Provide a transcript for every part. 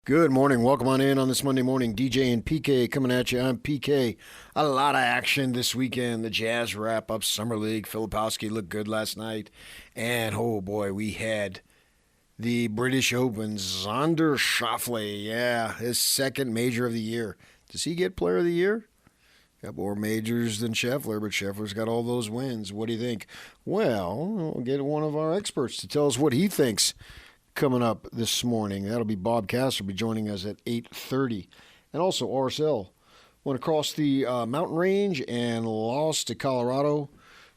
Good morning. Welcome on in on this Monday morning. DJ and PK coming at you. I'm PK. A lot of action this weekend. The Jazz wrap up Summer League. Filipowski looked good last night. And oh boy, we had the British Open. Xander Schauffele. Yeah, his second major of the year. Does he get player of the year? Got more majors than Scheffler, but Scheffler's got all those wins. What do you think? Well, we'll get one of our experts to tell us what he thinks coming up this morning. That'll be Bob Casper, be joining us at 8:30. And also RSL went across the mountain range and lost to Colorado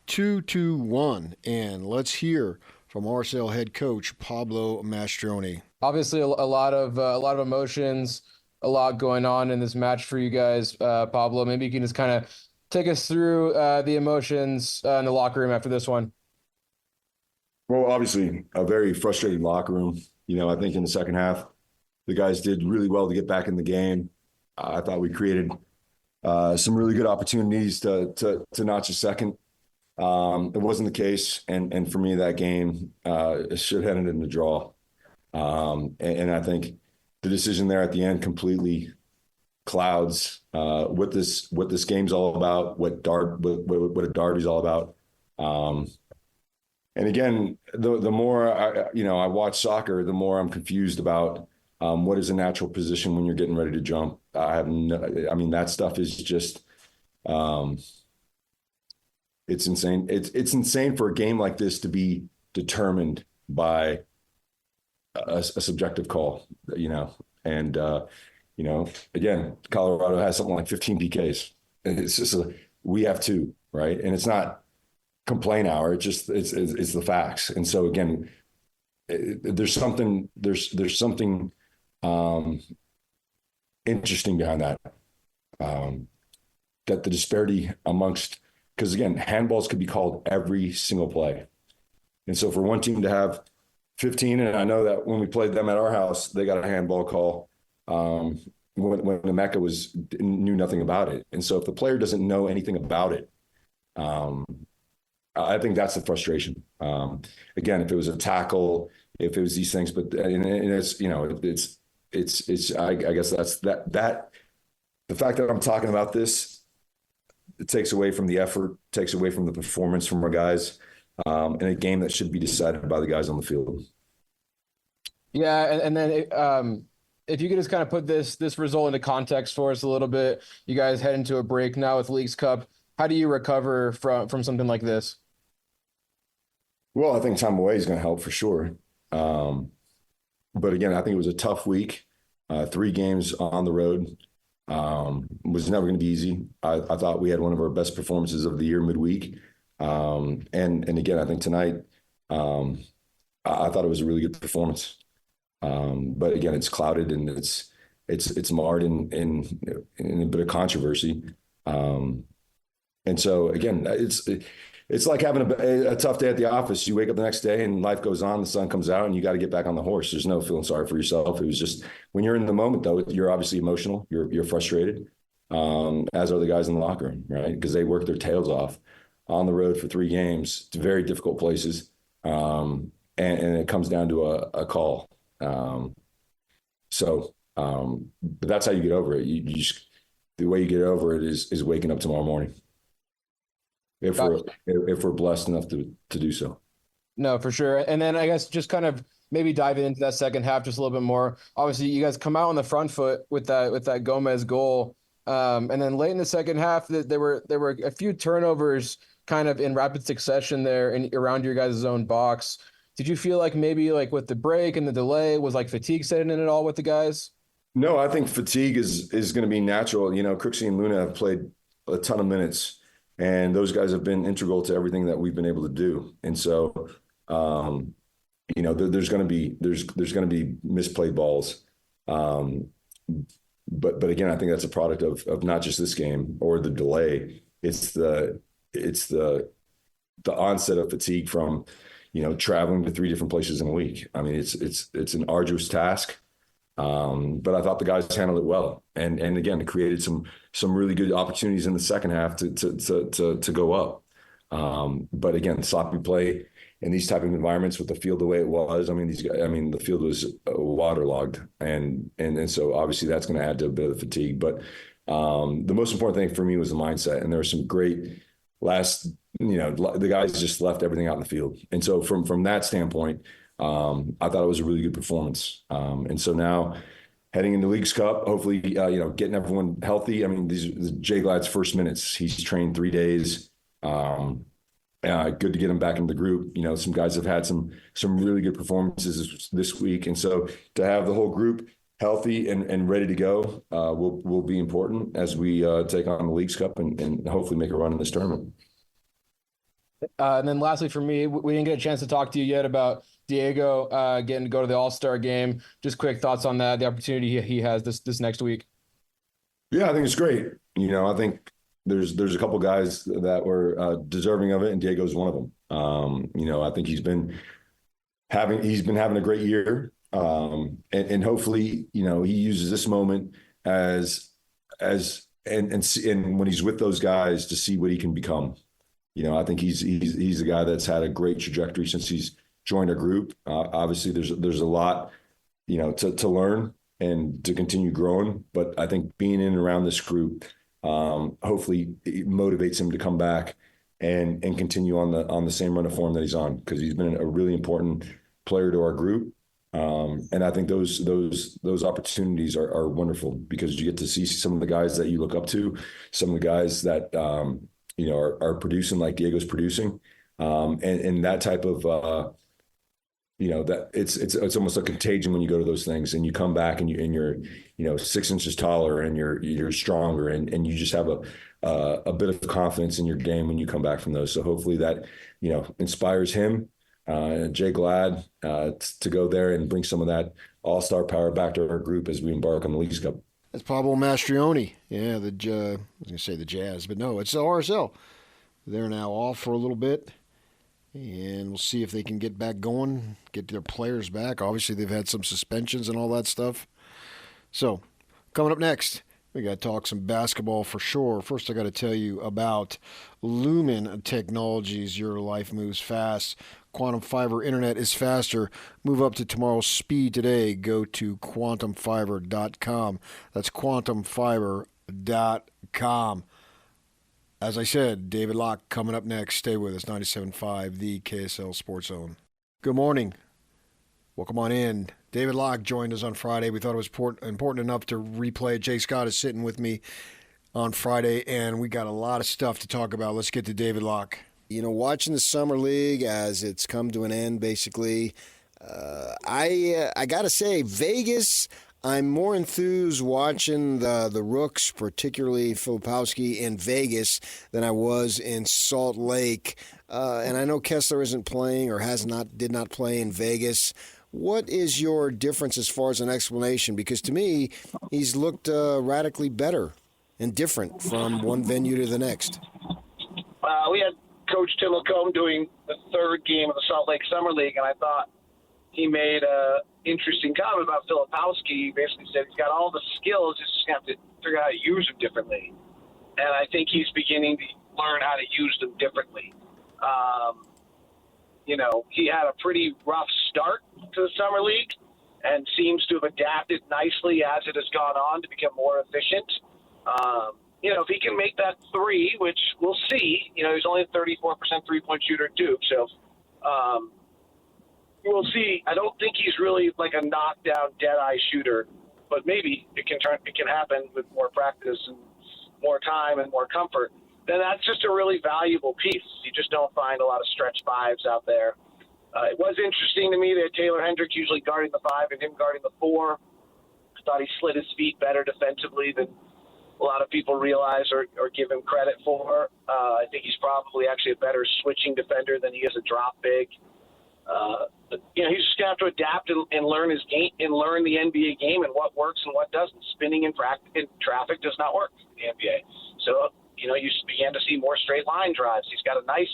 2-1. And let's hear from RSL head coach Pablo Mastroeni. Obviously, a lot of emotions, a lot going on in this match for you guys. Pablo, maybe you can just kind of take us through the emotions in the locker room after this one. Well, obviously, a very frustrated locker room. I think in the second half, the guys did really well to get back in the game. I thought we created some really good opportunities to notch a second. It wasn't the case, and for me, that game should have ended in the draw. And I think the decision there at the end completely clouds what this game's all about, what a derby's all about. And again, the more I watch soccer, the more I'm confused about what is a natural position when you're getting ready to jump. That stuff is just it's insane. It's insane for a game like this to be determined by a subjective call. And again, Colorado has something like 15 PKs. It's just we have two, right? And it's not complain hour. It's the facts. And so again, there's something interesting behind that. That the disparity amongst, because again, handballs could be called every single play. And so for one team to have 15, and I know that when we played them at our house, they got a handball call when the Mecca knew nothing about it. And so if the player doesn't know anything about it, I think that's the frustration. Again, if it was a tackle, if it was these things, but and it's I guess that's that the fact that I'm talking about this, it takes away from the effort, takes away from the performance from our guys, in a game that should be decided by the guys on the field. Yeah, and then if you could just kind of put this result into context for us a little bit, you guys head into a break now with Leagues Cup. How do you recover from something like this? Well, I think time away is going to help for sure. But again, I think it was a tough week. 3 games on the road was never going to be easy. I thought we had one of our best performances of the year midweek. And again, I think tonight, I thought it was a really good performance. But again, it's clouded and it's marred in a bit of controversy. And so again, it's like having a tough day at the office. You wake up the next day and life goes on, the sun comes out and you got to get back on the horse. There's no feeling sorry for yourself. It was just when you're in the moment though, you're obviously emotional, you're frustrated, as are the guys in the locker room, right? Because they work their tails off on the road for 3 games. It's very difficult places. And it comes down to a call. But that's how you get over it. You just, the way you get over it is waking up tomorrow morning. If we're blessed enough to do so. No, for sure. And then I guess just kind of maybe diving into that second half just a little bit more. Obviously, you guys come out on the front foot with that Gomez goal. And then late in the second half, there were a few turnovers kind of in rapid succession there and around your guys' own box. Did you feel like maybe like with the break and the delay, was like fatigue setting in at all with the guys? No, I think fatigue is going to be natural. Crooksy and Luna have played a ton of minutes. And those guys have been integral to everything that we've been able to do. And so, there's going to be misplayed balls. But again, I think that's a product of not just this game or the delay. It's the onset of fatigue from, traveling to 3 different places in a week. I mean, it's an arduous task. But I thought the guys handled it well, and again, it created some really good opportunities in the second half to go up. But again, sloppy play in these type of environments with the field the way it was. I mean, the field was waterlogged, and so obviously that's going to add to a bit of fatigue. But the most important thing for me was the mindset, and there were some great the guys just left everything out in the field, and so from that standpoint, I thought it was a really good performance. And so now, heading into Leagues Cup, hopefully, getting everyone healthy. I mean, these are Jay Glad's first minutes. He's trained 3 days. Good to get him back into the group. Some guys have had some really good performances this week, and so to have the whole group healthy and ready to go will be important as we take on the Leagues Cup and hopefully make a run in this tournament. And then lastly for me, we didn't get a chance to talk to you yet about Diego getting to go to the All-Star game. Just quick thoughts on that, the opportunity he has this next week. Yeah, I think it's great. I think there's a couple guys that were deserving of it, and Diego's one of them. I think he's been having a great year, and hopefully, he uses this moment as when he's with those guys to see what he can become. I think he's a guy that's had a great trajectory since he's joined our group. Obviously, there's a lot, to learn and to continue growing. But I think being in and around this group, hopefully, it motivates him to come back and continue on the same run of form that he's on, because he's been a really important player to our group. And I think those opportunities are wonderful, because you get to see some of the guys that you look up to, some of the guys that are producing like Diego's producing, and that type of that it's almost a contagion when you go to those things and you come back and you're 6 inches taller and you're stronger and you just have a bit of confidence in your game when you come back from those. So hopefully that inspires him, Jay Glad, to go there and bring some of that all-star power back to our group as we embark on the Leagues Cup. That's Pablo Mastroeni. Yeah, I was going to say the Jazz, but no, it's the RSL. They're now off for a little bit, and we'll see if they can get back going, get their players back. Obviously, they've had some suspensions and all that stuff. So, coming up next, we got to talk some basketball for sure. First, I got to tell you about Lumen Technologies. Your life moves fast. Quantum fiber internet is faster. Move up to tomorrow's speed today. Go to quantumfiber.com. That's quantumfiber.com. As I said, David Locke coming up next. Stay with us. 97.5, the KSL Sports Zone. Good morning. Welcome on in. David Locke joined us on Friday. We thought it was important enough to replay it. Jay Scott is sitting with me on Friday, and we got a lot of stuff to talk about. Let's get to David Locke. Watching the Summer League as it's come to an end, basically, I got to say, Vegas, I'm more enthused watching the Rooks, particularly Filipowski in Vegas, than I was in Salt Lake. And I know Kessler isn't playing or did not play in Vegas. What is your difference as far as an explanation? Because to me, he's looked radically better and different from one venue to the next. We had Coach Tim Lacombe doing the third game of the Salt Lake Summer League, and I thought he made an interesting comment about Filipowski. He basically said he's got all the skills, just have to figure out how to use them differently. And I think he's beginning to learn how to use them differently. He had a pretty rough start to the Summer League and seems to have adapted nicely as it has gone on to become more efficient. If he can make that three, which we'll see, he's only a 34% three-point shooter at Duke, so we'll see. I don't think he's really like a knockdown, dead-eye shooter, but maybe it can happen with more practice and more time and more comfort. Then that's just a really valuable piece. You just don't find a lot of stretch fives out there. It was interesting to me that Taylor Hendricks usually guarding the 5 and him guarding the 4. I thought he slid his feet better defensively than a lot of people realize or give him credit for. I think he's probably actually a better switching defender than he is a drop big. But, he's just going to have to adapt and learn his game and learn the NBA game and what works and what doesn't. Spinning in traffic does not work in the NBA. So, you began to see more straight line drives. He's got a nice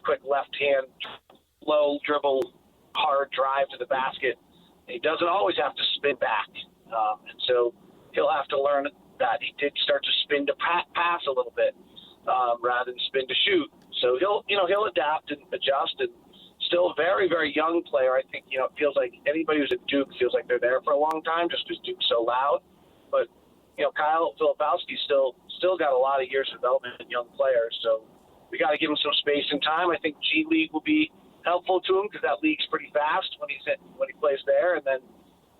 quick left hand, low dribble, hard drive to the basket. He doesn't always have to spin back. And so he'll have to learn that. He did start to spin to pass a little bit rather than spin to shoot. So he'll adapt and adjust, and still a very, very young player. I think, it feels like anybody who's at Duke feels like they're there for a long time just because Duke's so loud. But, Kyle Filipowski's still got a lot of years of development in young players. So we got to give him some space and time. I think G League will be helpful to him because that league's pretty fast when he plays there. And then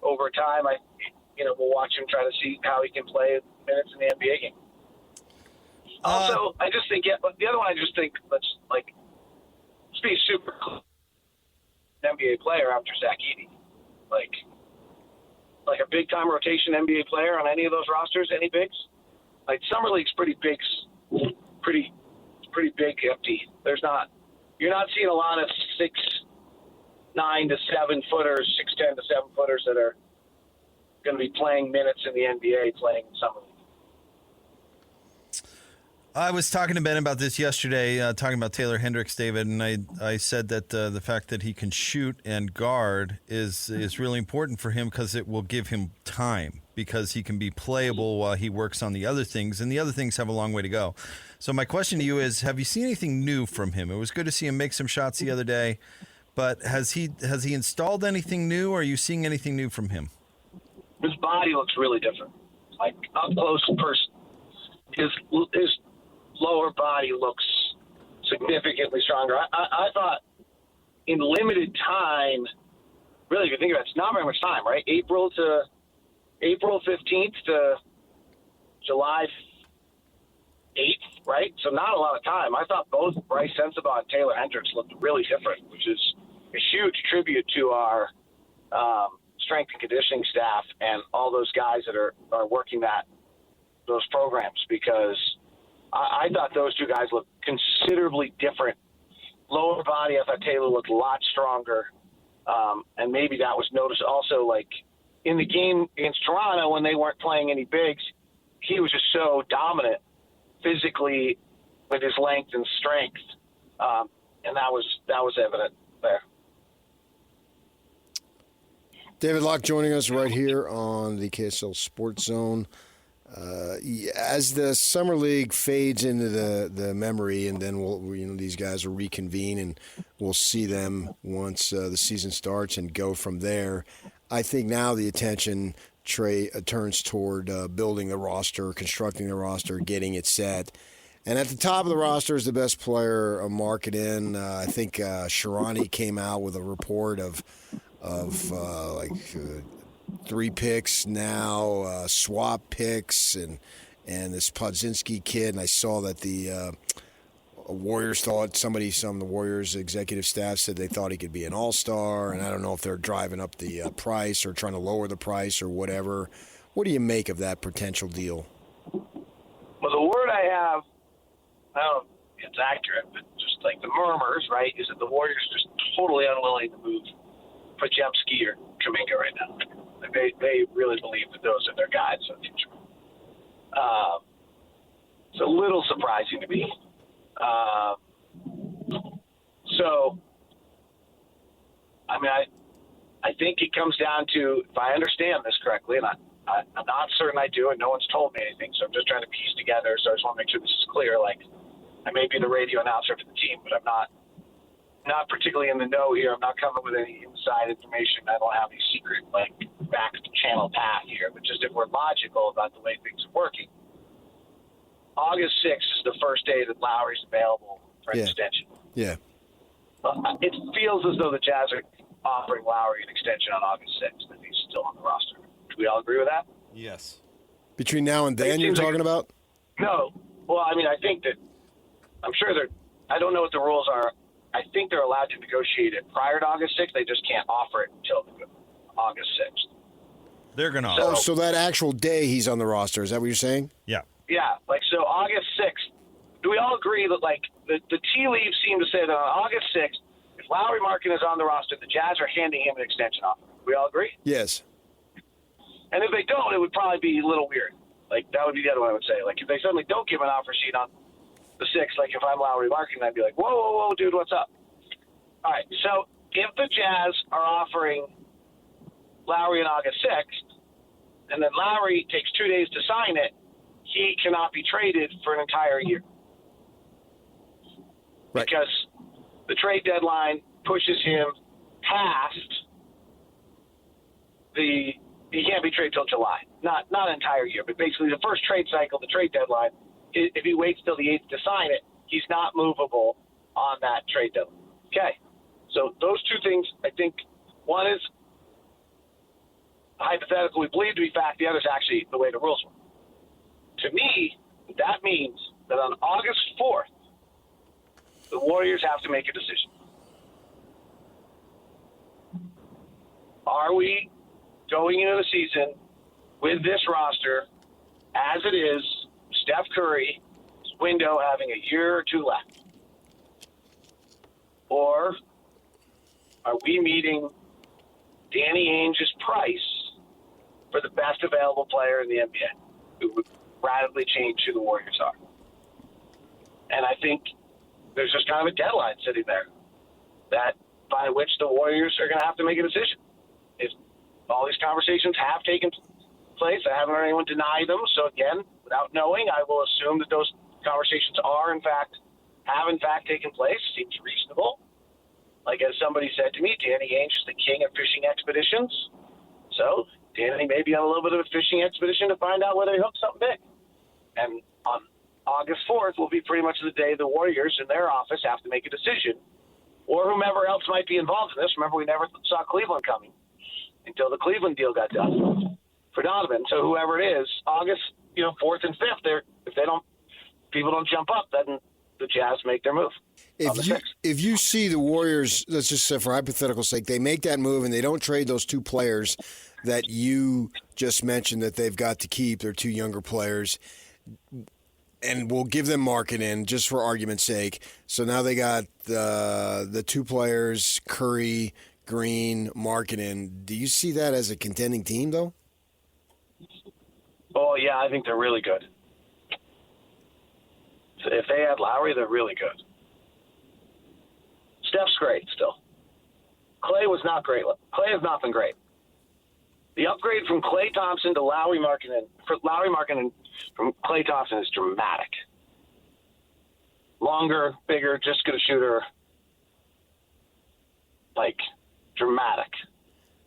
over time, we'll watch him try to see how he can play minutes in the NBA game. Also, I just think, the other one, let's be super cool. NBA player after Zach Edey. Like a big-time rotation NBA player on any of those rosters, any bigs? Like, Summer League's pretty big, empty. You're not seeing a lot of 6'9" to 7 footers, 6'10" to 7 footers that are going to be playing minutes in the NBA playing Summer League. I was talking to Ben about this yesterday, talking about Taylor Hendricks, David, and I said that the fact that he can shoot and guard is really important for him because it will give him time because he can be playable while he works on the other things, and the other things have a long way to go. So my question to you is, have you seen anything new from him? It was good to see him make some shots the other day, but has he installed anything new, or are you seeing anything new from him? His body looks really different. Like, up close person. His lower body looks significantly stronger. I thought in limited time, really, if you think about it, it's not very much time, right? April 15th to July 8th, right? So not a lot of time. I thought both Bryce Sensabaugh and Taylor Hendricks looked really different, which is a huge tribute to our strength and conditioning staff and all those guys that are working those programs, because I thought those two guys looked considerably different. Lower body, I thought Taylor looked a lot stronger. And maybe that was noticed also, like, in the game against Toronto when they weren't playing any bigs, he was just so dominant physically with his length and strength. And that was evident there. David Locke joining us right here on the KSL Sports Zone. As the Summer League fades into the memory, and then these guys will reconvene, and we'll see them once the season starts and go from there. I think now the attention turns toward building the roster, constructing the roster, getting it set. And at the top of the roster is the best player marketed. I think Sharani came out with a report of 3 picks now, swap picks, and this Podzinski kid. And I saw that the Warriors thought some of the Warriors executive staff said they thought he could be an all-star. And I don't know if they're driving up the price or trying to lower the price or whatever. What do you make of that potential deal? Well, the word I have, I don't know if it's accurate, but just like the murmurs, right, is that the Warriors are just totally unwilling to move Podzinski or Kuminga right now. They really believe that those are their guys for the future. It's a little surprising to me. So, I mean, I think it comes down to, if I understand this correctly, and I'm not certain I do, and no one's told me anything, so I'm just trying to piece together, so I just want to make sure this is clear. Like, I may be the radio announcer for the team, but I'm not particularly in the know here. I'm not coming with any inside information. I don't have any secret, back channel path here. But just if we're logical about the way things are working, August 6th is the first day that Lowry's available for an extension. Yeah. It feels as though the Jazz are offering Lowry an extension on August 6th, and he's still on the roster. Do we all agree with that? Yes. Between now and then, you're talking about? No. Well, I mean, I think that I'm sure I don't know what the rules are. I think they're allowed to negotiate it prior to August 6th. They just can't offer it until August 6th. They're going to so that actual day he's on the roster. Is that what you're saying? Yeah. Yeah. So August 6th, do we all agree that, the tea leaves seem to say that on August 6th, if Lauri Markkanen is on the roster, the Jazz are handing him an extension offer? Do we all agree? Yes. And if they don't, it would probably be a little weird. That would be the other one I would say. If they suddenly don't give an offer sheet on the 6th, if I'm Lauri Markkanen, I'd be like, whoa, dude, what's up? All right, so if the Jazz are offering Lowry on August 6th, and then Lowry takes 2 days to sign it, he cannot be traded for an entire year. Right. because the trade deadline pushes him past he can't be traded till July. Not an entire year, but basically the first trade cycle, the trade deadline, if he waits till the 8th to sign it, he's not movable on that trade deadline. Okay. So those two things, I think, one is hypothetical, we believe to be fact, the other is actually the way the rules work. To me, that means that on August 4th, the Warriors have to make a decision. Are we going into the season with this roster as it is, Steph Curry's window having a year or two left? Or are we meeting Danny Ainge's price for the best available player in the NBA who would radically change who the Warriors are? And I think there's just kind of a deadline sitting there that by which the Warriors are going to have to make a decision. If all these conversations have taken place, I haven't heard anyone deny them. So again, without knowing, I will assume that those conversations have in fact taken place. Seems reasonable. Like as somebody said to me, Danny Ainge is the king of fishing expeditions. So Danny may be on a little bit of a fishing expedition to find out whether he hooked something big. And on August 4th will be pretty much the day the Warriors in their office have to make a decision, or whomever else might be involved in this. Remember, we never saw Cleveland coming until the Cleveland deal got done for Donovan. So whoever it is, August 4th and 5th, people don't jump up, then the Jazz make their move. If you see the Warriors, let's just say for hypothetical sake, they make that move and they don't trade those two players that you just mentioned that they've got to keep, their two younger players, and we'll give them marketing just for argument's sake. So now they got the two players, Curry, Green, marketing. Do you see that as a contending team, though? Oh, yeah, I think they're really good. So if they had Lowry, they're really good. Steph's great still. Clay was not great. Clay has not been great. The upgrade from Klay Thompson to Lowry Markkanen from Klay Thompson is dramatic. Longer, bigger, just good a shooter. Like, dramatic.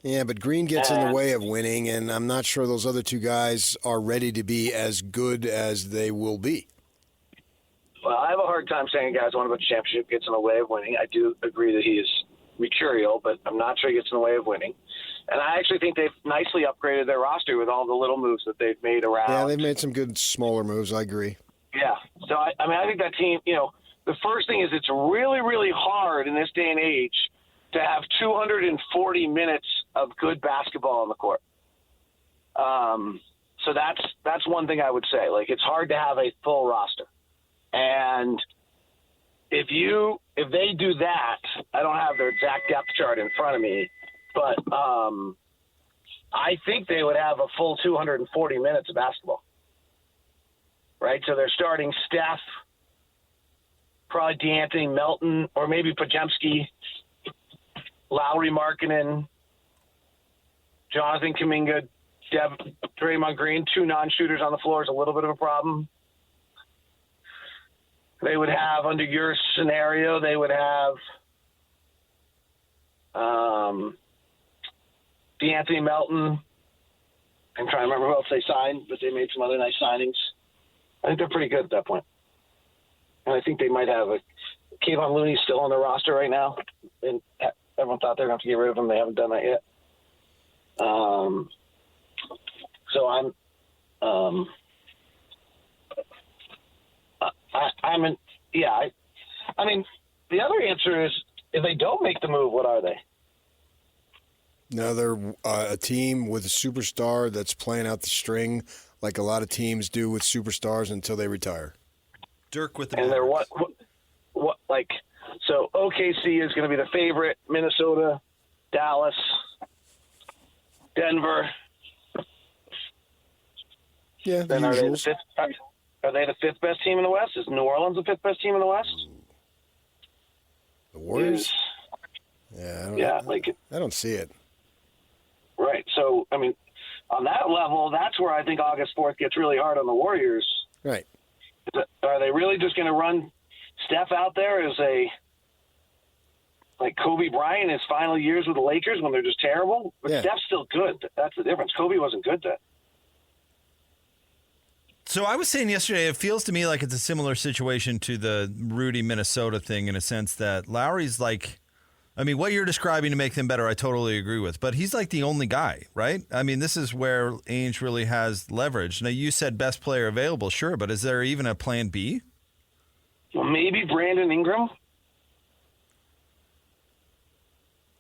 Yeah, but Green gets in the way of winning, and I'm not sure those other two guys are ready to be as good as they will be. Well, I have a hard time saying a guy's won a bunch of championship gets in the way of winning. I do agree that he is mercurial, but I'm not sure he gets in the way of winning. And I actually think they've nicely upgraded their roster with all the little moves that they've made around. Yeah, they've made some good smaller moves. I agree. Yeah. So, I think that team, the first thing is it's really, really hard in this day and age to have 240 minutes of good basketball on the court. So that's one thing I would say. Like, it's hard to have a full roster. And if they do that, I don't have their exact depth chart in front of me, but I think they would have a full 240 minutes of basketball. Right? So they're starting Steph, probably DeAnthony Melton, or maybe Podziemski, Lowry Markkanen, Jonathan Kuminga, Draymond Green. Two non-shooters on the floor is a little bit of a problem. They would have, under your scenario, they would have DeAnthony Melton. I'm trying to remember who else they signed, but they made some other nice signings. I think they're pretty good at that point. And I think they might have Kevon Looney's still on the roster right now. And everyone thought they were going to have to get rid of him. They haven't done that yet. So I'm the other answer is if they don't make the move, what are they? No, they're a team with a superstar that's playing out the string like a lot of teams do with superstars until they retire. Dirk with the and they're Mavericks. So OKC is going to be the favorite. Minnesota, Dallas, Denver. Yeah, Then are they the fifth best team in the West? Is New Orleans the fifth best team in the West? The Warriors? I don't see it. Right. So, on that level, that's where I think August 4th gets really hard on the Warriors. Right. Are they really just going to run Steph out there is like Kobe Bryant, his final years with the Lakers when they're just terrible. But Yeah. Steph's still good. That's the difference. Kobe wasn't good then. So I was saying yesterday, it feels to me like it's a similar situation to the Rudy Minnesota thing in a sense that Lowry's like, I mean, what you're describing to make them better, I totally agree with. But he's like the only guy, right? I mean, this is where Ainge really has leverage. Now, you said best player available, sure, but is there even a plan B? Well, maybe Brandon Ingram.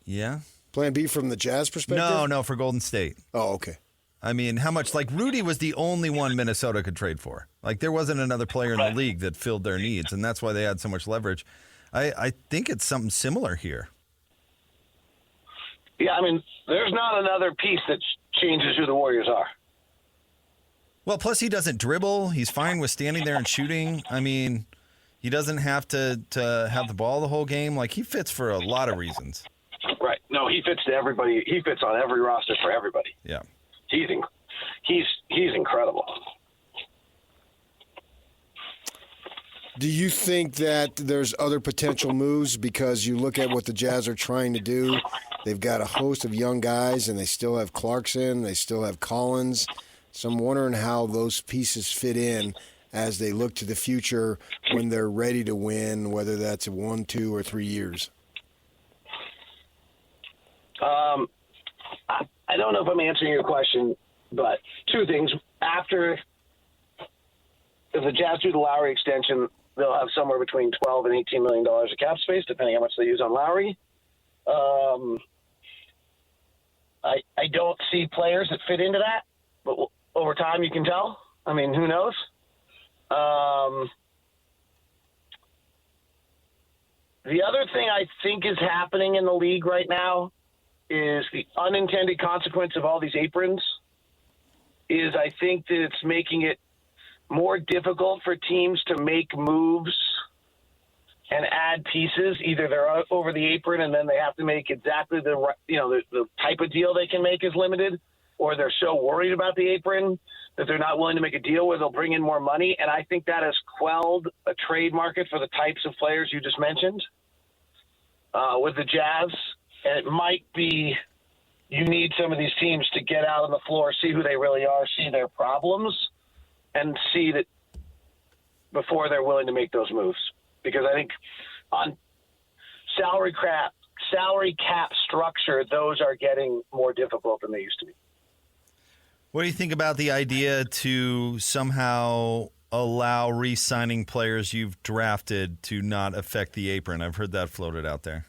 Yeah. Plan B from the Jazz perspective? No, for Golden State. Oh, okay. I mean, how much? Like, Rudy was the only one Minnesota could trade for. Like, there wasn't another player in the league that filled their needs, and that's why they had so much leverage. I think it's something similar here. Yeah, I mean, there's not another piece that changes who the Warriors are. Well, plus he doesn't dribble. He's fine with standing there and shooting. I mean, he doesn't have to have the ball the whole game. Like, he fits for a lot of reasons. Right. No, he fits to everybody. He fits on every roster for everybody. Yeah. He's incredible. Do you think that there's other potential moves because you look at what the Jazz are trying to do? They've got a host of young guys, and they still have Clarkson. They still have Collins. So I'm wondering how those pieces fit in as they look to the future when they're ready to win, whether that's 1, 2, or 3 years. I don't know if I'm answering your question, but two things. If the Jazz do the Lowry extension, they'll have somewhere between $12 and $18 million of cap space, depending on how much they use on Lowry. I don't see players that fit into that, but over time you can tell. I mean, who knows? The other thing I think is happening in the league right now is the unintended consequence of all these aprons is I think that it's making it more difficult for teams to make moves and add pieces. Either they're over the apron and then they have to make exactly the type of deal they can make is limited, or they're so worried about the apron that they're not willing to make a deal where they'll bring in more money. And I think that has quelled a trade market for the types of players you just mentioned with the Jazz. And it might be you need some of these teams to get out on the floor, see who they really are, see their problems, and see that before they're willing to make those moves. Because I think on salary cap structure, those are getting more difficult than they used to be. What do you think about the idea to somehow allow re-signing players you've drafted to not affect the apron? I've heard that floated out there.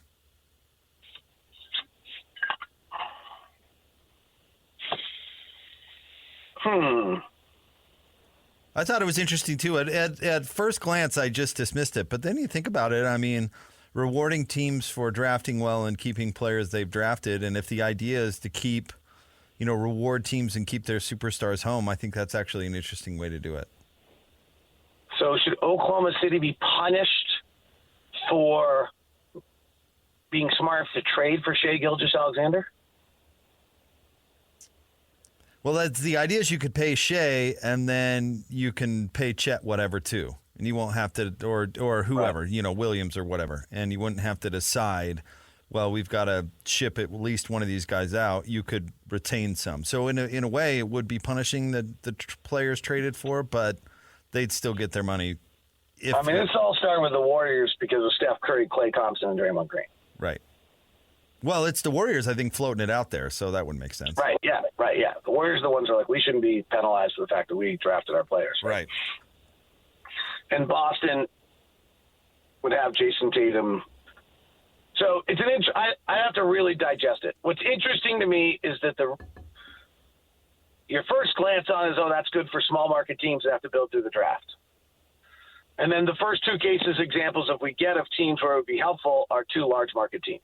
I thought it was interesting, too. At first glance, I just dismissed it. But then you think about it, I mean, rewarding teams for drafting well and keeping players they've drafted, and if the idea is to keep, reward teams and keep their superstars home, I think that's actually an interesting way to do it. So should Oklahoma City be punished for being smart to trade for Shai Gilgeous-Alexander? Well, that's the idea is you could pay Shea and then you can pay Chet whatever too. And you won't have to, or whoever, right. Williams or whatever. And you wouldn't have to decide, well, we've got to ship at least one of these guys out. You could retain some. So in a way, it would be punishing the players traded for, but they'd still get their money. This all started with the Warriors because of Steph Curry, Klay Thompson, and Draymond Green. Right. Well, it's the Warriors, I think, floating it out there, so that would make sense. Right, yeah. The Warriors are the ones who are like, we shouldn't be penalized for the fact that we drafted our players. Right. And Boston would have Jason Tatum. So it's I have to really digest it. What's interesting to me is that your first glance on is, that's good for small market teams that have to build through the draft. And then the first two examples of teams where it would be helpful are two large market teams,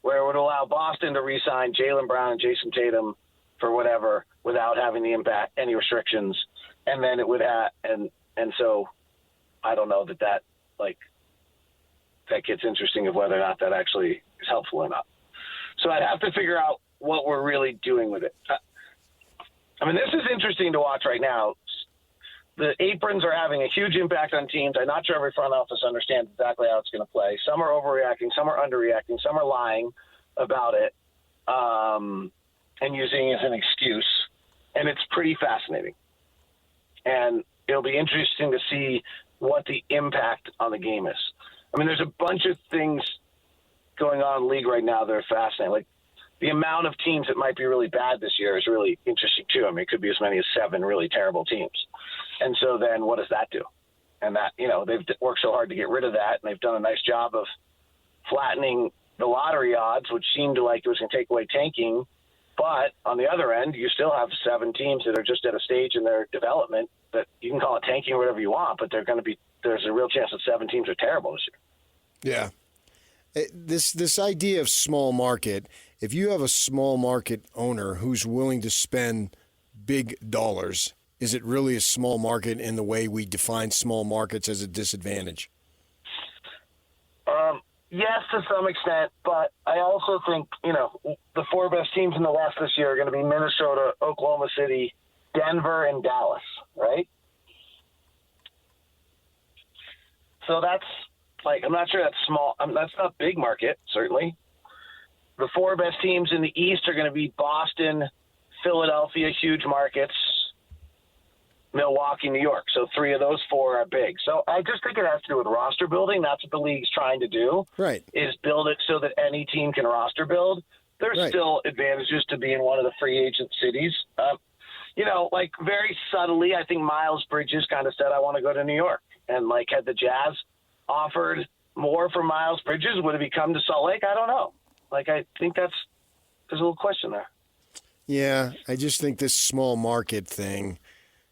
where it would allow Boston to re-sign Jaylen Brown and Jason Tatum for whatever without having the impact, any restrictions. And then it would have, and so I don't know that gets interesting of whether or not that actually is helpful or not. So I'd have to figure out what we're really doing with it. This is interesting to watch right now. the aprons are having a huge impact on teams. I'm not sure every front office understands exactly how it's going to play. Some are overreacting, some are underreacting, some are lying about it and using it as an excuse. And it's pretty fascinating. And it'll be interesting to see what the impact on the game is. I mean, there's a bunch of things going on in the league right now that are fascinating. Like the amount of teams that might be really bad this year is really interesting too. I mean, it could be as many as 7 really terrible teams. And so then what does that do? And that, they've worked so hard to get rid of that, and they've done a nice job of flattening the lottery odds, which seemed like it was going to take away tanking. But on the other end, you still have 7 teams that are just at a stage in their development that you can call it tanking or whatever you want, but there's a real chance that 7 teams are terrible this year. Yeah. This idea of small market, if you have a small market owner who's willing to spend big dollars, is it really a small market in the way we define small markets as a disadvantage? Yes, to some extent, but I also think, the 4 best teams in the West this year are going to be Minnesota, Oklahoma City, Denver, and Dallas, right? So that's I'm not sure that's small. That's not big market, certainly. The 4 best teams in the East are going to be Boston, Philadelphia, huge markets, Milwaukee, New York. So 3 of those 4 are big. So I just think it has to do with roster building. That's what the league's trying to do. Right. Is build it so that any team can roster build. There's still advantages to being one of the free agent cities. Very subtly, I think Miles Bridges kind of said, I want to go to New York. And had the Jazz offered more for Miles Bridges, would it be come to Salt Lake? I don't know. I think there's a little question there. Yeah, I just think this small market thing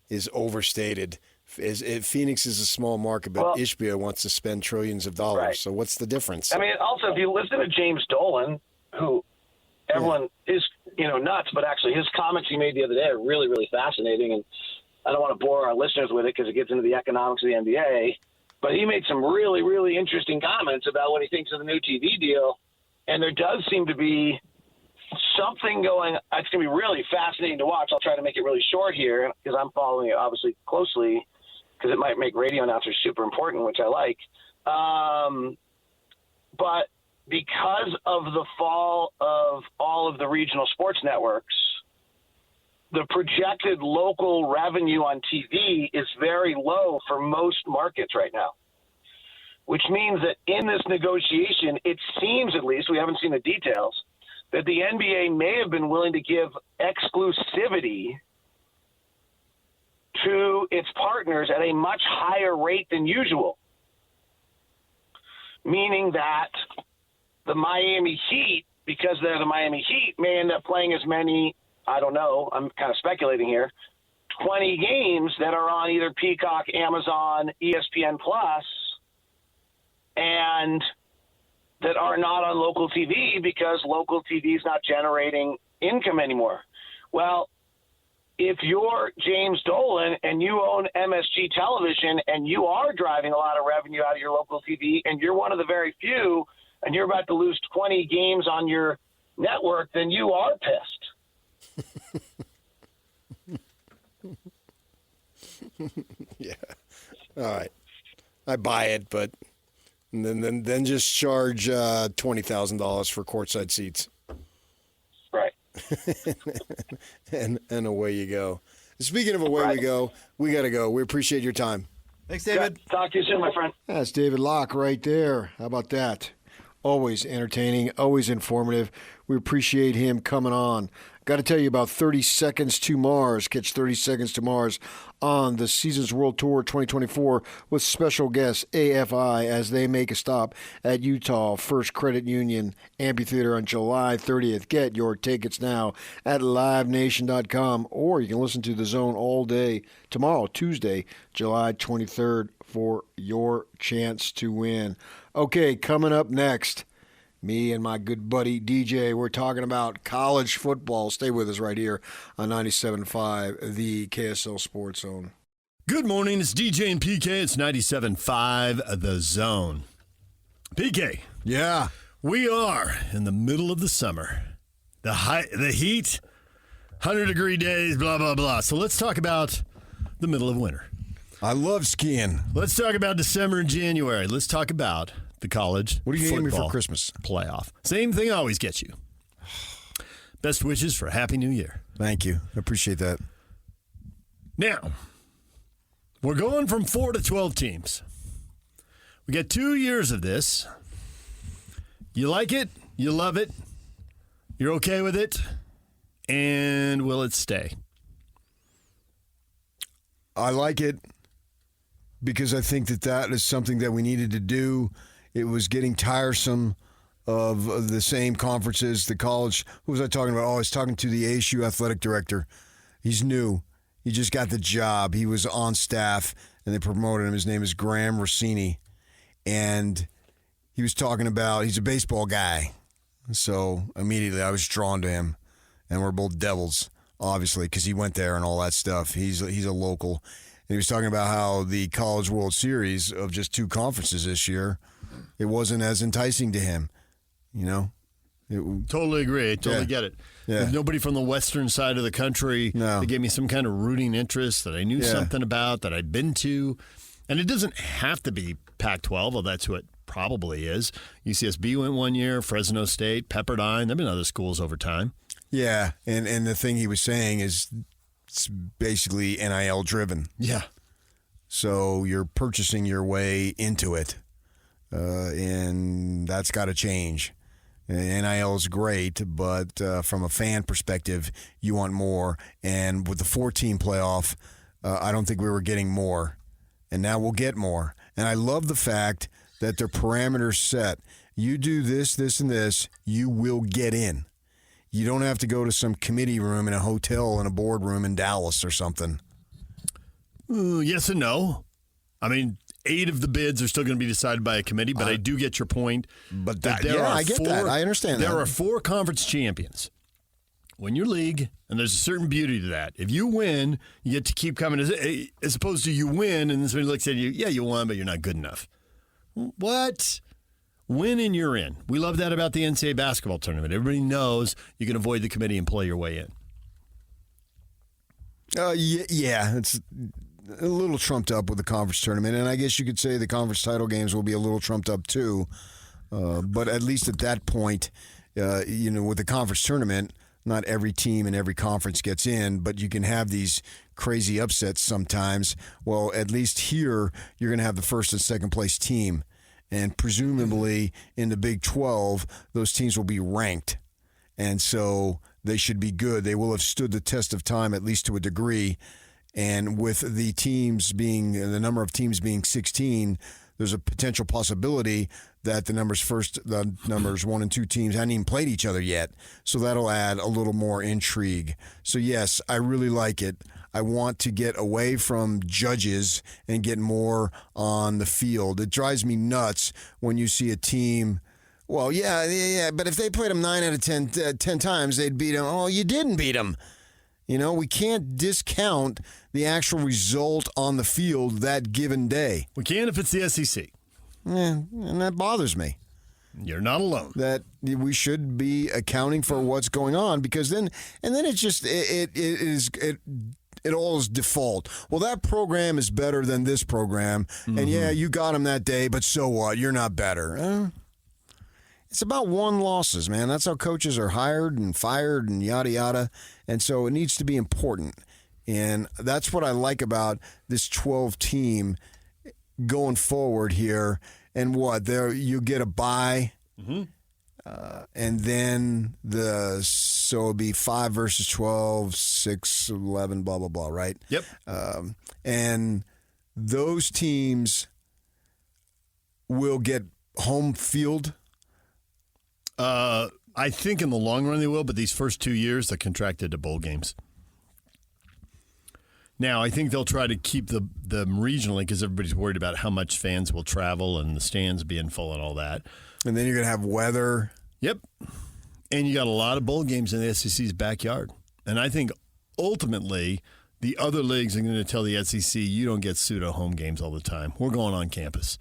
is overstated. Phoenix is a small market, but Ishbia wants to spend trillions of dollars. Right. So what's the difference? I mean, also, if you listen to James Dolan, who everyone is, nuts, but actually his comments he made the other day are really, really fascinating. And I don't want to bore our listeners with it because it gets into the economics of the NBA. But he made some really, really interesting comments about what he thinks of the new TV deal. And there does seem to be something going. It's going to be really fascinating to watch. I'll try to make it really short here because I'm following it obviously closely because it might make radio announcers super important, which I like. But because of the fall of all of the regional sports networks, the projected local revenue on TV is very low for most markets right now, which means that in this negotiation, it seems, at least, we haven't seen the details, that the NBA may have been willing to give exclusivity to its partners at a much higher rate than usual, meaning that the Miami Heat, because they're the Miami Heat, may end up playing as many, I don't know, I'm kind of speculating here, 20 games that are on either Peacock, Amazon, ESPN Plus, and that are not on local TV because local TV is not generating income anymore. Well, if you're James Dolan and you own MSG Television and you are driving a lot of revenue out of your local TV and you're one of the very few and you're about to lose 20 games on your network, then you are pissed. Yeah. All right. I buy it, but then just charge $20,000 for courtside seats. Right. and away you go. Speaking of away we go, we got to go. We appreciate your time. Thanks, David. Talk to you soon, my friend. That's David Locke right there. How about that? Always entertaining, always informative. We appreciate him coming on. Got to tell you about 30 Seconds to Mars. Catch 30 Seconds to Mars on the Seasons World Tour 2024 with special guests AFI as they make a stop at Utah First Credit Union Amphitheater on July 30th. Get your tickets now at livenation.com, or you can listen to The Zone all day tomorrow, Tuesday, July 23rd, for your chance to win. Okay, coming up next, me and my good buddy DJ, we're talking about college football. Stay with us right here on 97.5, the KSL Sports Zone. Good morning. It's DJ and PK. It's 97.5, the Zone. PK. Yeah. We are in the middle of the summer. The heat, 100-degree days, blah, blah, blah. So let's talk about the middle of winter. I love skiing. Let's talk about December and January. Let's talk about the college What are you getting me for football Christmas? playoff. Same thing I always get you. Best wishes for a Happy New Year. Thank you. I appreciate that. Now, we're going from 4 to 12 teams. We got 2 years of this. You like it? You love it? You're okay with it? And will it stay? I like it because I think that is something that we needed to do. It was getting tiresome of the same conferences, the college. Who was I talking about? Oh, I was talking to the ASU athletic director. He's new. He just got the job. He was on staff, and they promoted him. His name is Graham Rossini. And he was talking about, he's a baseball guy. So immediately I was drawn to him. And we're both Devils, obviously, because he went there and all that stuff. He's a local. And he was talking about how the College World Series of just 2 conferences this year, it wasn't as enticing to him. You know? Totally agree. I totally get it. Yeah. There's nobody from the western side of the country that gave me some kind of rooting interest that I knew something about, that I'd been to. And it doesn't have to be Pac-12, although that's who it probably is. UCSB went 1 year, Fresno State, Pepperdine. There have been other schools over time. Yeah, and the thing he was saying is it's basically NIL driven. Yeah. So you're purchasing your way into it, and that's got to change. NIL is great, but from a fan perspective, you want more. And with the 4-team playoff, I don't think we were getting more. And now we'll get more. And I love the fact that their parameters set. You do this, this, and this, you will get in. You don't have to go to some committee room in a hotel in a boardroom in Dallas or something. Yes and no. I mean, 8 of the bids are still going to be decided by a committee, but I do get your point. But I get that. I understand that. There are 4 conference champions. Win your league, and there's a certain beauty to that. If you win, you get to keep coming, as opposed to you win, and then somebody looks at you, yeah, you won, but you're not good enough. What? Win and you're in. We love that about the NCAA basketball tournament. Everybody knows you can avoid the committee and play your way in. Yeah, it's a little trumped up with the conference tournament, and I guess you could say the conference title games will be a little trumped up too. But at least at that point, with the conference tournament, not every team in every conference gets in, but you can have these crazy upsets sometimes. Well, at least here, you're going to have the first and second place team. And presumably in the Big 12, those teams will be ranked. And so they should be good. They will have stood the test of time, at least to a degree. And with the number of teams being 16, there's a potential possibility that the numbers 1 and 2 teams hadn't even played each other yet. So that'll add a little more intrigue. So yes, I really like it. I want to get away from judges and get more on the field. It drives me nuts when you see a team. Well, yeah, but if they played them 9 out of 10 times, they'd beat them. Oh, you didn't beat them. We can't discount the actual result on the field that given day. We can if it's the SEC. Yeah, and that bothers me. You're not alone. That we should be accounting for what's going on, because then it's just it all is default. Well, that program is better than this program, and yeah, you got them that day, but so what? You're not better. It's about won losses, man. That's how coaches are hired and fired and yada yada, and so it needs to be important. And that's what I like about this 12 team going forward here. And you get a bye, and then so it'll be 5 versus 12, 6, 11, blah, blah, blah, right? Yep. And those teams will get home field. I think in the long run they will, but these first 2 years they're contracted to bowl games. Now, I think they'll try to keep them regionally because everybody's worried about how much fans will travel and the stands being full and all that. And then you're going to have weather. Yep. And you got a lot of bowl games in the SEC's backyard. And I think ultimately the other leagues are going to tell the SEC, you don't get pseudo home games all the time. We're going on campus.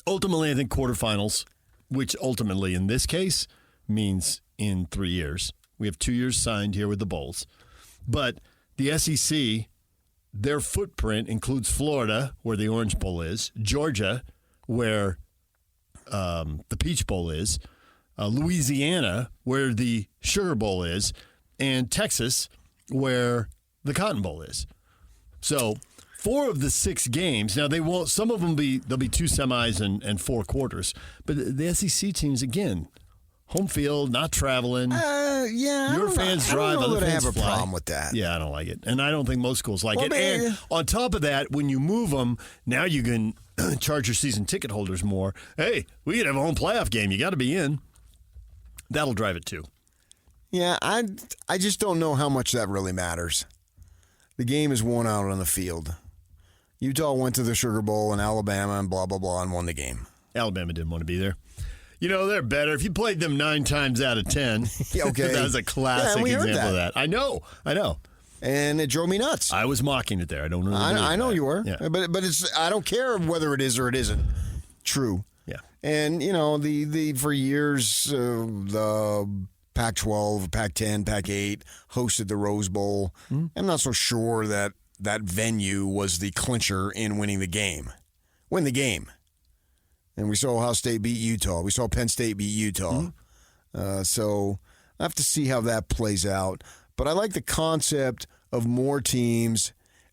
Ultimately, I think quarterfinals, which ultimately in this case means in 3 years. We have 2 years signed here with the bowls. But the SEC their footprint includes Florida, where the Orange Bowl is, Georgia, where the Peach Bowl is, Louisiana, where the Sugar Bowl is, and Texas, where the Cotton Bowl is. So 4 of the 6 games, now they won't, some of them there'll be 2 semis and 4 quarters, but the SEC teams, again, home field, not traveling. Yeah. Your fans drive, other I fans have a fly. problem with that. Yeah, I don't like it. And I don't think most schools like Well, it. man, And on top of that, when you move them, now you can charge your season ticket holders more. Hey, we could have a home playoff game. You got to be in. That'll drive it too. Yeah, I just don't know how much that really matters. The game is won out on the field. Utah went to the Sugar Bowl and Alabama and blah, blah, blah and won the game. Alabama didn't want to be there. You know, they're better. If you played them 9 times out of 10, Okay. that was a classic we heard example of that. I know. And it drove me nuts. I was mocking it there. I don't really I know that. you were. Yeah. But it's I don't care whether it is or it isn't true. Yeah. And, you know, the for years, the Pac-12, Pac-10, Pac-8 hosted the Rose Bowl. Mm-hmm. I'm not so sure that venue was the clincher in winning the game. Win the game. And we saw Ohio State beat Utah. We saw Penn State beat Utah. So I have to see how that plays out. But I like the concept of more teams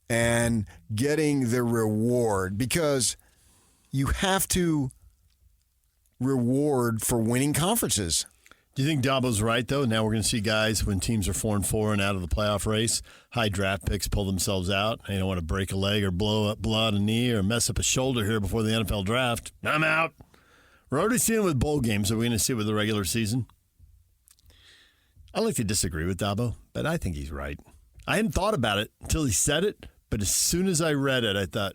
and getting the reward because you have to reward for winning conferences. Do you think Dabo's right, though? Now we're going to see guys, when teams are 4-4 and out of the playoff race, high draft picks pull themselves out. They don't want to break a leg or blow out a knee or mess up a shoulder here before the NFL draft. I'm out. We're already seeing it with bowl games. Are we going to see it with the regular season? I like to disagree with Dabo, but I think he's right. I hadn't thought about it until he said it, but as soon as I read it, I thought,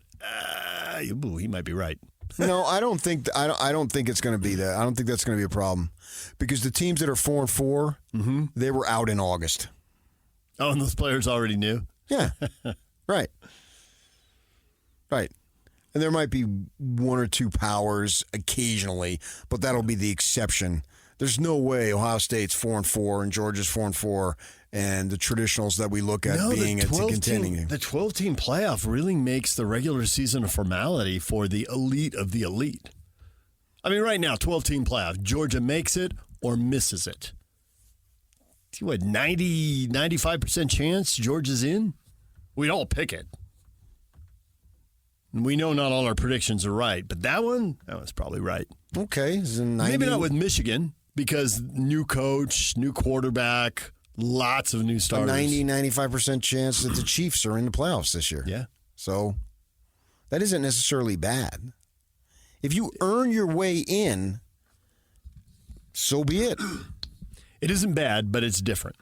he might be right. No, I don't think it's going to be that. I don't think that's going to be a problem because the teams that are 4-4, they were out in August. Oh, and those players already knew? Yeah, right. And there might be 1 or 2 powers occasionally, but that'll be the exception. There's no way Ohio State's 4-4 and Georgia's 4-4 and the traditionals that we look at being at contending. The 12-team playoff really makes the regular season a formality for the elite of the elite. I mean, right now, 12-team playoff. Georgia makes it or misses it. What, 95% chance Georgia's in? We'd all pick it. And we know not all our predictions are right, but that one's probably right. Okay. Maybe not with Michigan because new coach, new quarterback, lots of new starters. 95% chance that the Chiefs are in the playoffs this year. Yeah. So that isn't necessarily bad. If you earn your way in, so be it. It isn't bad, but it's different.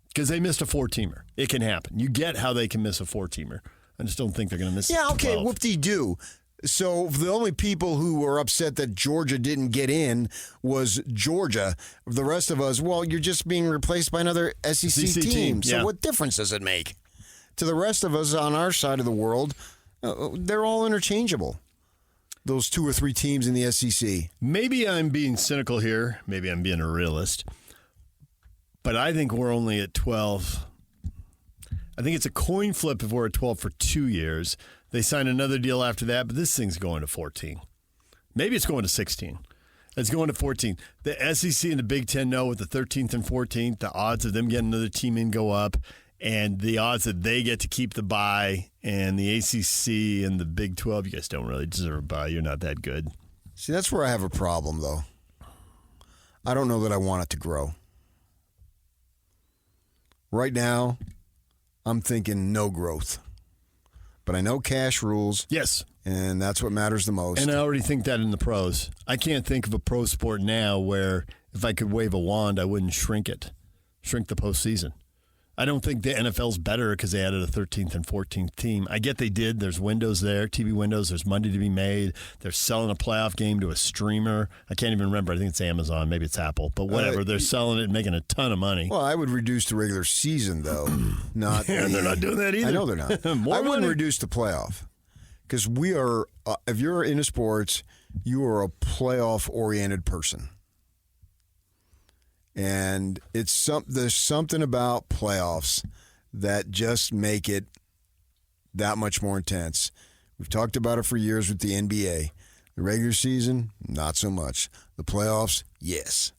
Because they missed a 4-teamer. It can happen. You get how they can miss a 4-teamer. I just don't think they're going to miss it. Yeah, okay, whoop-de-doo. So the only people who were upset that Georgia didn't get in was Georgia. The rest of us, well, you're just being replaced by another SEC team. So what difference does it make? To the rest of us on our side of the world, they're all interchangeable. Those 2 or 3 teams in the SEC. Maybe I'm being cynical here. Maybe I'm being a realist. But I think we're only at 12. I think it's a coin flip if we're at 12 for 2 years. They sign another deal after that, but this thing's going to 14. Maybe it's going to 16. It's going to 14. The SEC and the Big Ten know with the 13th and 14th, the odds of them getting another team in go up, and the odds that they get to keep the bye, and the ACC and the Big 12, you guys don't really deserve a bye. You're not that good. See, that's where I have a problem, though. I don't know that I want it to grow. Right now, I'm thinking no growth. But I know cash rules. Yes. And that's what matters the most. And I already think that in the pros. I can't think of a pro sport now where if I could wave a wand, I wouldn't shrink the postseason. I don't think the NFL's better because they added a 13th and 14th team. I get they did. There's windows there, TV windows. There's money to be made. They're selling a playoff game to a streamer. I can't even remember. I think it's Amazon. Maybe it's Apple. But whatever. They're selling it and making a ton of money. Well, I would reduce the regular season, though. And they're not doing that either. I know they're not. I wouldn't reduce the playoff because we are, if you're into sports, you are a playoff-oriented person. And there's something about playoffs that just make it that much more intense. We've talked about it for years with the NBA. The regular season, not so much. The playoffs, yes.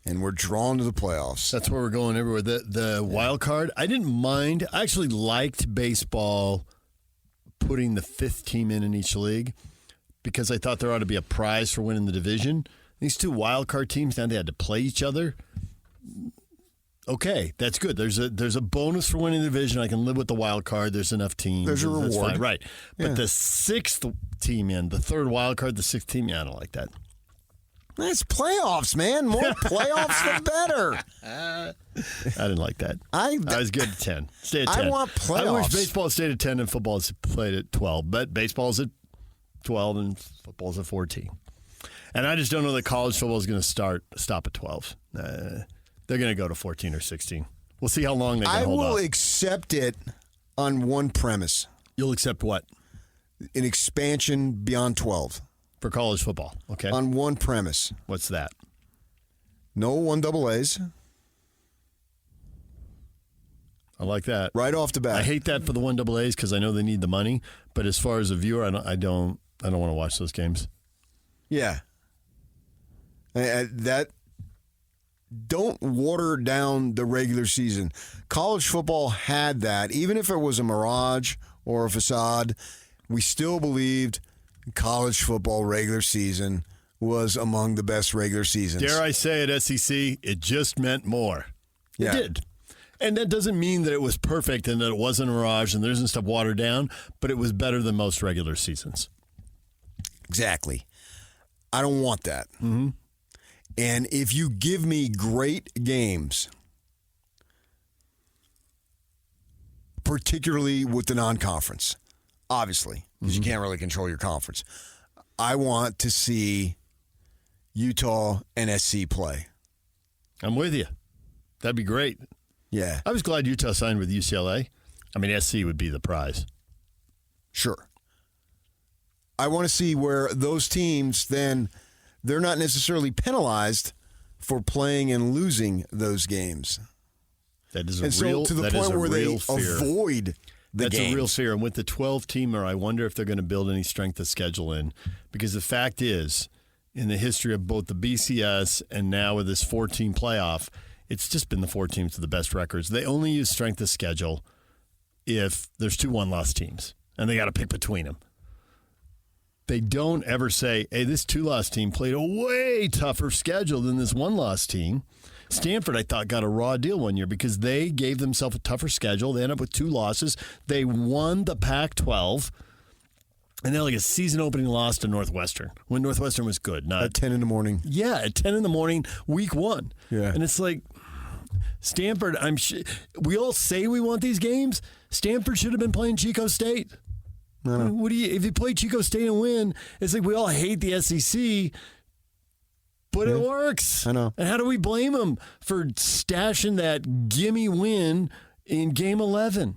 And we're drawn to the playoffs. That's where we're going everywhere. The wild card, I didn't mind. I actually liked baseball putting the fifth team in each league because I thought there ought to be a prize for winning the division. These two wild card teams, now they had to play each other. Okay, that's good. There's a bonus for winning the division. I can live with the wild card. There's enough teams. There's a reward. That's fine. Right. Yeah. But the sixth team in, the third wild card, the sixth team, I don't like that. That's playoffs, man. More playoffs, the better. I didn't like that. I was good at 10. Stay at 10. I want playoffs. I wish baseball stayed at 10 and football played at 12. But baseball's at 12 and football's at 14. And I just don't know that college football is going to stop at 12. They're going to go to 14 or 16. We'll see how long they can hold I will off. accept it on one premise. You'll accept what? An expansion beyond 12. For college football, okay. On one premise. What's that? No 1AAs. I like that. Right off the bat. I hate that for the 1AAs because I know they need the money. But as far as a viewer, I don't want to watch those games. Yeah. Don't water down the regular season. College football had that. Even if it was a mirage or a facade, we still believed college football regular season was among the best regular seasons. Dare I say at SEC, it just meant more. Yeah. It did. And that doesn't mean that it was perfect and that it wasn't a mirage and there isn't stuff watered down, but it was better than most regular seasons. Exactly. I don't want that. Mm-hmm. And if you give me great games, particularly with the non-conference, obviously, because you can't really control your conference, I want to see Utah and SC play. I'm with you. That'd be great. Yeah. I was glad Utah signed with UCLA. I mean, SC would be the prize. Sure. I want to see where those teams then, they're not necessarily penalized for playing and losing those games. That is And real. so to the that is point a where they real fear. avoid the That's games. a real fear. And with the 12-teamer, I wonder if they're going to build any strength of schedule in. Because the fact is, in the history of both the BCS and now with this 4-team playoff, it's just been the 4 teams with the best records. They only use strength of schedule if there's 2 one-loss teams, and they got to pick between them. They don't ever say, hey, this 2-loss team played a way tougher schedule than this 1-loss team. Stanford, I thought, got a raw deal one year because they gave themselves a tougher schedule. They ended up with 2 losses. They won the Pac-12, and then like a season-opening loss to Northwestern when Northwestern was good. Not At 10 in the morning. Yeah, at 10 in the morning, week 1. Yeah. And it's like, Stanford, we all say we want these games. Stanford should have been playing Chico State. What do you? If you play Chico State and win, it's like we all hate the SEC, but it works. I know. And how do we blame them for stashing that gimme win in Game 11?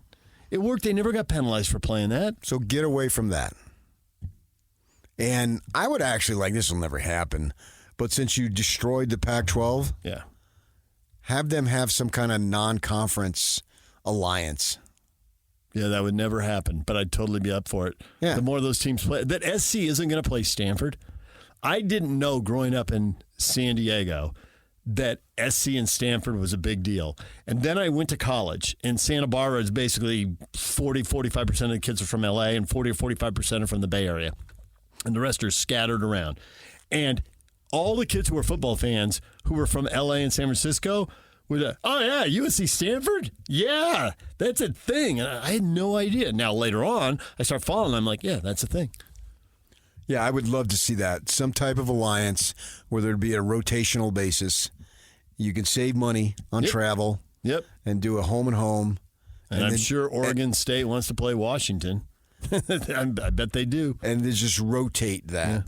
It worked. They never got penalized for playing that. So get away from that. And I would actually like, this will never happen, but since you destroyed the Pac-12, Yeah. have them have some kind of non-conference alliance. Yeah, that would never happen, but I'd totally be up for it. Yeah. The more those teams play, that SC isn't going to play Stanford. I didn't know growing up in San Diego that SC and Stanford was a big deal. And then I went to college, and Santa Barbara is basically 45% of the kids are from LA, and 40 or 45% are from the Bay Area. And the rest are scattered around. And all the kids who were football fans who were from LA and San Francisco were, oh, yeah, USC Stanford? Yeah, that's a thing. And I had no idea. Now, later on, I start following. I'm like, yeah, that's a thing. Yeah, I would love to see that. Some type of alliance where there'd be a rotational basis. You can save money on travel. Yep. And do a home and home. And I'm sure Oregon State wants to play Washington. I bet they do. And they just rotate that. Yeah.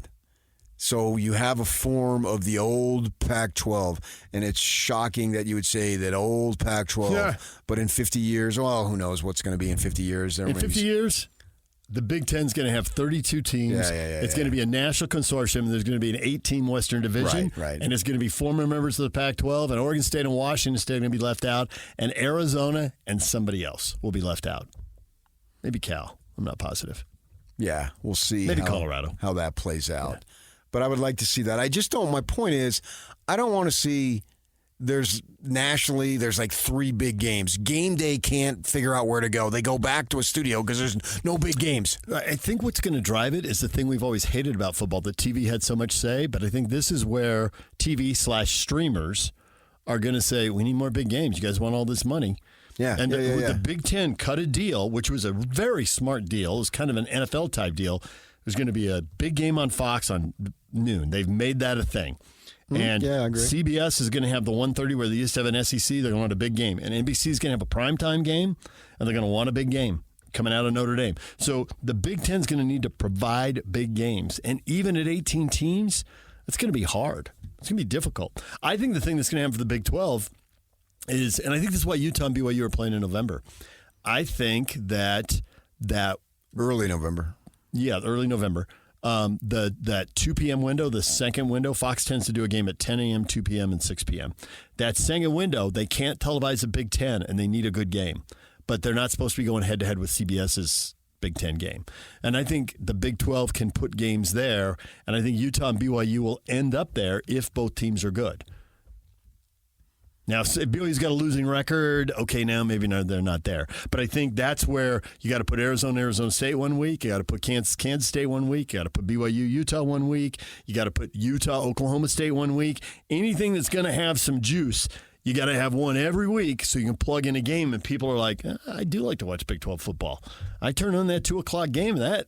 So you have a form of the old Pac-12, and it's shocking that you would say that old Pac-12, but in 50 years, well, who knows what's going to be in 50 years. In 50 years? The Big Ten's going to have 32 teams. It's going to be a national consortium. There's going to be an 8-team Western Division. Right. And it's going to be former members of the Pac-12. And Oregon State and Washington State are going to be left out. And Arizona and somebody else will be left out. Maybe Cal. I'm not positive. Yeah, we'll see. Maybe Colorado. How that plays out. But I would like to see that. I just don't. My point is, I don't want to see. There's like 3 big games. Game day can't figure out where to go. They go back to a studio because there's no big games. I think what's going to drive it is the thing we've always hated about football, that TV had so much say, but I think this is where TV/streamers are going to say, we need more big games. You guys want all this money. Yeah. And the Big Ten cut a deal, which was a very smart deal. It was kind of an NFL-type deal. There's going to be a big game on Fox on noon. They've made that a thing. And I agree. CBS is going to have the 1:30 where they used to have an SEC. They're going to want a big game. And NBC is going to have a primetime game, and they're going to want a big game coming out of Notre Dame. So the Big Ten is going to need to provide big games. And even at 18 teams, it's going to be hard. It's going to be difficult. I think the thing that's going to happen for the Big 12 is, and I think this is why Utah and BYU are playing in November. I think that early November. Yeah, early November. That 2 p.m. window, the second window, Fox tends to do a game at 10 a.m., 2 p.m., and 6 p.m. That second window, they can't televise a Big Ten, and they need a good game. But they're not supposed to be going head-to-head with CBS's Big Ten game. And I think the Big 12 can put games there, and I think Utah and BYU will end up there if both teams are good. Now, if BYU's got a losing record, okay, now maybe they're not there. But I think that's where you got to put Arizona State 1 week. You got to put Kansas State 1 week. You got to put BYU Utah 1 week. You got to put Utah Oklahoma State 1 week. Anything that's going to have some juice, you got to have one every week so you can plug in a game and people are like, I do like to watch Big 12 football. I turn on that 2 o'clock game. That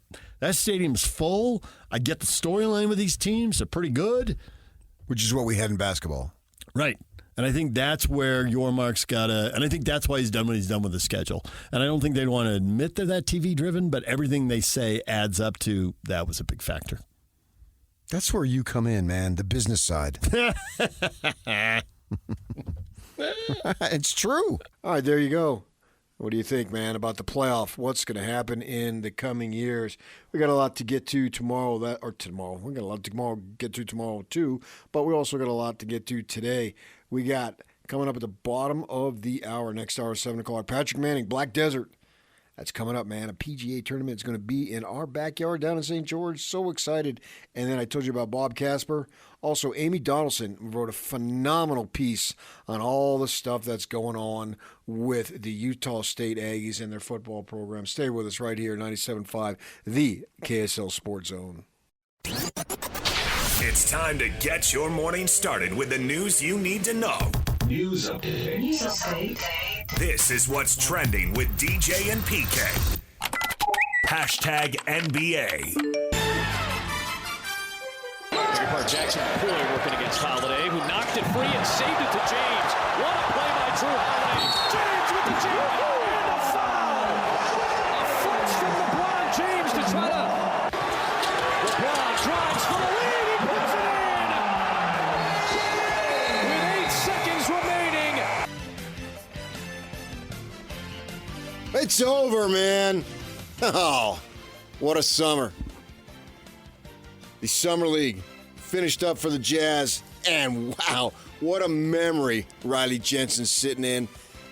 stadium's full. I get the storyline with these teams. They're pretty good. Which is what we had in basketball. Right. And I think that's where Yormark's got to, and I think that's why he's done what he's done with the schedule. And I don't think they'd want to admit they're that TV-driven, but everything they say adds up to that was a big factor. That's where you come in, man, the business side. It's true. All right, there you go. What do you think, man, about the playoff? What's going to happen in the coming years? We got a lot to get to tomorrow. We got a lot to get to tomorrow too, but we also got a lot to get to today. We got coming up at the bottom of the hour, next hour, 7 o'clock, Patrick Manning, Black Desert. That's coming up, man. A PGA tournament is going to be in our backyard down in St. George. So excited. And then I told you about Bob Casper. Also, Amy Donaldson wrote a phenomenal piece on all the stuff that's going on with the Utah State Aggies and their football program. Stay with us right here, 97.5, the KSL Sports Zone. It's time to get your morning started with the news you need to know. News update. This is what's trending with DJ and PK. Hashtag NBA. Jackson poorly working against Holiday, who knocked it free and saved it to James. What a play by Drew Holiday. James with the jam and a foul. A flex from LeBron James to try to. LeBron drives for the lead. He puts it in. With 8 seconds remaining. It's over, man. Oh, what a summer. The Summer League finished up for the Jazz, and wow, what a memory Riley Jensen's sitting in.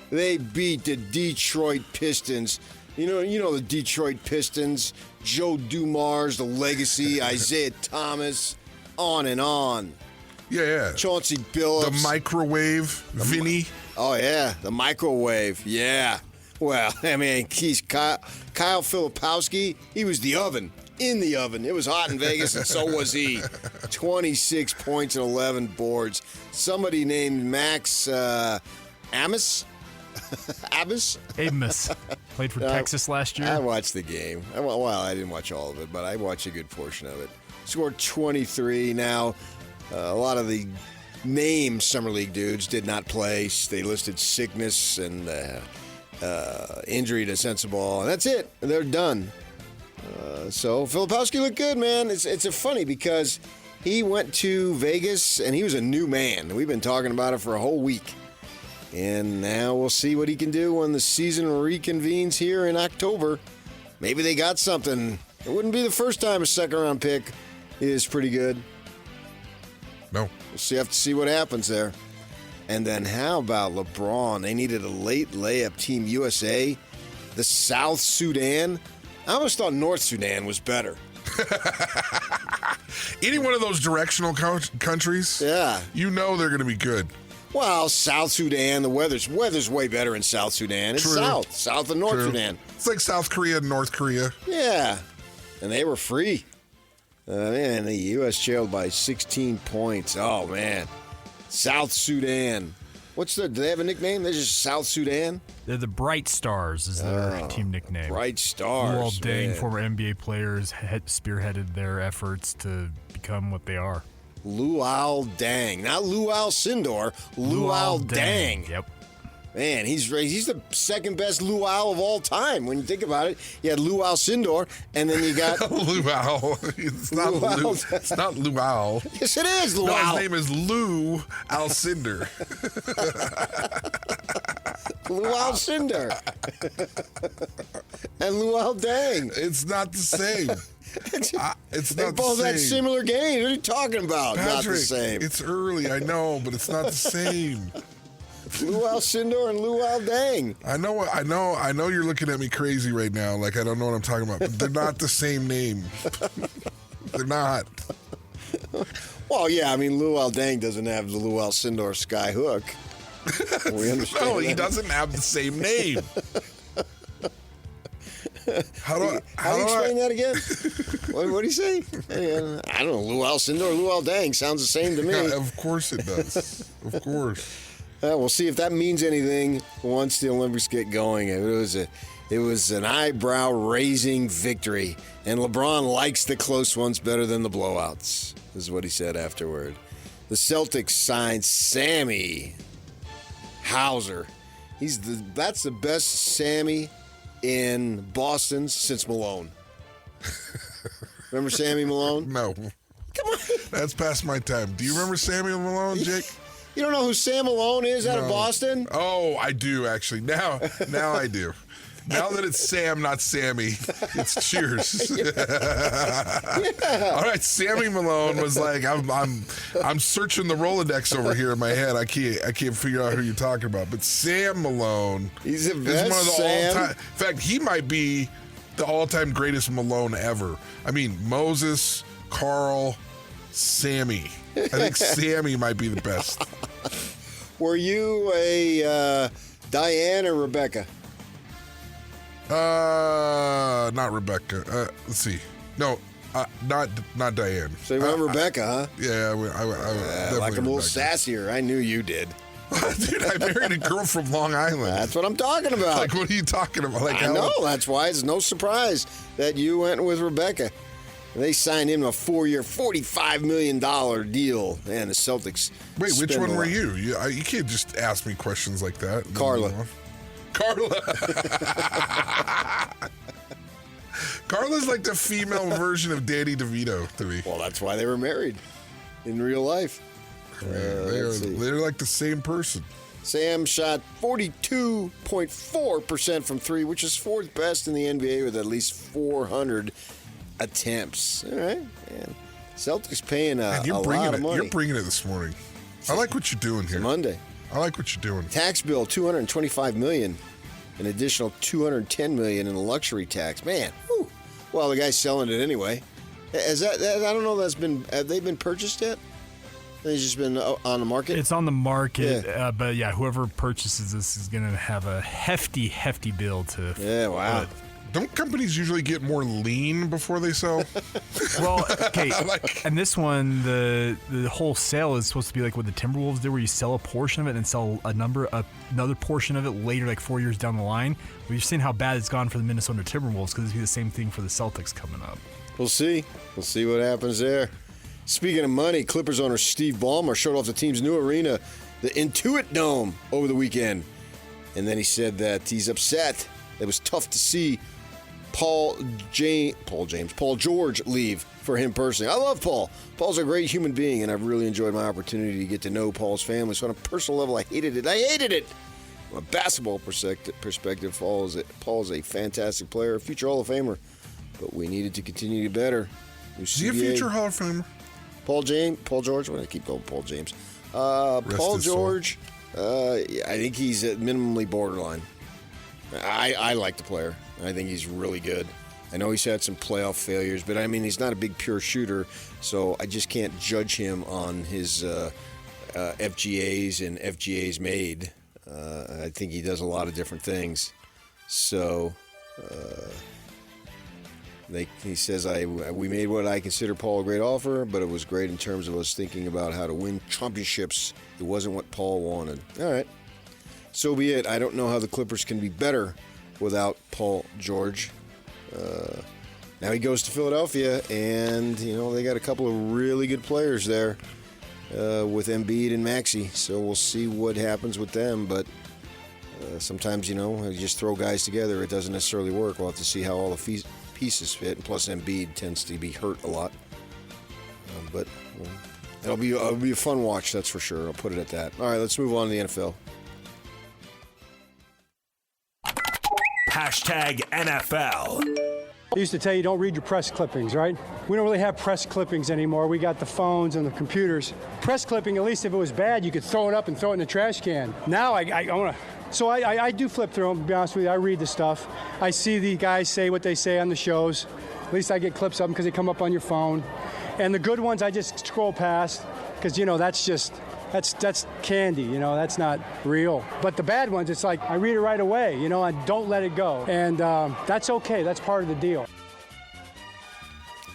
They beat the Detroit Pistons. You know the Detroit Pistons, Joe Dumars, the legacy, Isaiah Thomas, on and on. Yeah. Chauncey Billups. The microwave, Vinny. Oh, yeah, the microwave, yeah. Well, I mean, he's Kyle Filipowski, he was the oven. In the oven. It was hot in Vegas, and so was he. 26 points and 11 boards. Somebody named Max Amos? Amos. Played for Texas last year. I watched the game. Well, I didn't watch all of it, but I watched a good portion of it. Scored 23. Now, a lot of the named Summer League dudes did not play. They listed sickness and injury to Sensabaugh, and that's it. They're done. So Filipowski looked good, man. It's a funny because he went to Vegas and he was a new man. We've been talking about it for a whole week. And now we'll see what he can do when the season reconvenes here in October. maybe they got something. It wouldn't be the first time a second-round pick is pretty good. No. We'll have to see what happens there. And then how about LeBron? They needed a late layup. Team USA, the South Sudan. I almost thought North Sudan was better. Any one of those directional countries, Yeah. you know they're going to be good. Well, South Sudan, the weather's way better in South Sudan. It's True. South of North True. Sudan. It's like South Korea and North Korea. Yeah, and they were free. Man, the U.S. trailed by 16 points. Oh, man. South Sudan. Do they have a nickname? They're just South Sudan? They're the Bright Stars is their team nickname. Bright Stars. Luol Deng, man. former NBA players, spearheaded their efforts to become what they are. Luol Deng. Not Luol Sindor. Luol Deng. Yep. Man, he's the second best Luol of all time. When you think about it, you had Luol Sindor, and then you got Luau. It's not Luau. Lou. It's not Luau. Yes, it is Luol. No, his name is Lou Alcindor. Luol Cinder and Luol Deng. It's not the same. It's They not the both same. had similar games. What are you talking about? Patrick, Not the same. it's early, I know, but it's not the same. Luol Sindor and Luol Deng. I know you're looking at me crazy right now, like I don't know what I'm talking about, but they're not the same name. They're not. Well, yeah, I mean, Luol Deng doesn't have the Luol Sindor sky hook. We understand No, he that. doesn't have the same name. How do you explain that again? What do you say? I don't know. Luol Sindor, Luol Deng sounds the same to me. Yeah, of course it does. Of course. We'll see if that means anything once the Olympics get going. It was an eyebrow-raising victory, and LeBron likes the close ones better than the blowouts, is what he said afterward. The Celtics signed Sammy Hauser. That's the best Sammy in Boston since Malone. Remember Sammy Malone? No. Come on. That's past my time. Do you remember Samuel Malone, Jake? You don't know who Sam Malone is out of No. Boston? Oh, I do, actually. Now I do. Now that it's Sam, not Sammy, it's Cheers. All right, Sammy Malone was like, I'm searching the Rolodex over here in my head. I can't figure out who you're talking about. But Sam Malone, he's the is best one of the Sam. all-time. In fact, he might be the all-time greatest Malone ever. I mean, Moses, Carl, Sammy. I think Sammy might be the best. Were you a Diane or Rebecca? Not Rebecca. Let's see. No, not Diane. So you went Rebecca, huh? Yeah, I definitely like a little Rebecca. sassier. I knew you did. Dude, I married a girl from Long Island. That's what I'm talking about. Like, what are you talking about? Like, I know. That's why it's no surprise that you went with Rebecca. They signed him a 4-year, $45 million deal. Man, the Celtics. Wait, which spend one a were lot. you? You can't just ask me questions like that. Carla. Carla. Carla's like the female version of Danny DeVito to me. Well, that's why they were married in real life. They're like the same person. Sam shot 42.4% from three, which is fourth best in the NBA with at least 400 attempts. All right, man. Celtics paying a lot of money. You're bringing it this morning. I like what you're doing here. Monday. I like what you're doing. Tax bill, $225 million. An additional $210 million in luxury tax. Man, whew. Well, the guy's selling it anyway. Has that I don't know. Have they been purchased yet? They've just been on the market. It's on the market, but yeah, whoever purchases this is going to have a hefty bill to. Yeah, wow. Don't companies usually get more lean before they sell? Well, okay, and this one, the whole sale is supposed to be like what the Timberwolves did, where you sell a portion of it and sell another portion of it later, like 4 years down the line. We've seen how bad it's gone for the Minnesota Timberwolves because it'll be the same thing for the Celtics coming up. We'll see. We'll see what happens there. Speaking of money, Clippers owner Steve Ballmer showed off the team's new arena, the Intuit Dome, over the weekend. And then he said that he's upset. It was tough to see Paul George leave for him personally. I love Paul. Paul's a great human being, and I've really enjoyed my opportunity to get to know Paul's family. So on a personal level, I hated it. From a basketball perspective, Paul is a fantastic player, a future Hall of Famer, but we needed to continue to get better. Is he a future Hall of Famer? Paul George. Why do I keep going Paul James? Paul George. I think he's at minimally borderline. I like the player. I think he's really good. I know he's had some playoff failures, but I mean, he's not a big pure shooter, so I just can't judge him on his FGAs and FGAs made. I think he does a lot of different things. So he says, we made what I consider Paul a great offer, but it was great in terms of us thinking about how to win championships. It wasn't what Paul wanted. All right. So be it. I don't know how the Clippers can be better without Paul George. Now he goes to Philadelphia, and they got a couple of really good players there with Embiid and Maxey. So we'll see what happens with them. But sometimes you just throw guys together, it doesn't necessarily work. We'll have to see how all the pieces fit. And plus, Embiid tends to be hurt a lot. But it'll be a fun watch, that's for sure. I'll put it at that. All right, let's move on to the NFL. #NFL. I used to tell you don't read your press clippings, right? We don't really have press clippings anymore. We got the phones and the computers. Press clipping, at least if it was bad, you could throw it up and throw it in the trash can. Now I want to. So I do flip through them, to be honest with you. I read the stuff. I see the guys say what they say on the shows. At least I get clips of them because they come up on your phone. And the good ones I just scroll past because, that's candy, that's not real. But the bad ones, it's like I read it right away, and don't let it go. And that's okay. That's part of the deal.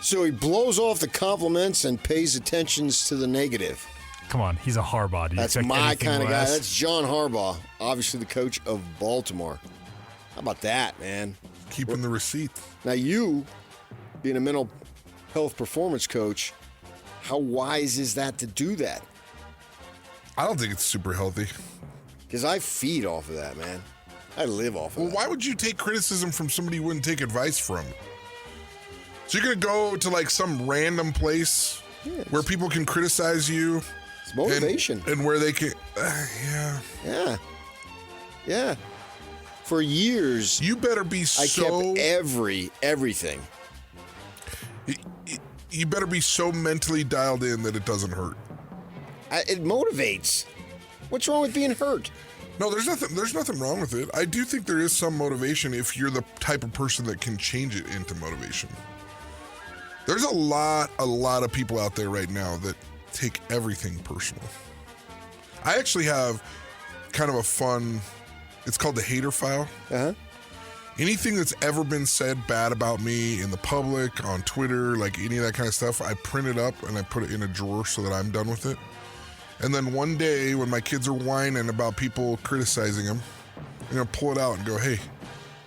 So he blows off the compliments and pays attentions to the negative. Come on, he's a Harbaugh. That's my kind of guy. That's John Harbaugh, obviously the coach of Baltimore. How about that, man? Keeping the receipts. Now you, being a mental health performance coach, how wise is that to do that? I don't think it's super healthy. Because I feed off of that, man. I live off of that. Why would you take criticism from somebody you wouldn't take advice from? So you're going to go to some random place where people can criticize you? It's motivation. And where they can... Yeah. For years... You better be I kept everything. You better be so mentally dialed in that it doesn't hurt. It motivates. What's wrong with being hurt? No, there's nothing wrong with it. I do think there is some motivation if you're the type of person that can change it into motivation. There's a lot of people out there right now that take everything personal. I actually have kind of a fun, it's called the hater file. Uh-huh. Anything that's ever been said bad about me in the public, on Twitter, any of that kind of stuff, I print it up and I put it in a drawer so that I'm done with it. And then one day when my kids are whining about people criticizing them, I'm going to pull it out and go, hey,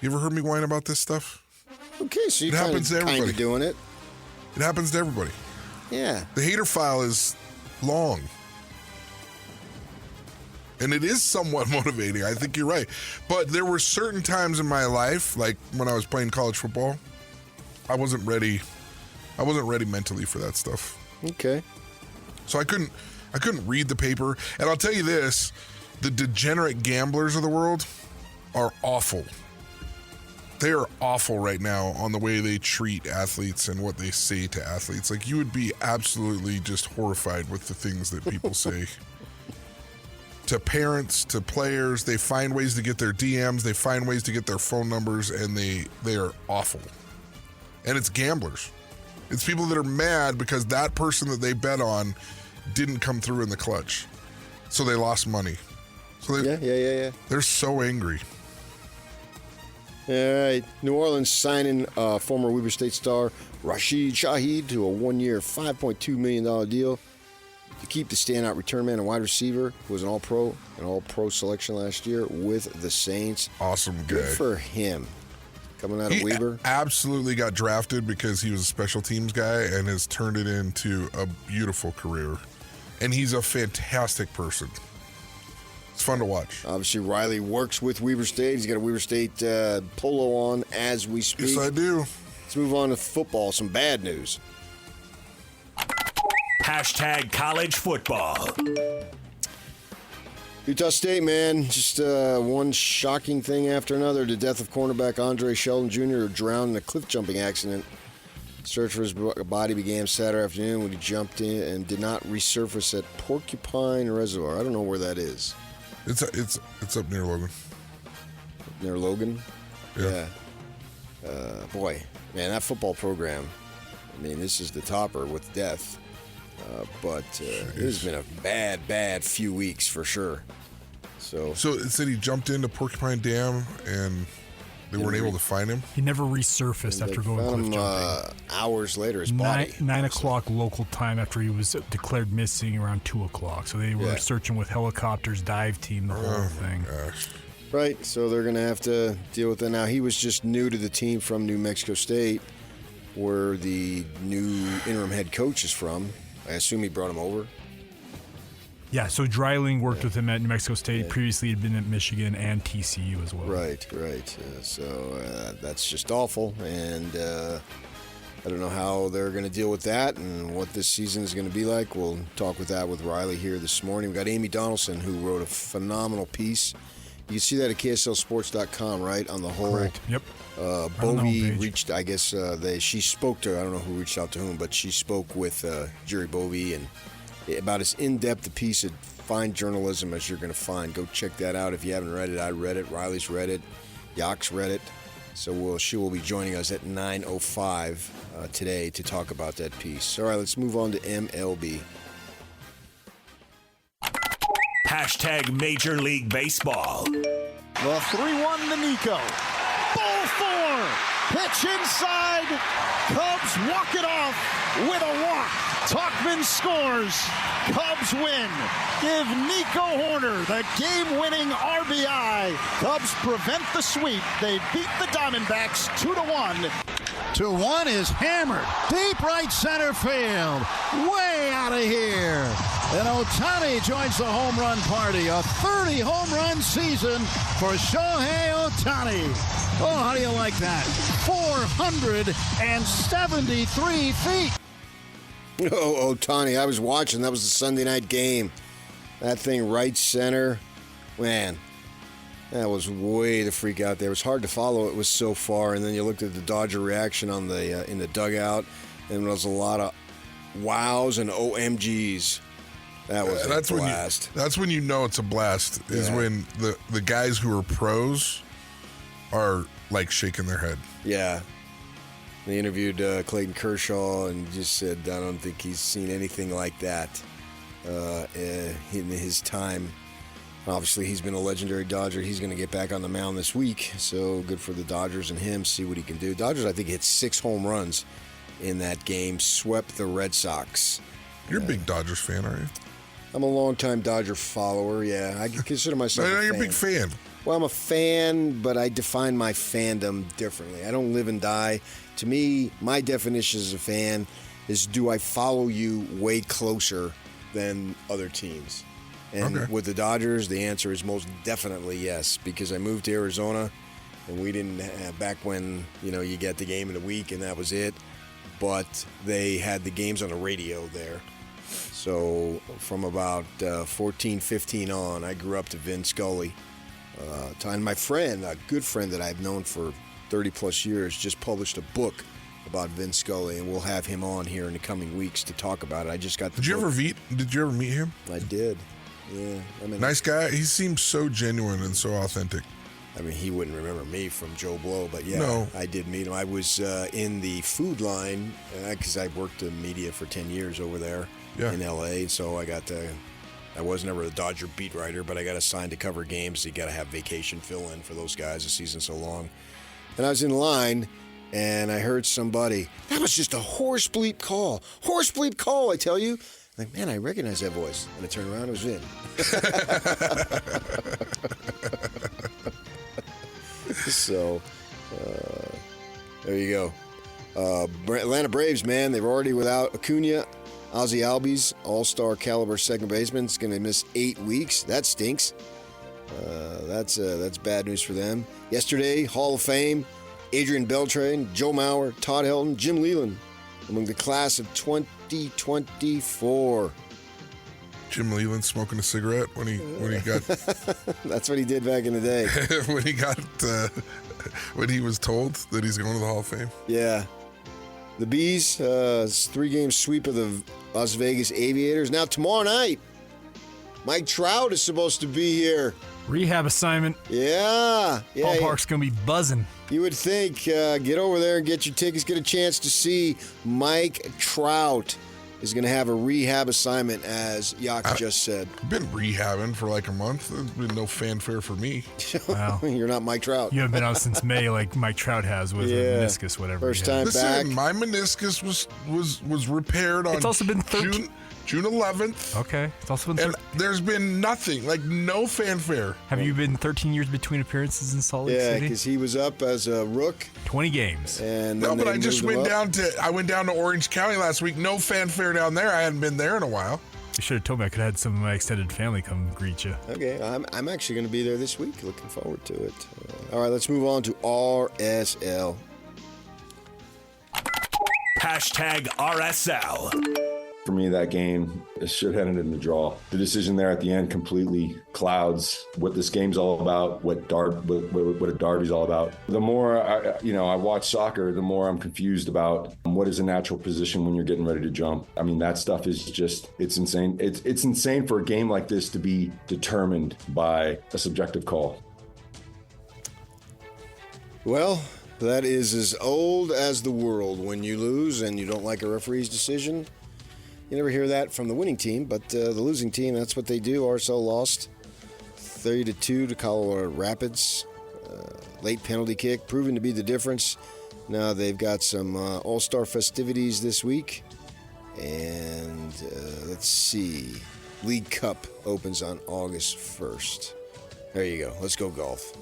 you ever heard me whine about this stuff? Okay, so you're kind of doing it. It happens to everybody. Yeah. The hater file is long. And it is somewhat motivating. I think you're right. But there were certain times in my life, like when I was playing college football, I wasn't ready mentally for that stuff. Okay. So I couldn't read the paper. And I'll tell you this, the degenerate gamblers of the world are awful. They are awful right now on the way they treat athletes and what they say to athletes. You would be absolutely just horrified with the things that people say. To parents, to players, they find ways to get their DMs, they find ways to get their phone numbers, and they are awful. And it's gamblers. It's people that are mad because that person that they bet on didn't come through in the clutch. So they lost money. So Yeah. They're so angry. All right. New Orleans signing former Weber State star Rashid Shaheed to a one-year, $5.2 million deal to keep the standout return man and wide receiver, who was an all-pro selection last year with the Saints. Awesome guy. Good for him. Coming out of Weber. Absolutely got drafted because he was a special teams guy and has turned it into a beautiful career. And he's a fantastic person. It's fun to watch. Obviously, Riley works with Weber State. He's got a Weber State polo on as we speak. Yes, I do. Let's move on to football. Some bad news. #college football. Utah State, man, just one shocking thing after another. The death of cornerback Andre Sheldon Jr. drowned in a cliff-jumping accident. Search for his body began Saturday afternoon when he jumped in and did not resurface at Porcupine Reservoir. I don't know where that is. It's up near Logan. Near Logan? Yeah. Boy, man, that football program, I mean, this is the topper with death. But it has been a bad few weeks for sure. So it said he jumped into Porcupine Dam and they weren't able to find him? He never resurfaced after going cliff jumping. Hours later, his body. 9 o'clock local time after he was declared missing around 2 o'clock. So they were searching with helicopters, dive team, the whole thing. Gosh. Right, so they're going to have to deal with that. Now, he was just new to the team from New Mexico State, where the new interim head coach is from. I assume he brought him over. Yeah, so Dreiling worked with him at New Mexico State. Previously, he'd been at Michigan and TCU as well. Right. So that's just awful. And I don't know how they're going to deal with that and what this season is going to be like. We'll talk with that with Riley here this morning. We've got Amy Donaldson, who wrote a phenomenal piece. You can see that at KSLSports.com, right, on the whole. Correct. Yep. Bovey reached, I guess, she spoke to, I don't know who reached out to whom, but she spoke with Jerry Bovey and about as in-depth a piece of fine journalism as you're going to find. Go check that out if you haven't read it. I read it. Riley's read it. Yak's read it. So she will be joining us at 9:05 today to talk about that piece. All right, let's move on to MLB. Hashtag Major League Baseball. The 3-1 to Nico. Ball 4. Pitch inside. Cubs walk it off with a walk. Tauchman scores. Cubs win. Give Nico Horner the game-winning RBI. Cubs prevent the sweep. They beat the Diamondbacks 2-1. 2-1 is hammered. Deep right center field. Way out of here. And Ohtani joins the home run party. A 30 home run season for Shohei Ohtani. Oh, how do you like that? 473 feet. Oh, Ohtani, I was watching. That was the Sunday night game. That thing right center. Man, that was way the freak out there. It was hard to follow. It was so far. And then you looked at the Dodger reaction on the in the dugout, and there was a lot of wows and OMGs. That was a blast. That's when you know it's a blast, is when the guys who are pros are, like, shaking their head. Yeah. They interviewed Clayton Kershaw and just said, I don't think he's seen anything like that in his time. Obviously, he's been a legendary Dodger. He's going to get back on the mound this week, so good for the Dodgers and him, see what he can do. Dodgers, I think, hit 6 home runs in that game, swept the Red Sox. You're a big Dodgers fan, aren't you? I'm a longtime Dodger follower, yeah. I consider myself a fan. You're a big fan. Well, I'm a fan, but I define my fandom differently. I don't live and die. To me, my definition as a fan is, do I follow you way closer than other teams? And with the Dodgers, the answer is most definitely yes, because I moved to Arizona, and we didn't have, back when, you get the game in a week and that was it, but they had the games on the radio there. So from about 14, 15 on, I grew up to Vin Scully. And my friend, a good friend that I've known for 30-plus years, just published a book about Vin Scully, and we'll have him on here in the coming weeks to talk about it. I just got the book. Did you ever meet him? I did. Yeah. Nice guy. He seems so genuine and so authentic. I mean, he wouldn't remember me from Joe Blow, but yeah, no. I did meet him. I was in the food line because I worked in media for 10 years over there in L.A., so I was never a Dodger beat writer, but I got assigned to cover games. You got to have vacation fill-in for those guys. The season's so long. And I was in line, and I heard somebody, that was just a horse bleep call. Horse bleep call, I tell you. I'm like, man, I recognize that voice. And I turned around, it was Vin. So, there you go. Atlanta Braves, man, they're already without Acuna. Ozzie Albies, all-star caliber second baseman, is going to miss 8 weeks. That stinks. That's bad news for them. Yesterday, Hall of Fame, Adrian Beltre, Joe Mauer, Todd Helton, Jim Leyland among the class of 2024. Jim Leland smoking a cigarette when he got. That's what he did back in the day. When he was told that he's going to the Hall of Fame. Yeah. The Bees, 3-game sweep of the Las Vegas Aviators. Now tomorrow night, Mike Trout is supposed to be here. Rehab assignment. Yeah. Ballpark's going to be buzzing. You would think, get over there and get your tickets, get a chance to see Mike Trout is going to have a rehab assignment, as Yak just said. I've been rehabbing for like a month. There's been no fanfare for me. Wow. You're not Mike Trout. You haven't been out since May like Mike Trout has with a meniscus, whatever. First time back. My meniscus was repaired on It's also been June 11th. Okay. It's also been and there's been nothing, like no fanfare. Have you been 13 years between appearances in Salt Lake City? Yeah, because he was up as a rook. 20 games. And no, but I went down to Orange County last week. No fanfare down there. I hadn't been there in a while. You should have told me. I could have had some of my extended family come greet you. Okay, I'm actually going to be there this week. Looking forward to it. All right, let's move on to RSL. Hashtag RSL. For me, that game should have ended in the draw. The decision there at the end completely clouds what this game's all about, what a derby's all about. The more I watch soccer, the more I'm confused about what is a natural position when you're getting ready to jump. I mean, that stuff is it's insane. It's insane for a game like this to be determined by a subjective call. Well, that is as old as the world. When you lose and you don't like a referee's decision, you never hear that from the winning team, but the losing team, that's what they do. RSL lost 30-2 to Colorado Rapids. Late penalty kick, proving to be the difference. Now they've got some all-star festivities this week. And let's see. League Cup opens on August 1st. There you go. Let's go golf.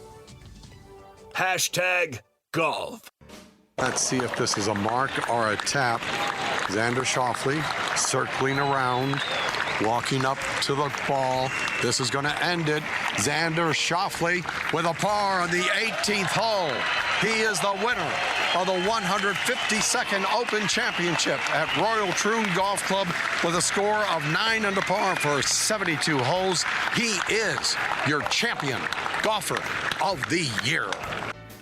Hashtag golf. Let's see if this is a mark or a tap. Xander Schauffele circling around, walking up to the ball. This is going to end it. Xander Schauffele with a par on the 18th hole. He is the winner of the 152nd Open Championship at Royal Troon Golf Club with a score of 9 under par for 72 holes. He is your champion golfer of the year.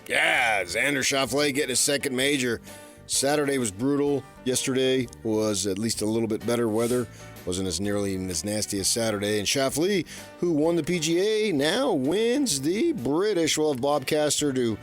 Yeah, Xander Schauffele getting his second major. Saturday was brutal. Yesterday was at least a little bit better weather. Wasn't as nearly as nasty as Saturday. And Schauffele, who won the PGA, now wins the British. We'll have Bob Castor to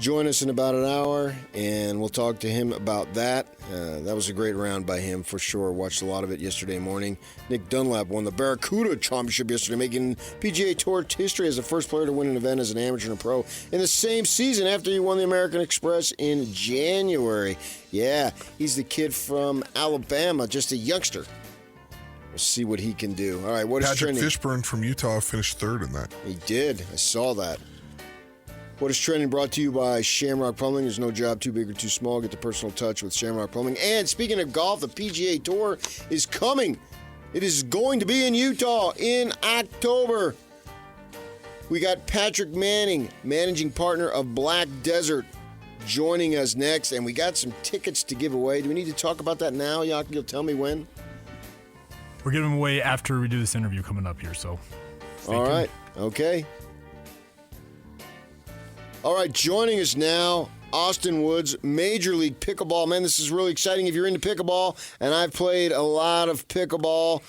join us in about an hour, and we'll talk to him about that. That was a great round by him for sure. Watched a lot of it yesterday morning. Nick Dunlap won the Barracuda Championship yesterday, making PGA Tour history as the first player to win an event as an amateur and a pro in the same season after he won the American Express in January. Yeah, he's the kid from Alabama, just a youngster. We'll see what he can do. All right, what is Patrick trending? Fishburne from Utah finished third in that. He did. I saw that. What is trending brought to you by Shamrock Plumbing. There's no job too big or too small. Get the personal touch with Shamrock Plumbing. And speaking of golf, the PGA Tour is coming. It is going to be in Utah in October. We got Patrick Manning, managing partner of Black Desert, joining us next. And we got some tickets to give away. Do we need to talk about that now, Yak? You'll tell me when? We're giving them away after we do this interview coming up here, so all right. Okay. All right, joining us now, Austin Woods, Major League Pickleball. Man, this is really exciting if you're into pickleball, and I've played a lot of pickleball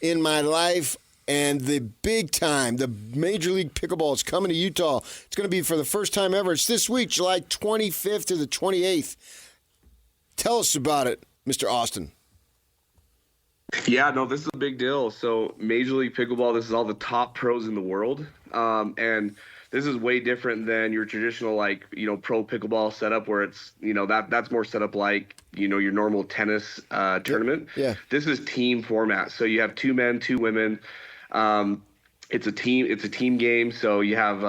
in my life, and the big time, the Major League Pickleball is coming to Utah. It's going to be for the first time ever. It's this week, July 25th to the 28th. Tell us about it, Mr. Austin. Yeah, no, this is a big deal. So Major League Pickleball, this is all the top pros in the world. And this is way different than your traditional, pro pickleball setup where it's, that's more set up like, your normal tennis tournament. Yeah. This is team format. So you have 2 men, 2 women. It's a team game. So you have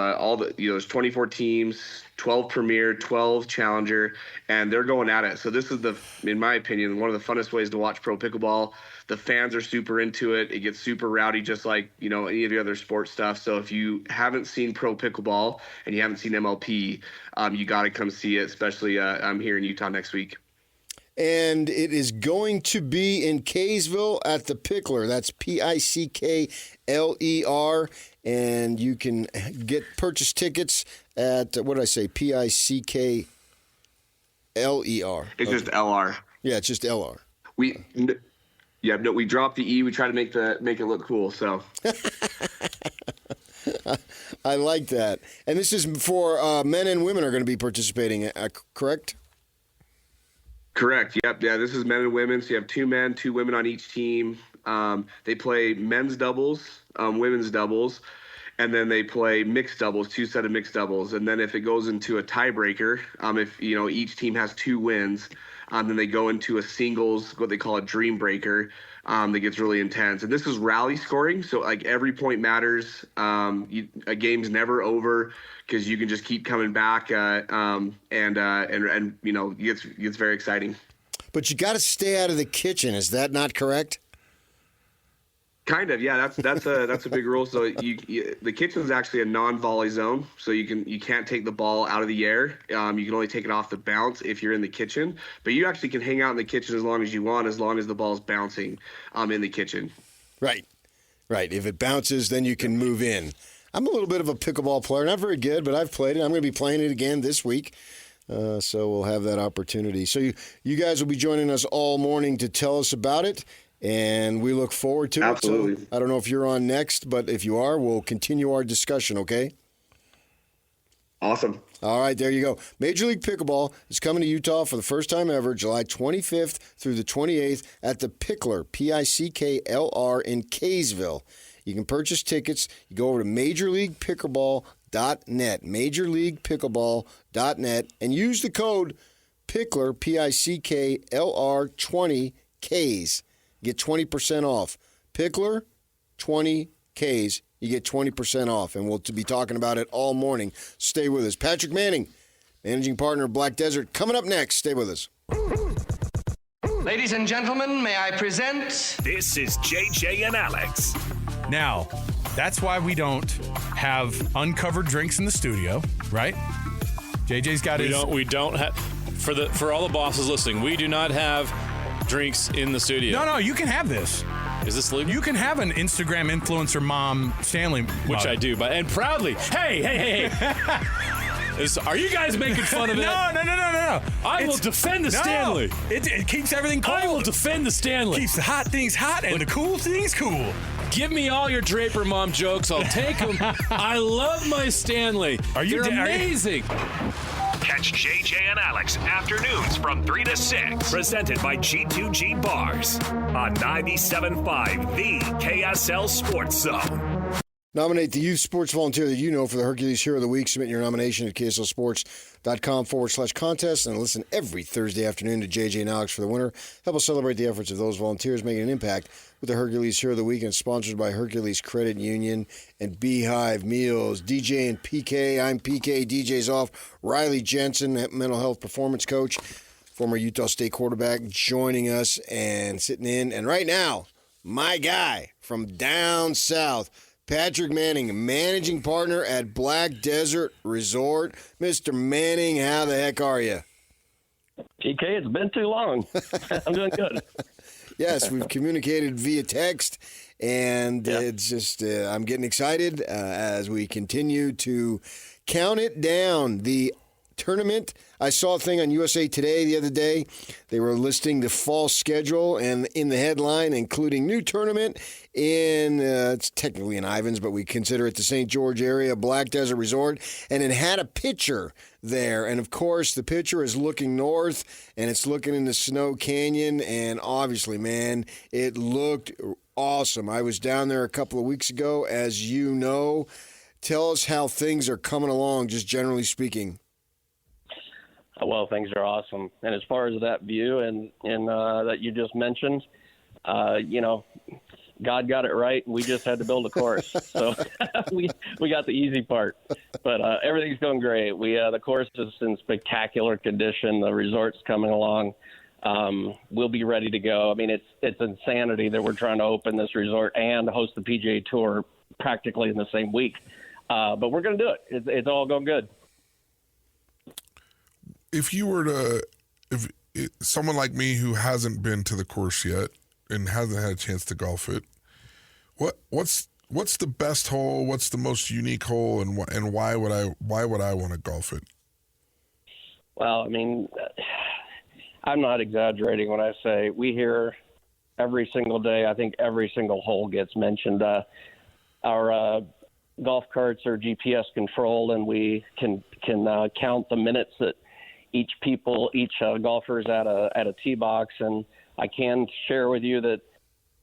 there's 24 teams, 12 Premier, 12 Challenger, and they're going at it. So this is in my opinion, one of the funnest ways to watch pro pickleball. The fans are super into it. It gets super rowdy, just like, any of the other sports stuff. So if you haven't seen pro pickleball and you haven't seen MLP, you got to come see it, especially I'm here in Utah next week. and it is going to be in Kaysville at the Pickler. That's Pickler, and you can purchase tickets at, what did I say, Pickler. It's just LR. Yeah, it's just LR. We dropped the E. We try to make it look cool. So I like that. And this is for men and women are going to be participating, correct? Correct. Yep. Yeah. This is men and women. So you have 2 men, 2 women on each team. They play men's doubles, women's doubles, and then they play mixed doubles, 2 set of mixed doubles. And then if it goes into a tiebreaker, if each team has 2 wins, then they go into a singles, what they call a dream breaker, that gets really intense. And this is rally scoring, so like every point matters. A game's never over because you can just keep coming back, and it gets very exciting. But you got to stay out of the kitchen. Is that not correct? Kind of, yeah. That's a big rule. So the kitchen is actually a non-volley zone, so you can't take the ball out of the air. You can only take it off the bounce if you're in the kitchen. But you actually can hang out in the kitchen as long as you want, as long as the ball's bouncing in the kitchen. Right. If it bounces, then you can move in. I'm a little bit of a pickleball player, not very good, but I've played it. I'm going to be playing it again this week. So we'll have that opportunity. So you guys will be joining us all morning to tell us about it. And we look forward to it. So I don't know if you're on next, but if you are, we'll continue our discussion, okay? Awesome. All right, there you go. Major League Pickleball is coming to Utah for the first time ever, July 25th through the 28th at the Pickler, Pickler in Kaysville. You can purchase tickets. You go over to MajorLeaguePickleball.net, MajorLeaguePickleball.net, and use the code Pickler, Pickler20Ks. Get 20% off. Pickler, 20Ks. You get 20% off, and we'll be talking about it all morning. Stay with us. Patrick Manning, managing partner of Black Desert, coming up next. Stay with us. Ladies and gentlemen, may I present... This is JJ and Alex. Now, that's why we don't have uncovered drinks in the studio, right? JJ's got We don't have... For all the bosses listening, we do not have drinks in the studio. No, you can have this. Is this legal? You can have an Instagram influencer mom Stanley mug. Which I do, and proudly. Hey. Are you guys making fun of it? No. I will defend the Stanley. It keeps everything cold. I will defend the Stanley. Keeps the hot things hot and the cool things cool. Give me all your Draper Mom jokes. I'll take them. I love my Stanley. They're amazing. Catch JJ and Alex afternoons from 3 to 6. Presented by G2G Bars on 97.5, the KSL Sports Zone. Nominate the youth sports volunteer that you know for the Hercules Hero of the Week. Submit your nomination at KSLSports.com/contest and listen every Thursday afternoon to JJ and Alex for the winner. Help us celebrate the efforts of those volunteers making an impact with the Hercules Hero of the Week, and sponsored by Hercules Credit Union and Beehive Meals. DJ and PK. I'm PK. DJ's off. Riley Jensen, mental health performance coach, former Utah State quarterback, joining us and sitting in. And right now, my guy from down south, Patrick Manning, managing partner at Black Desert Resort. Mr. Manning, how the heck are you? PK, it's been too long. I'm doing good. Yes, we've communicated via text, and it's just I'm getting excited as we continue to count it down. The tournament, I saw a thing on USA Today the other day. They were listing the fall schedule, and in the headline, including new tournament in, it's technically in Ivins, but we consider it the St. George area, Black Desert Resort, and it had a picture there. And, of course, the picture is looking north, and it's looking into Snow Canyon, and obviously, man, it looked awesome. I was down there a couple of weeks ago, as you know. Tell us how things are coming along, just generally speaking. Well, things are awesome. And as far as that view and that you just mentioned, God got it right, and we just had to build a course. So we got the easy part. But everything's going great. The course is in spectacular condition. The resort's coming along. We'll be ready to go. I mean, it's insanity that we're trying to open this resort and host the PGA Tour practically in the same week. But we're going to do it. It's all going good. If you were to someone like me who hasn't been to the course yet and hasn't had a chance to golf it, what's the best hole? What's the most unique hole, and why would I want to golf it? Well, I mean, I'm not exaggerating when I say we hear every single day. I think every single hole gets mentioned. Our golf carts are GPS controlled, and we can count the minutes that each golfer is at a tee box. And I can share with you that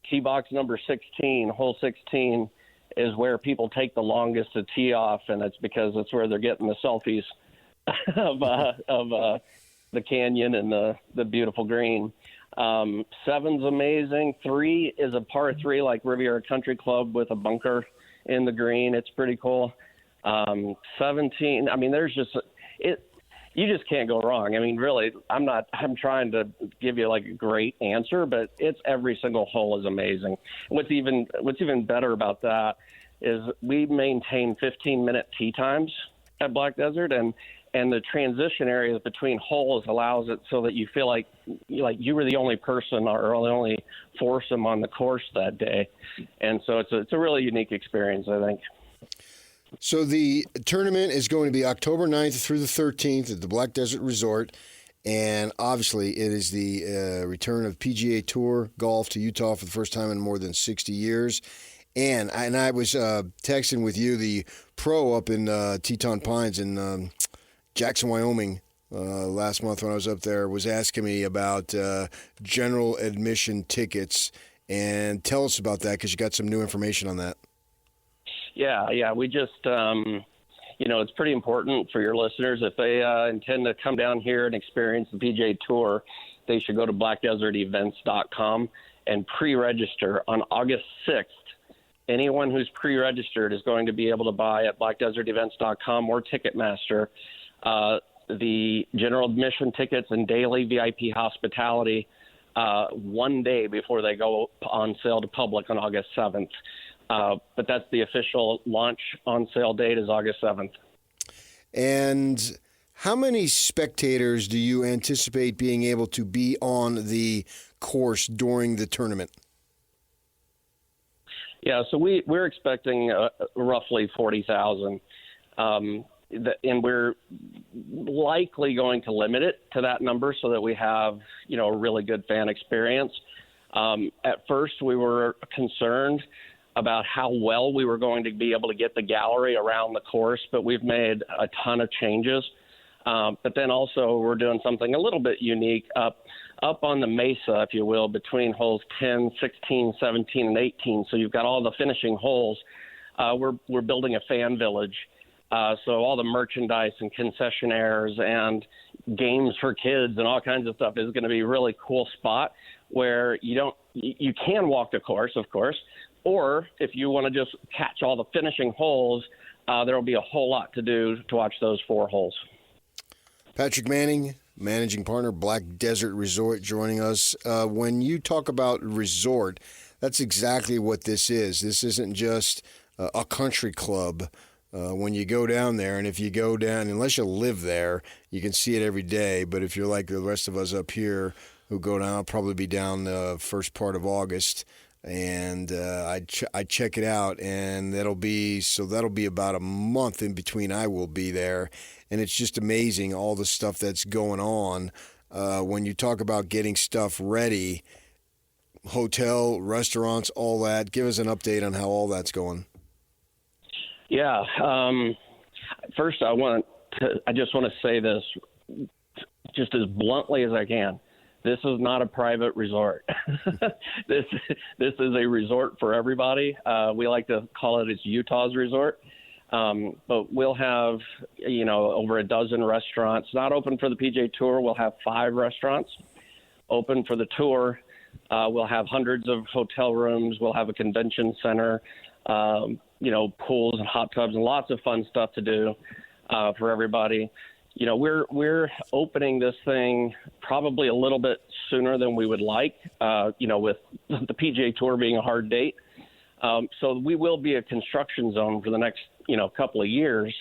tee box number 16, hole 16, is where people take the longest to tee off, and it's because it's where they're getting the selfies of the canyon and the beautiful green. 7's amazing. 3 is a par 3 like Riviera Country Club with a bunker in the green. It's pretty cool. 17, I mean, you just can't go wrong. I mean, really, I'm trying to give you like a great answer, but it's every single hole is amazing. What's even better about that is we maintain 15-minute tee times at Black Desert, and the transition areas between holes allows it so that you feel like you were the only person or the only foursome on the course that day. And so it's a really unique experience, I think. So the tournament is going to be October 9th through the 13th at the Black Desert Resort. And obviously it is the return of PGA Tour golf to Utah for the first time in more than 60 years. And I was texting with you, the pro up in Teton Pines in Jackson, Wyoming, last month when I was up there, was asking me about general admission tickets. And tell us about that, because you got some new information on that. Yeah. We just, it's pretty important for your listeners. If they intend to come down here and experience the PGA Tour, they should go to blackdesertevents.com and pre-register on August 6th. Anyone who's pre-registered is going to be able to buy at blackdesertevents.com or Ticketmaster the general admission tickets and daily VIP hospitality one day before they go on sale to public on August 7th. But that's the official launch on sale date is August 7th. And how many spectators do you anticipate being able to be on the course during the tournament? Yeah, so we're expecting roughly 40,000, and we're likely going to limit it to that number so that we have, a really good fan experience. At first, we were concerned about how well we were going to be able to get the gallery around the course, but we've made a ton of changes. But then also we're doing something a little bit unique up on the mesa, if you will, between holes 10, 16, 17, and 18. So you've got all the finishing holes. We're building a fan village. So all the merchandise and concessionaires and games for kids and all kinds of stuff is going to be a really cool spot where you can walk the course, of course, or if you want to just catch all the finishing holes, there will be a whole lot to do to watch those 4 holes. Patrick Manning, managing partner, Black Desert Resort, joining us. When you talk about resort, that's exactly what this is. This isn't just a country club. When you go down there, and if you go down, unless you live there, you can see it every day. But if you're like the rest of us up here who go down, I'll probably be down the first part of August. And I check it out, and that'll be about a month in between I will be there. And it's just amazing all the stuff that's going on. When you talk about getting stuff ready, hotel, restaurants, all that, give us an update on how all that's going. Yeah. First, I just want to say this just as bluntly as I can. This is not a private resort. This is a resort for everybody. We like to call it Utah's resort. But we'll have, over a dozen restaurants. Not open for the PGA Tour. We'll have 5 restaurants. Open for the tour. We'll have hundreds of hotel rooms. We'll have a convention center, pools and hot tubs and lots of fun stuff to do for everybody. We're opening this thing probably a little bit sooner than we would like, with the PGA Tour being a hard date. So we will be a construction zone for the next, couple of years.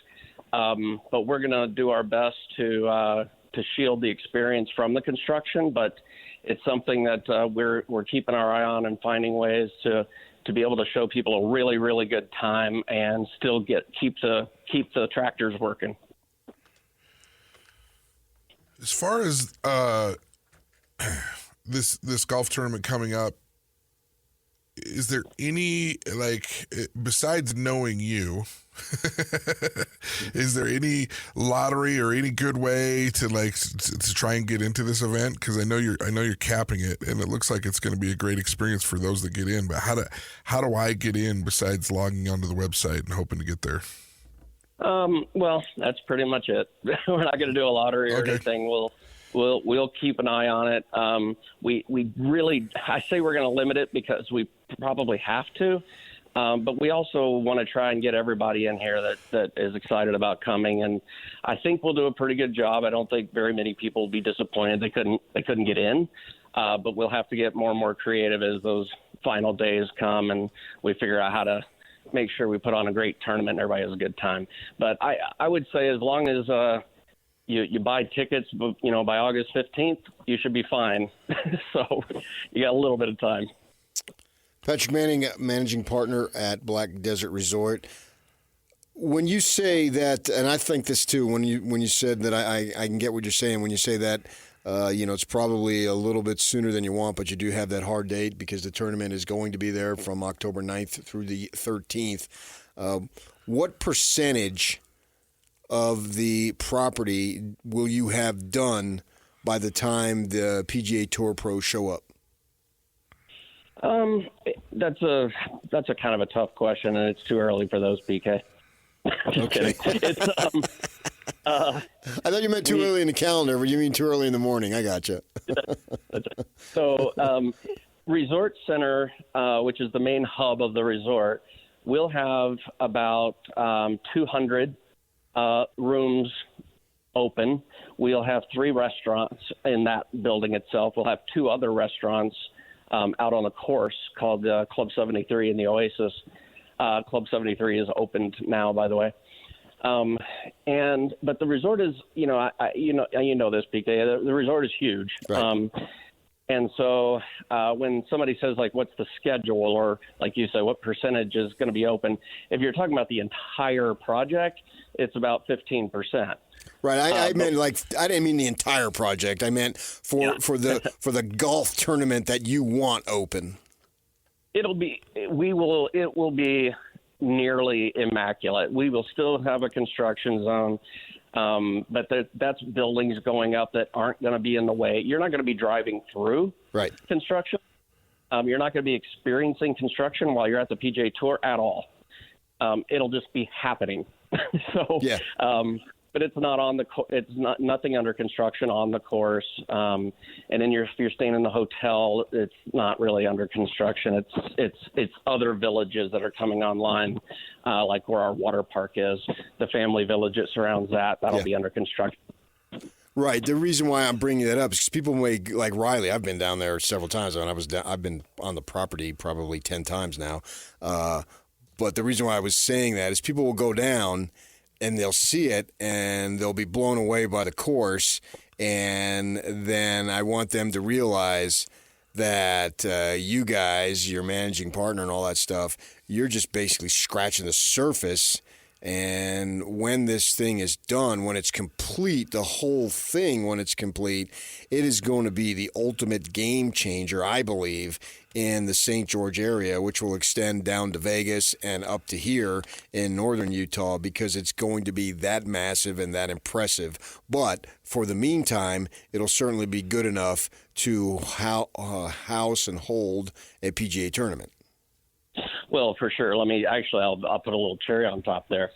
But we're going to do our best to, shield the experience from the construction, but it's something that we're keeping our eye on and finding ways to be able to show people a really, really good time and still keep the tractors working. As far as this golf tournament coming up, is there any, like, besides knowing you, is there any lottery or any good way to to try and get into this event? Because I know you're capping it, and it looks like it's going to be a great experience for those that get in. But how do I get in besides logging onto the website and hoping to get there? Well, that's pretty much it. We're not going to do a lottery or anything. We'll keep an eye on it. We really, I say we're going to limit it because we probably have to. But we also want to try and get everybody in here that is excited about coming, and I think we'll do a pretty good job. I don't think very many people will be disappointed they couldn't get in, but we'll have to get more and more creative as those final days come, and we figure out how to make sure we put on a great tournament and everybody has a good time. But I would say as long as you buy tickets, by August 15th, you should be fine. So you got a little bit of time. Patrick Manning, managing partner at Black Desert Resort. When you say that, and I think this too, when you said that, I can get what you're saying. When you say that, it's probably a little bit sooner than you want, but you do have that hard date because the tournament is going to be there from October 9th through the 13th. What percentage of the property will you have done by the time the PGA Tour pros show up? That's a kind of a tough question, and it's too early for those, PK. Just kidding. It's, I thought you meant too early in the calendar, but you mean too early in the morning. I gotcha. So, Resort Center, which is the main hub of the resort, will have about 200 rooms open. We'll have 3 restaurants in that building itself. We'll have 2 other restaurants out on the course called Club 73 in the Oasis. Club 73 is opened now, by the way. But the resort is, you know this, PK. The resort is huge. Right. And so when somebody says, like, what's the schedule, or like you said, what percentage is going to be open? If you're talking about the entire project, it's about 15%. Right. I meant, like, I didn't mean the entire project. I meant for the golf tournament that you want open. It will be nearly immaculate. We will still have a construction zone. But that's buildings going up that aren't going to be in the way. You're not going to be driving through construction. You're not going to be experiencing construction while you're at the PGA Tour at all. It'll just be happening. But it's not on it's nothing under construction on the course. And then if you're staying in the hotel, it's not really under construction. It's other villages that are coming online, like where our water park is. The family village that surrounds that'll be under construction. Right. The reason why I'm bringing that up is because people may, like Riley. I've been down there several times, and I've been on the property probably 10 times now. But the reason why I was saying that is people will go down and they'll see it, and they'll be blown away by the course. And then I want them to realize that you guys, your managing partner and all that stuff, you're just basically scratching the surface. And when this thing is done, when it's complete, the whole thing, when it's complete, it is going to be the ultimate game changer, I believe, in the St. George area, which will extend down to Vegas and up to here in northern Utah, because it's going to be that massive and that impressive. But for the meantime, it'll certainly be good enough to house and hold a PGA tournament. Well, for sure. I'll put a little cherry on top there.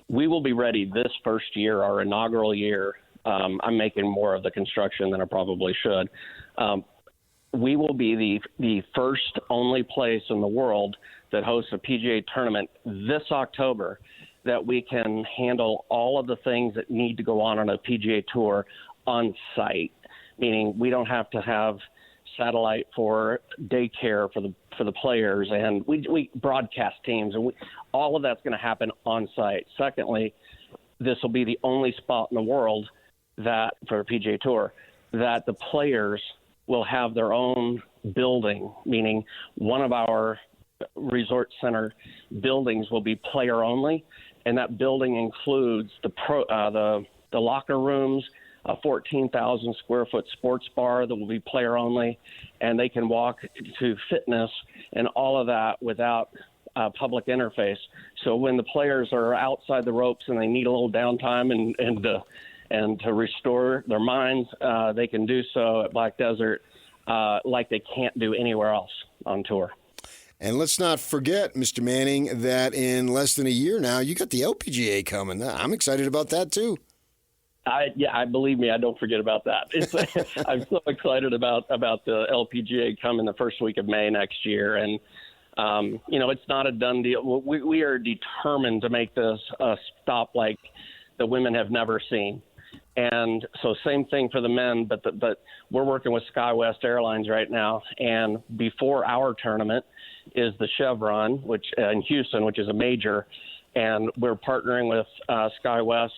We will be ready this first year, our inaugural year. I'm making more of the construction than I probably should. We will be the first only place in the world that hosts a PGA tournament this October that we can handle all of the things that need to go on a PGA Tour on site, meaning we don't have to have satellite for daycare for the players, and we broadcast teams, and all of that's going to happen on site. Secondly, this will be the only spot in the world that for PGA Tour, that the players will have their own building, meaning one of our resort center buildings will be player only, and that building includes the locker rooms, a 14,000 square foot sports bar that will be player only, and they can walk to fitness and all of that without public interface. So when the players are outside the ropes and they need a little downtime and to restore their minds, they can do so at Black Desert like they can't do anywhere else on tour. And let's not forget, Mr. Manning, that in less than a year now, you got the LPGA coming. I'm excited about that, too. I believe me, I don't forget about that. I'm so excited about the LPGA coming the first week of May next year. And, it's not a done deal. We are determined to make this a stop like the women have never seen. And so same thing for the men, but we're working with SkyWest Airlines right now. And before our tournament is the Chevron, which in Houston, which is a major. And we're partnering with SkyWest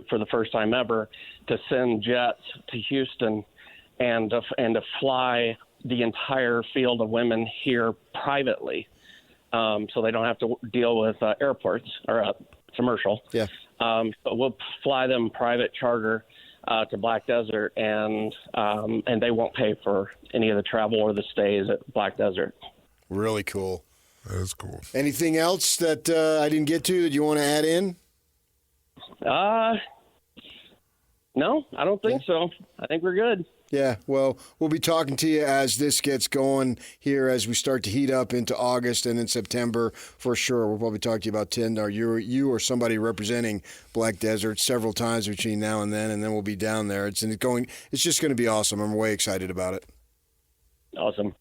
for the first time ever to send jets to Houston and to fly the entire field of women here privately, so they don't have to deal with airports or commercial. Yeah. But we'll fly them private charter to Black Desert, and they won't pay for any of the travel or the stays at Black Desert. Really cool. That is cool. Anything else that I didn't get to that you want to add in? No, I don't think so. I think we're good. Yeah, well, we'll be talking to you as this gets going here as we start to heat up into August and in September for sure. We'll probably talk to you about 10 or you or somebody representing Black Desert several times between now and then we'll be down there. It's just going to be awesome. I'm way excited about it. Awesome.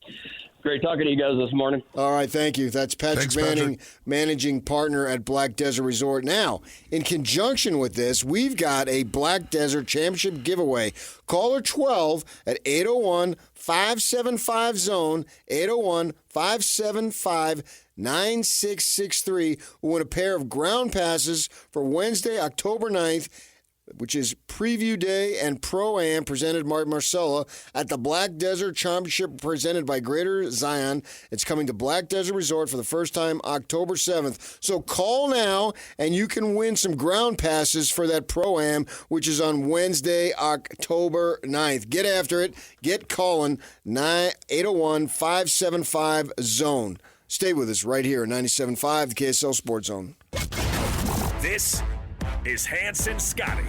Great talking to you guys this morning. All right, thank you. That's Patrick Manning, managing partner at Black Desert Resort. Now, in conjunction with this, we've got a Black Desert Championship giveaway. Caller 12 at 801-575-ZONE, 801-575-9663 will win a pair of ground passes for Wednesday, October 9th, which is Preview Day and Pro-Am presented by Marcella at the Black Desert Championship presented by Greater Zion. It's coming to Black Desert Resort for the first time October 7th. So call now and you can win some ground passes for that Pro-Am, which is on Wednesday, October 9th. Get after it. Get calling 801-575-ZONE. Stay with us right here at 97.5, the KSL Sports Zone. This is Hanson Scotty.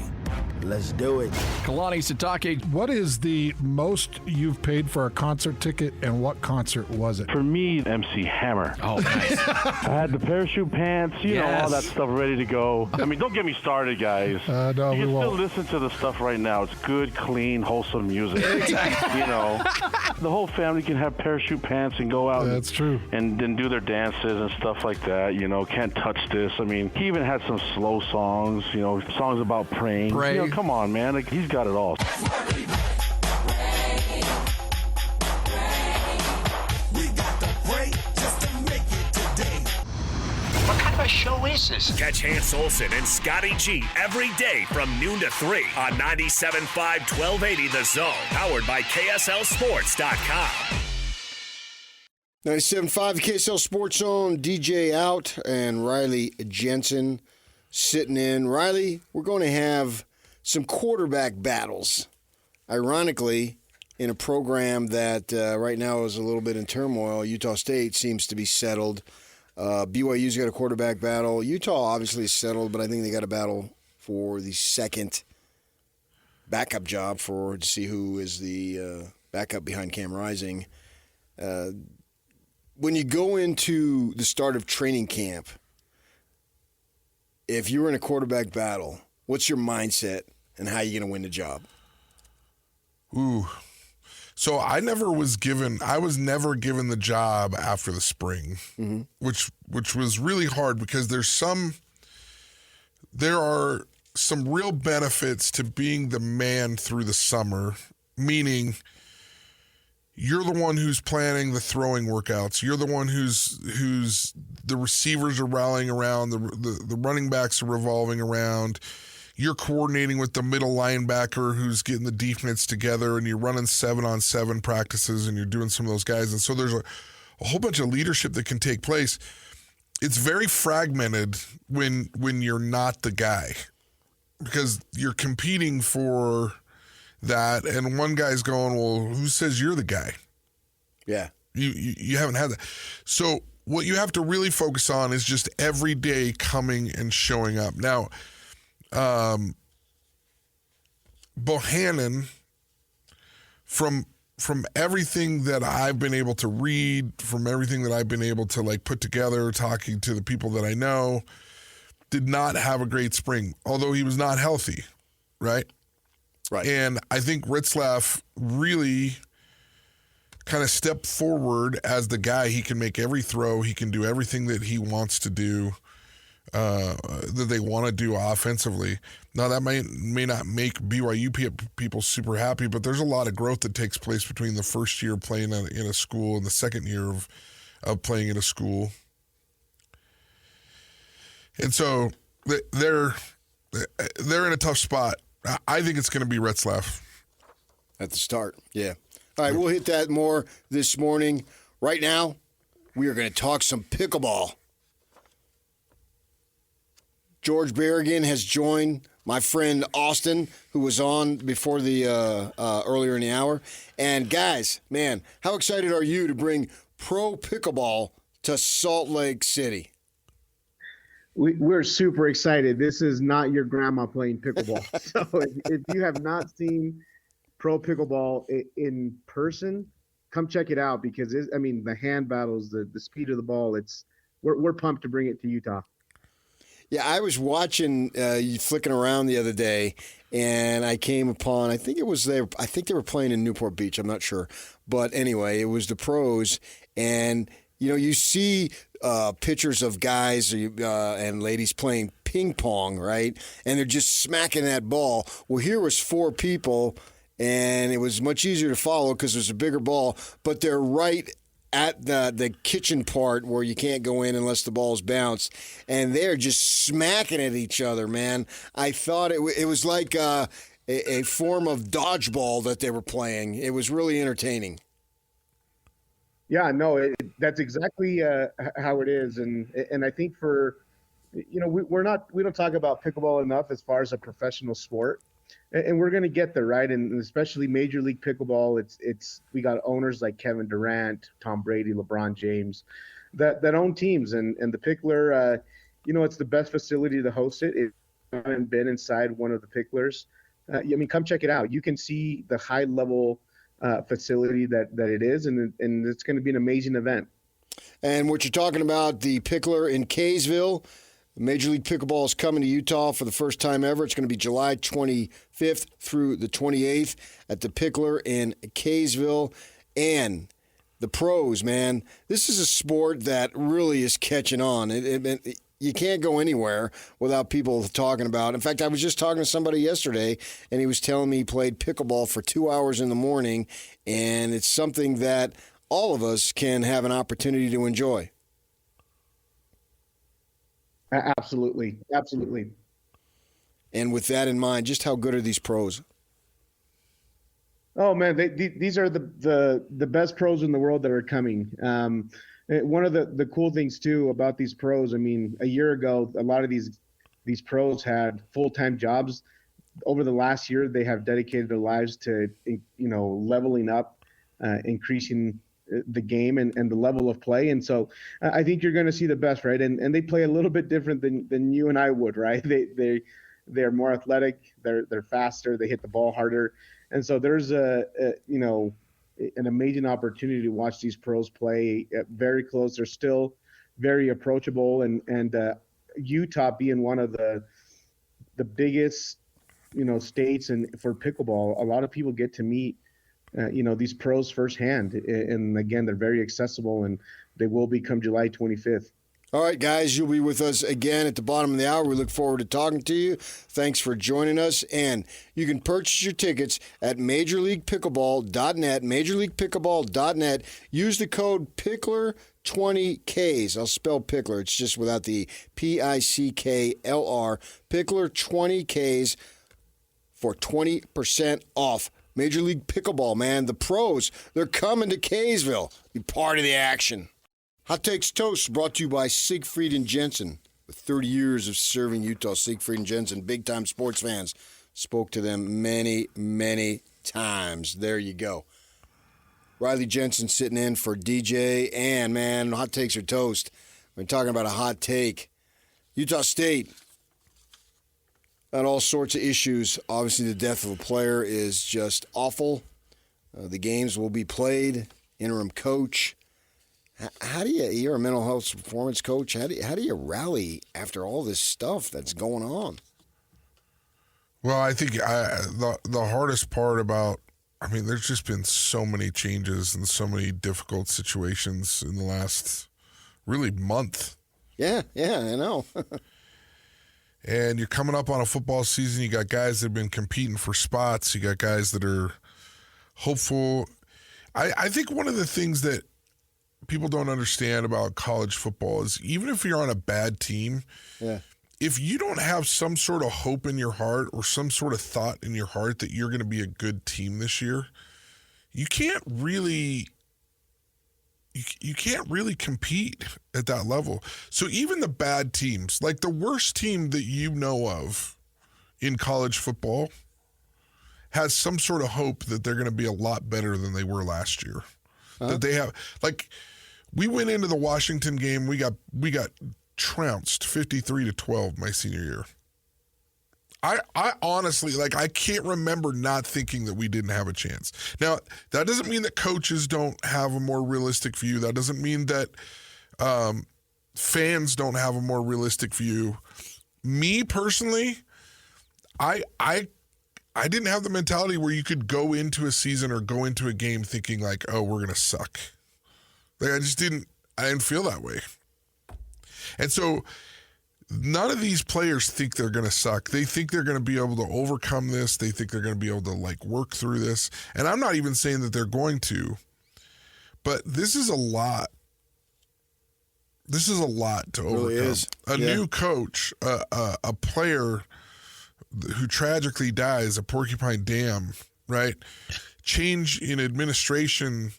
Let's do it. Kalani Sitake. What is the most you've paid for a concert ticket, and what concert was it? For me, MC Hammer. Oh, nice. I had the parachute pants, you know, all that stuff ready to go. I mean, don't get me started, guys. No, you we can won't. still listen to the stuff right now. It's good, clean, wholesome music. Exactly. You know, the whole family can have parachute pants and go out. That's true. And then do their dances and stuff like that. You know, Can't Touch This. I mean, he even had some slow songs, you know, songs about praying. Pray. You know, come on, man. Like, he's got it all. What kind of a show is this? Catch Hans Olsen and Scotty G every day from noon to 3 on 97.5 1280 The Zone, powered by KSLSports.com. 97.5, the KSL Sports Zone, DJ out, and Riley Jensen sitting in. Riley, we're going to have some quarterback battles. Ironically, in a program that right now is a little bit in turmoil, Utah State seems to be settled. BYU's got a quarterback battle. Utah obviously is settled, but I think they got a battle for the second backup job to see who is the backup behind Cam Rising. When you go into the start of training camp, if you're in a quarterback battle, what's your mindset and how are you going to win the job? Ooh. So I was never given the job after the spring, which was really hard because there are some real benefits to being the man through the summer, meaning you're the one who's planning the throwing workouts. You're the one who's the receivers are rallying around, the running backs are revolving around. you're coordinating with the middle linebacker who's getting the defense together, and you're running 7-on-7 practices, and you're doing some of those guys. And so there's a whole bunch of leadership that can take place. It's very fragmented when you're not the guy, because you're competing for that, and one guy's going, well, who says you're the guy? Yeah. You haven't had that. So what you have to really focus on is just every day coming and showing up. Now, Bohannon, from everything that I've been able to read, from everything that I've been able to like put together, talking to the people that I know, did not have a great spring, although he was not healthy, right? Right. And I think Ritzlaff really kind of stepped forward as the guy. He can make every throw. He can do everything that he wants to do, that they want to do offensively. Now, that may not make BYU people super happy, but there's a lot of growth that takes place between the first year playing in a school and the second year of playing in a school. And so they're in a tough spot. I think it's going to be Ritzlaff at the start. Yeah. All right, we'll hit that more this morning. Right now, we are going to talk some pickleball. George Berrigan has joined my friend Austin, who was on before the earlier in the hour. And guys, man, how excited are you to bring pro pickleball to Salt Lake City? We're super excited. This is not your grandma playing pickleball. So if you have not seen pro pickleball in person, come check it out, because the hand battles, the speed of the ball, we're pumped to bring it to Utah. Yeah, I was watching you flicking around the other day, and I came upon, I think they were playing in Newport Beach. I'm not sure. But anyway, it was the pros, and you see pictures of guys and ladies playing ping pong, right? And they're just smacking that ball. Well, here was 4 people, and it was much easier to follow because there's a bigger ball, but they're right at the kitchen part where you can't go in unless the ball's bounced, and they're just smacking at each other, man. I thought it was like a form of dodgeball that they were playing. It was really entertaining. Yeah, no, that's exactly how it is, and I think we don't talk about pickleball enough as far as a professional sport, and we're going to get there, right? And especially Major League Pickleball, we got owners like Kevin Durant, Tom Brady, LeBron James, that own teams, and the Pickler, it's the best facility to host it. If you haven't been inside one of the Picklers, come check it out. You can see the high level facility that it is, and it's going to be an amazing event. And what you're talking about, the Pickler in Kaysville, Major League Pickleball is coming to Utah for the first time ever. It's going to be July 25th through the 28th at the Pickler in Kaysville. And the pros, man, this is a sport that really is catching on. You can't go anywhere without people talking about it. In fact, I was just talking to somebody yesterday, and he was telling me he played pickleball for 2 hours in the morning, and it's something that all of us can have an opportunity to enjoy. Absolutely. And with that in mind, just how good are these pros? Oh man, these are the best pros in the world that are coming. One of the cool things too about these pros, a year ago, a lot of these pros had full-time jobs. Over the last year, they have dedicated their lives to leveling up, increasing the game and the level of play. And so I think you're going to see the best, right? And they play a little bit different than you and I would, right? They're more athletic, they're faster, they hit the ball harder. And so there's an amazing opportunity to watch these pros play very close. They're still very approachable, and Utah being one of the biggest, states for pickleball, a lot of people get to meet these pros firsthand. And again, they're very accessible, and they will be come July 25th. All right, guys, you'll be with us again at the bottom of the hour. We look forward to talking to you. Thanks for joining us. And you can purchase your tickets at MajorLeaguePickleball.net, MajorLeaguePickleball.net. Use the code 20 Ks. I'll spell Pickler. It's just without the Pickler. Pickler 20 Ks for 20% off. Major League Pickleball, man. The pros, they're coming to Kaysville. Be part of the action. Hot Takes Toast brought to you by Siegfried and Jensen. With 30 years of serving Utah, Siegfried and Jensen, big-time sports fans. Spoke to them many, many times. There you go. Riley Jensen sitting in for DJ. And, man, Hot Takes are toast. We're talking about a hot take. Utah State had all sorts of issues. Obviously, the death of a player is just awful. The games will be played. Interim coach. How do you're a mental health performance coach. How do you rally after all this stuff that's going on? Well, I think the hardest part about, there's just been so many changes and so many difficult situations in the last really month. Yeah, I know. And you're coming up on a football season. You got guys that have been competing for spots. You got guys that are hopeful. I think one of the things that people don't understand about college football is even if you're on a bad team, if you don't have some sort of hope in your heart or some sort of thought in your heart that you're going to be a good team this year, you can't really compete at that level. So even the bad teams, like the worst team that you know of in college football, has some sort of hope that they're going to be a lot better than they were last year. That they have, like, we went into the Washington game, we got trounced 53-12 my senior year. I honestly, I can't remember not thinking that we didn't have a chance. Now, that doesn't mean that coaches don't have a more realistic view. That doesn't mean that fans don't have a more realistic view. Me personally, I didn't have the mentality where you could go into a season or go into a game thinking like, oh, we're going to suck. I didn't feel that way. And so none of these players think they're going to suck. They think they're going to be able to overcome this. They think they're going to be able to work through this. And I'm not even saying that they're going to, but this is a lot. This is a lot to overcome. Really is. New coach, a player who tragically dies at Porcupine Dam, right? Change in administration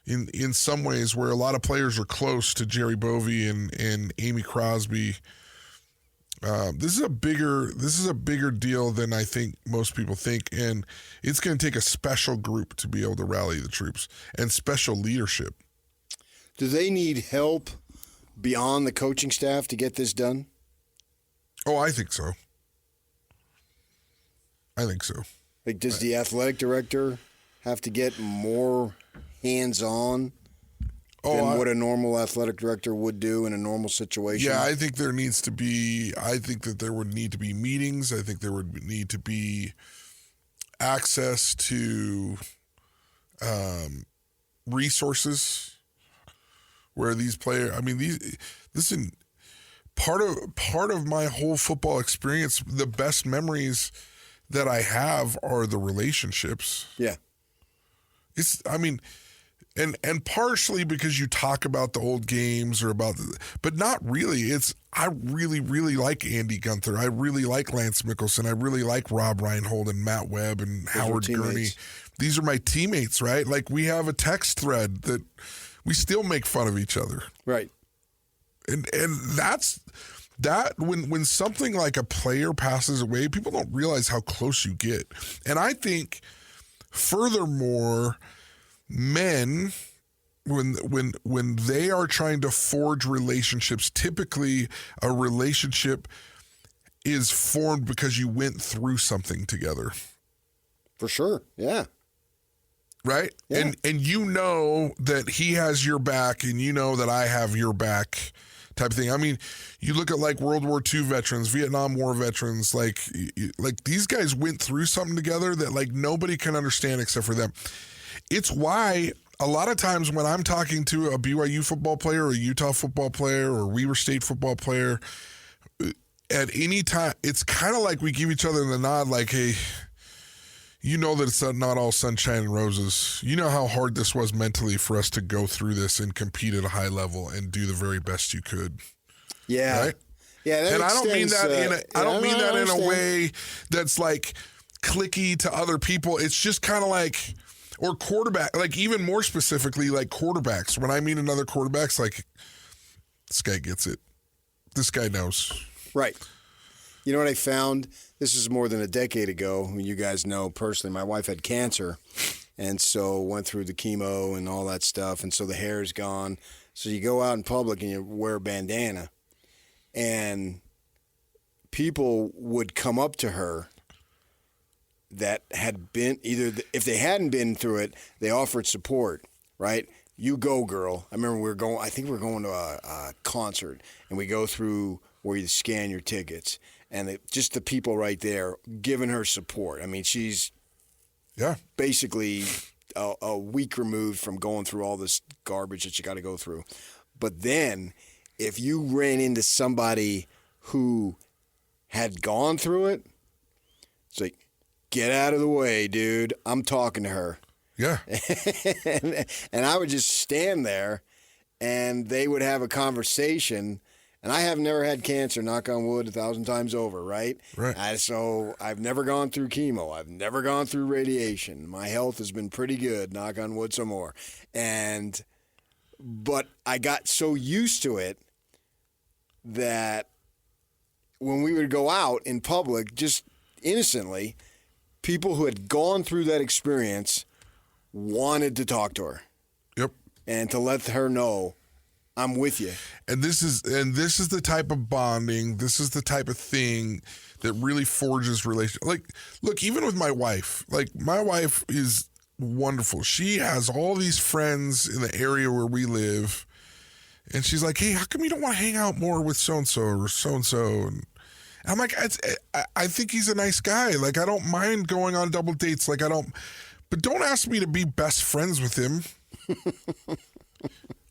in some ways where a lot of players are close to Jerry Bovee and Amy Crosby. This is a bigger deal than I think most people think, and it's going to take a special group to be able to rally the troops and special leadership. Do they need help beyond the coaching staff to get this done? Oh, I think so. Like, does the athletic director have to get more hands-on than what a normal athletic director would do in a normal situation? Yeah, I think there needs to be. I think that there would need to be meetings. I think there would need to be access to resources where these players. Listen. Part of my whole football experience, the best memories that I have are the relationships. Yeah. And partially because you talk about the old games but not really. I really, really like Andy Gunther. I really like Lance Mickelson. I really like Rob Reinhold and Matt Webb and Howard Gurney. These are my teammates, right? Like, we have a text thread that we still make fun of each other. Right. And that's that when something like a player passes away, people don't realize how close you get. And I think furthermore, men, when they are trying to forge relationships, typically a relationship is formed because you went through something together. For sure, yeah. Right? Yeah. And you know that he has your back and you know that I have your back type of thing. You look at World War II veterans, Vietnam War veterans, like these guys went through something together that nobody can understand except for them. It's why a lot of times when I'm talking to a BYU football player or a Utah football player or Weber State football player, at any time, it's kind of like we give each other the nod like, hey, you know that it's not all sunshine and roses. You know how hard this was mentally for us to go through this and compete at a high level and do the very best you could. Yeah. Right? Yeah, that and I don't mean that in a way that's like cliquey to other people. It's just kind of like, or quarterback, like even more specifically, like quarterbacks. When I meet another quarterbacks, like, this guy gets it. This guy knows. Right. You know what I found? This is more than a decade ago. You guys know personally, my wife had cancer, and so went through the chemo and all that stuff, and so the hair is gone. So you go out in public and you wear a bandana, and people would come up to her that had been either, if they hadn't been through it, they offered support, right? You go, girl. I remember I think we were going to a concert, and we go through where you scan your tickets, and just the people right there giving her support. I mean, she's basically a week removed from going through all this garbage that you got to go through. But then if you ran into somebody who had gone through it, it's like, get out of the way, dude. I'm talking to her. Yeah. and I would just stand there, and they would have a conversation. And I have never had cancer, knock on wood, 1,000 times over, right? Right. So I've never gone through chemo. I've never gone through radiation. My health has been pretty good, knock on wood some more. But I got so used to it that when we would go out in public, just innocently, people who had gone through that experience wanted to talk to her. Yep. And to let her know, I'm with you. And this is the type of bonding, this is the type of thing that really forges relationships. Like, look, even with my wife, like, my wife is wonderful. She has all these friends in the area where we live, and she's like, hey, how come you don't want to hang out more with so-and-so or so-and-so? And I'm like, I think he's a nice guy. Like, I don't mind going on double dates. Like, but don't ask me to be best friends with him.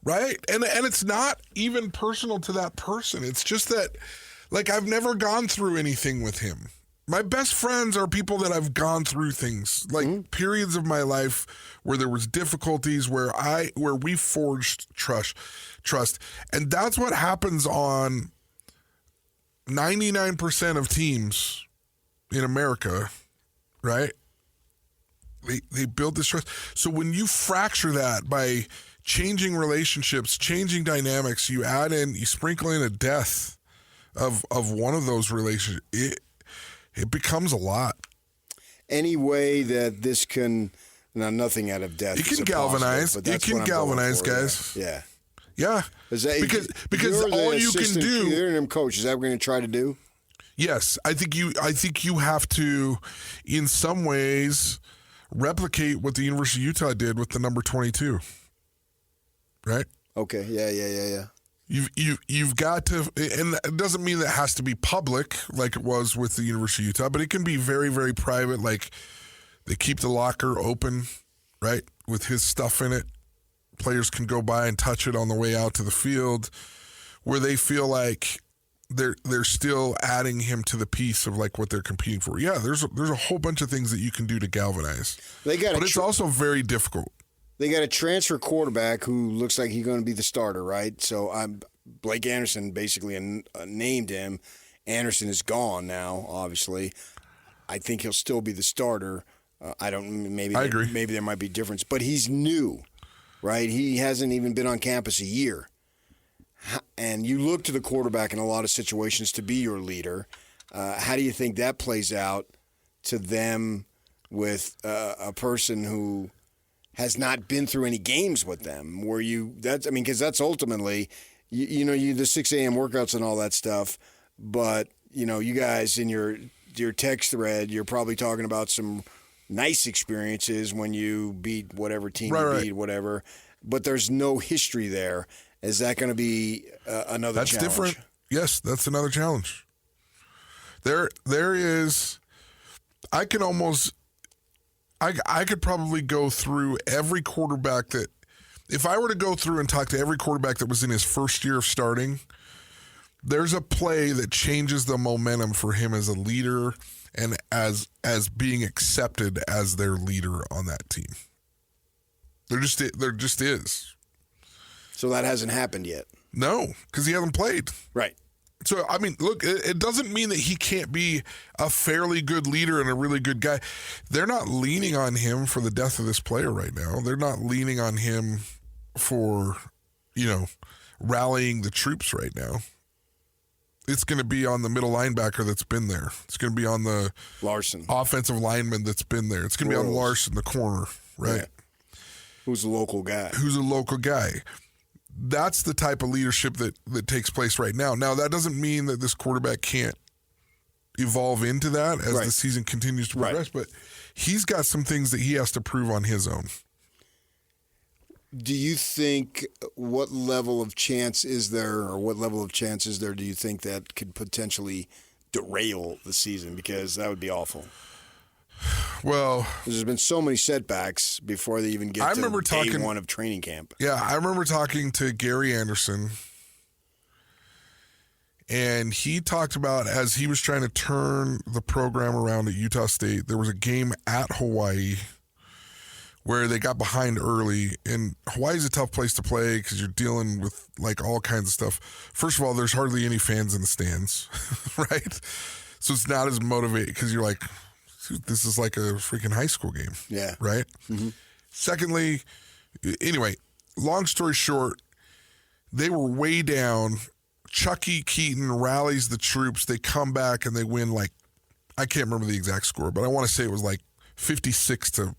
Right? And it's not even personal to that person. It's just that, like, I've never gone through anything with him. My best friends are people that I've gone through things, like periods of my life where there was difficulties, where we forged trust. And that's what happens on 99% of teams in America, right? They build this trust. So when you fracture that by changing relationships, changing dynamics, you sprinkle in a death of one of those relationships, it becomes a lot. Any way that this can, nothing out of death. It can galvanize. It can galvanize, guys. Yeah. Yeah. Because all you can do. You're an interim coach. Is that what we're going to try to do? Yes, I think you have to, in some ways, replicate what the University of Utah did with the number 22. Right? Okay. Yeah. You've got to, and it doesn't mean that it has to be public like it was with the University of Utah, but it can be very, very private. Like, they keep the locker open, right, with his stuff in it. Players can go by and touch it on the way out to the field, where they feel like they're still adding him to the piece of like what they're competing for. Yeah, there's a whole bunch of things that you can do to galvanize. But it's also very difficult. They got a transfer quarterback who looks like he's going to be the starter, right? So Blake Anderson basically named him. Anderson is gone now, obviously. I think he'll still be the starter. I agree. Maybe there might be a difference, but he's new, right? He hasn't even been on campus a year. And you look to the quarterback in a lot of situations to be your leader. How do you think that plays out to them with a person who has not been through any games with them, because that's ultimately, the 6 a.m. workouts and all that stuff. But, you guys in your text thread, you're probably talking about some nice experiences when you beat whatever team you beat, whatever. But there's no history there. Is that going to be another challenge? That's different. Yes, that's another challenge. There is, I could probably go through every quarterback that, if I were to go through and talk to every quarterback that was in his first year of starting, there's a play that changes the momentum for him as a leader, and as being accepted as their leader on that team. There just is. So that hasn't happened yet. No, because he hasn't played. Right. So, I mean, look, it doesn't mean that he can't be a fairly good leader and a really good guy. They're not leaning on him for the death of this player right now. They're not leaning on him for, rallying the troops right now. It's going to be on the middle linebacker that's been there. It's going to be on the Larson offensive lineman that's been there. It's going to be on Larson, the corner, right? Yeah. Who's a local guy. That's the type of leadership that takes place right now. Now, that doesn't mean that this quarterback can't evolve into that as the season continues to progress, but he's got some things that he has to prove on his own. Do you think what level of chance is there do you think that could potentially derail the season? Because that would be awful. Well, there's been so many setbacks before they even get to day one of training camp. Yeah, I remember talking to Gary Anderson, and he talked about as he was trying to turn the program around at Utah State, there was a game at Hawaii where they got behind early, and Hawaii's a tough place to play because you're dealing with like all kinds of stuff. First of all, there's hardly any fans in the stands, right? So it's not as motivating because you're like, this is like a freaking high school game. Yeah. Right? Mm-hmm. Secondly, anyway, long story short, they were way down. Chucky Keaton rallies the troops. They come back and they win I can't remember the exact score, but I want to say it was 56-48.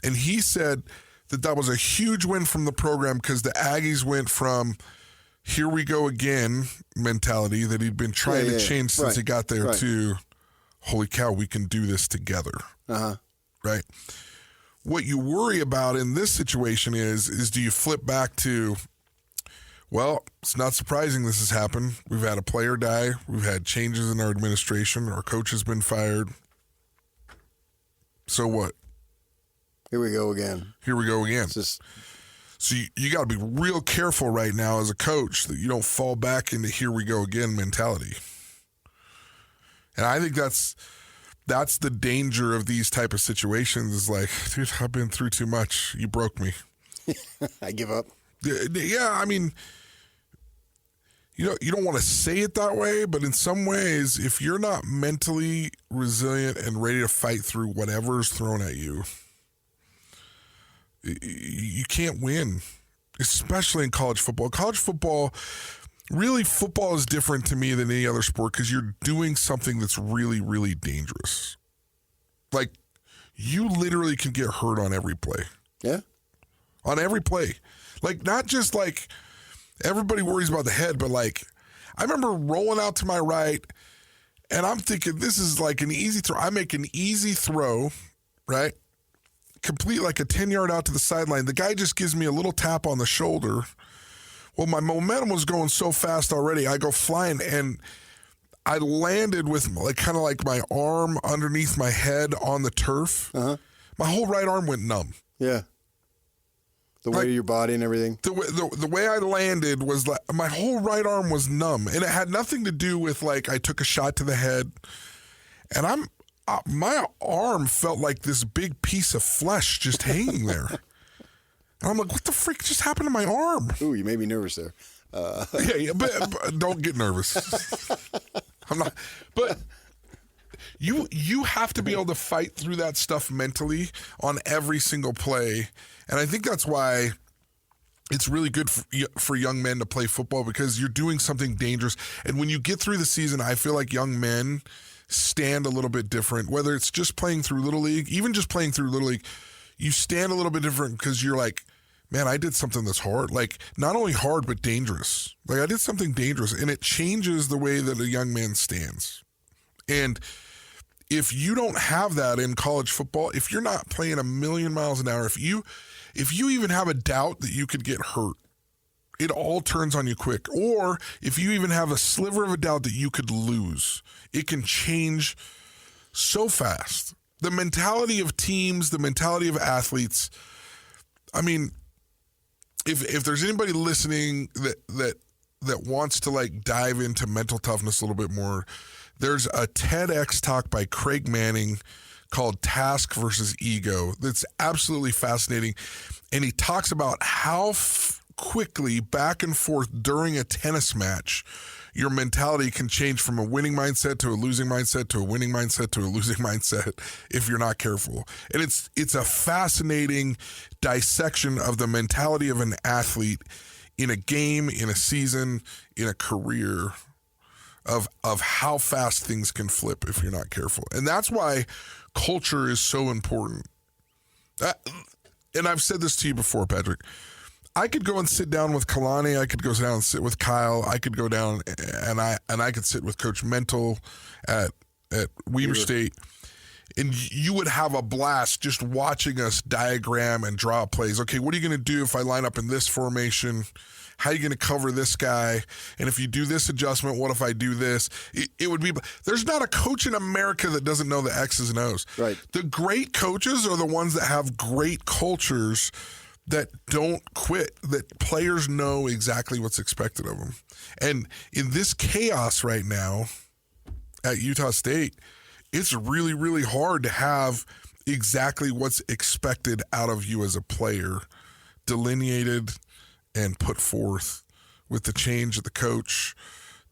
And he said that was a huge win from the program because the Aggies went from here we go again mentality that he'd been trying to change since he got there to holy cow, we can do this together. Uh-huh. Right? What you worry about in this situation is do you flip back to, well, it's not surprising this has happened. We've had a player die. We've had changes in our administration. Our coach has been fired. So what? Here we go again. So you got to be real careful right now as a coach that you don't fall back into here we go again mentality. And I think that's the danger of these type of situations is like, dude, I've been through too much. You broke me. I give up. Yeah, I mean, you don't want to say it that way, but in some ways, if you're not mentally resilient and ready to fight through whatever's thrown at you, you can't win, especially in college football. College football, really, football is different to me than any other sport because you're doing something that's really, really dangerous. Like, you literally can get hurt on every play. Yeah. On every play. Like, not just like everybody worries about the head, but like, I remember rolling out to my right and I'm thinking this is like an easy throw. I make an easy throw, right? Complete like a 10-yard out to the sideline. The guy just gives me a little tap on the shoulder. Well, my momentum was going so fast already. I go flying and I landed with kind of like my arm underneath my head on the turf. Uh-huh. My whole right arm went numb. Yeah. The weight of your body and everything. The way I landed was like my whole right arm was numb, and it had nothing to do with like I took a shot to the head, and my arm felt like this big piece of flesh just hanging there. And I'm like, what the freak just happened to my arm? Ooh, you made me nervous there. Yeah, but don't get nervous. I'm not. But you have to be able to fight through that stuff mentally on every single play. And I think that's why it's really good for young men to play football because you're doing something dangerous. And when you get through the season, I feel like young men stand a little bit different, whether it's just playing through Little League, even just playing through Little League, you stand a little bit different because you're like, man, I did something that's hard. Like, not only hard, but dangerous. Like, I did something dangerous, and it changes the way that a young man stands. And if you don't have that in college football, if you're not playing a million miles an hour, if you even have a doubt that you could get hurt, it all turns on you quick. Or if you even have a sliver of a doubt that you could lose, it can change so fast. The mentality of teams, the mentality of athletes. I mean, if there's anybody listening that wants to like dive into mental toughness a little bit more, There's a TEDx talk by Craig Manning called Task versus Ego that's absolutely fascinating. And he talks about how quickly back and forth during a tennis match your mentality can change from a winning mindset to a losing mindset to a winning mindset to a losing mindset if you're not careful. And it's a fascinating dissection of the mentality of an athlete in a game, in a season, in a career, of how fast things can flip if you're not careful. And that's why culture is so important. And I've said this to you before, Patrick. I could go and sit down with Kalani. I could go down and sit with Kyle. I could go down and I could sit with Coach Mental at Weber State. And you would have a blast just watching us diagram and draw plays. Okay, what are you going to do if I line up in this formation? How are you going to cover this guy? And if you do this adjustment, what if I do this? It would be – there's not a coach in America that doesn't know the X's and O's. Right. The great coaches are the ones that have great cultures that don't quit, that players know exactly what's expected of them. And in this chaos right now at Utah State, it's really, really hard to have exactly what's expected out of you as a player delineated and put forth with the change of the coach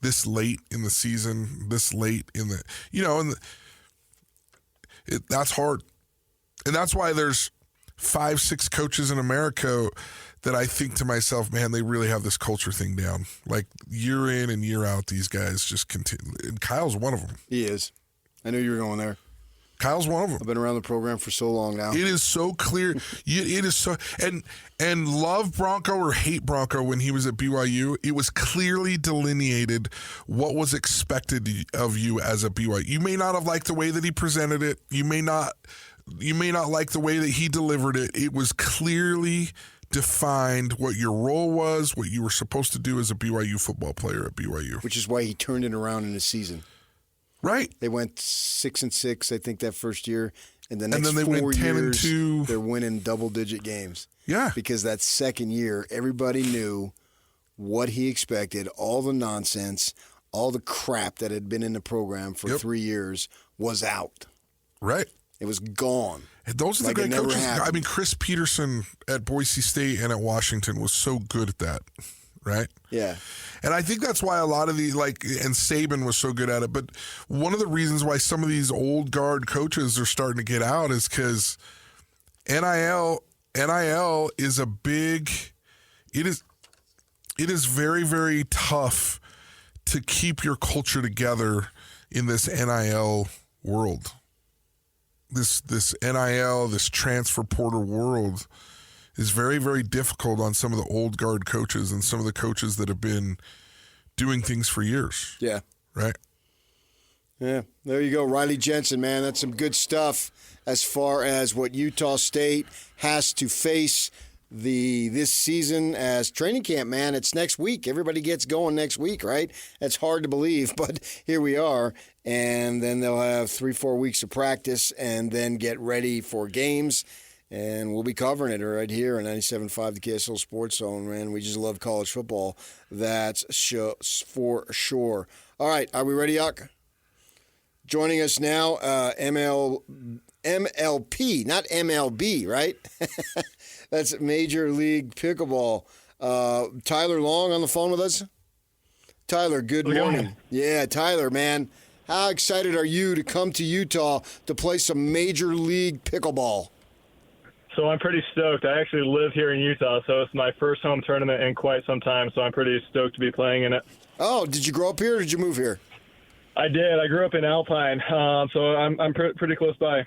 this late in the season, this late in the, that's hard. And that's why there's 5-6 coaches in America that I think to myself, man, they really have this culture thing down. Like year in and year out, these guys just continue. And Kyle's one of them. He is. I knew you were going there. Kyle's one of them. I've been around the program for so long now. It is so clear. It is so, and love Bronco or hate Bronco when he was at BYU, it was clearly delineated what was expected of you as a BYU. You may not have liked the way that he presented it. You may not like the way that he delivered it. It was clearly defined what your role was, what you were supposed to do as a BYU football player at BYU. Which is why he turned it around in a season. Right. They went 6-6, I think, that first year. And the next and then they 4 went 10-2. years, they're winning double-digit games. Yeah. Because that second year, everybody knew what he expected, all the nonsense, all the crap that had been in the program for 3 years was out. Right. It was gone. And those are the great coaches. I mean, Chris Peterson at Boise State and at Washington was so good at that, right? Yeah. And I think that's why a lot of the, and Saban was so good at it. But one of the reasons why some of these old guard coaches are starting to get out is because NIL is a big, it is very, very tough to keep your culture together in this NIL world. This NIL, this transfer portal world is very, very difficult on some of the old guard coaches and some of the coaches that have been doing things for years. Yeah. Right? Yeah. There you go. Riley Jensen, man. That's some good stuff as far as what Utah State has to face this season as training camp, man. It's next week. Everybody gets going next week, right? That's hard to believe, but here we are. And then they'll have 3-4 weeks of practice and then get ready for games. And we'll be covering it right here on 97.5 the KSL Sports Zone, man. We just love college football. That's for sure. All right, are we ready, Yuck? Joining us now, MLP, not MLB, right? That's Major League Pickleball. Tyler Long on the phone with us. Tyler, good morning. Yeah, Tyler, man. How excited are you to come to Utah to play some Major League Pickleball? So I'm pretty stoked. I actually live here in Utah, so it's my first home tournament in quite some time, so I'm pretty stoked to be playing in it. Oh, did you grow up here or did you move here? I did. I grew up in Alpine, so I'm pretty close by.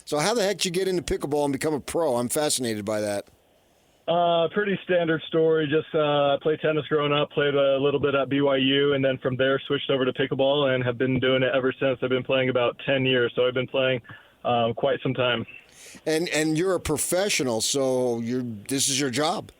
So how the heck did you get into pickleball and become a pro? I'm fascinated by that. Pretty standard story. Just played tennis growing up, played a little bit at BYU, and then from there switched over to pickleball and have been doing it ever since. I've been playing about 10 years, so I've been playing quite some time. And you're a professional, so this is your job.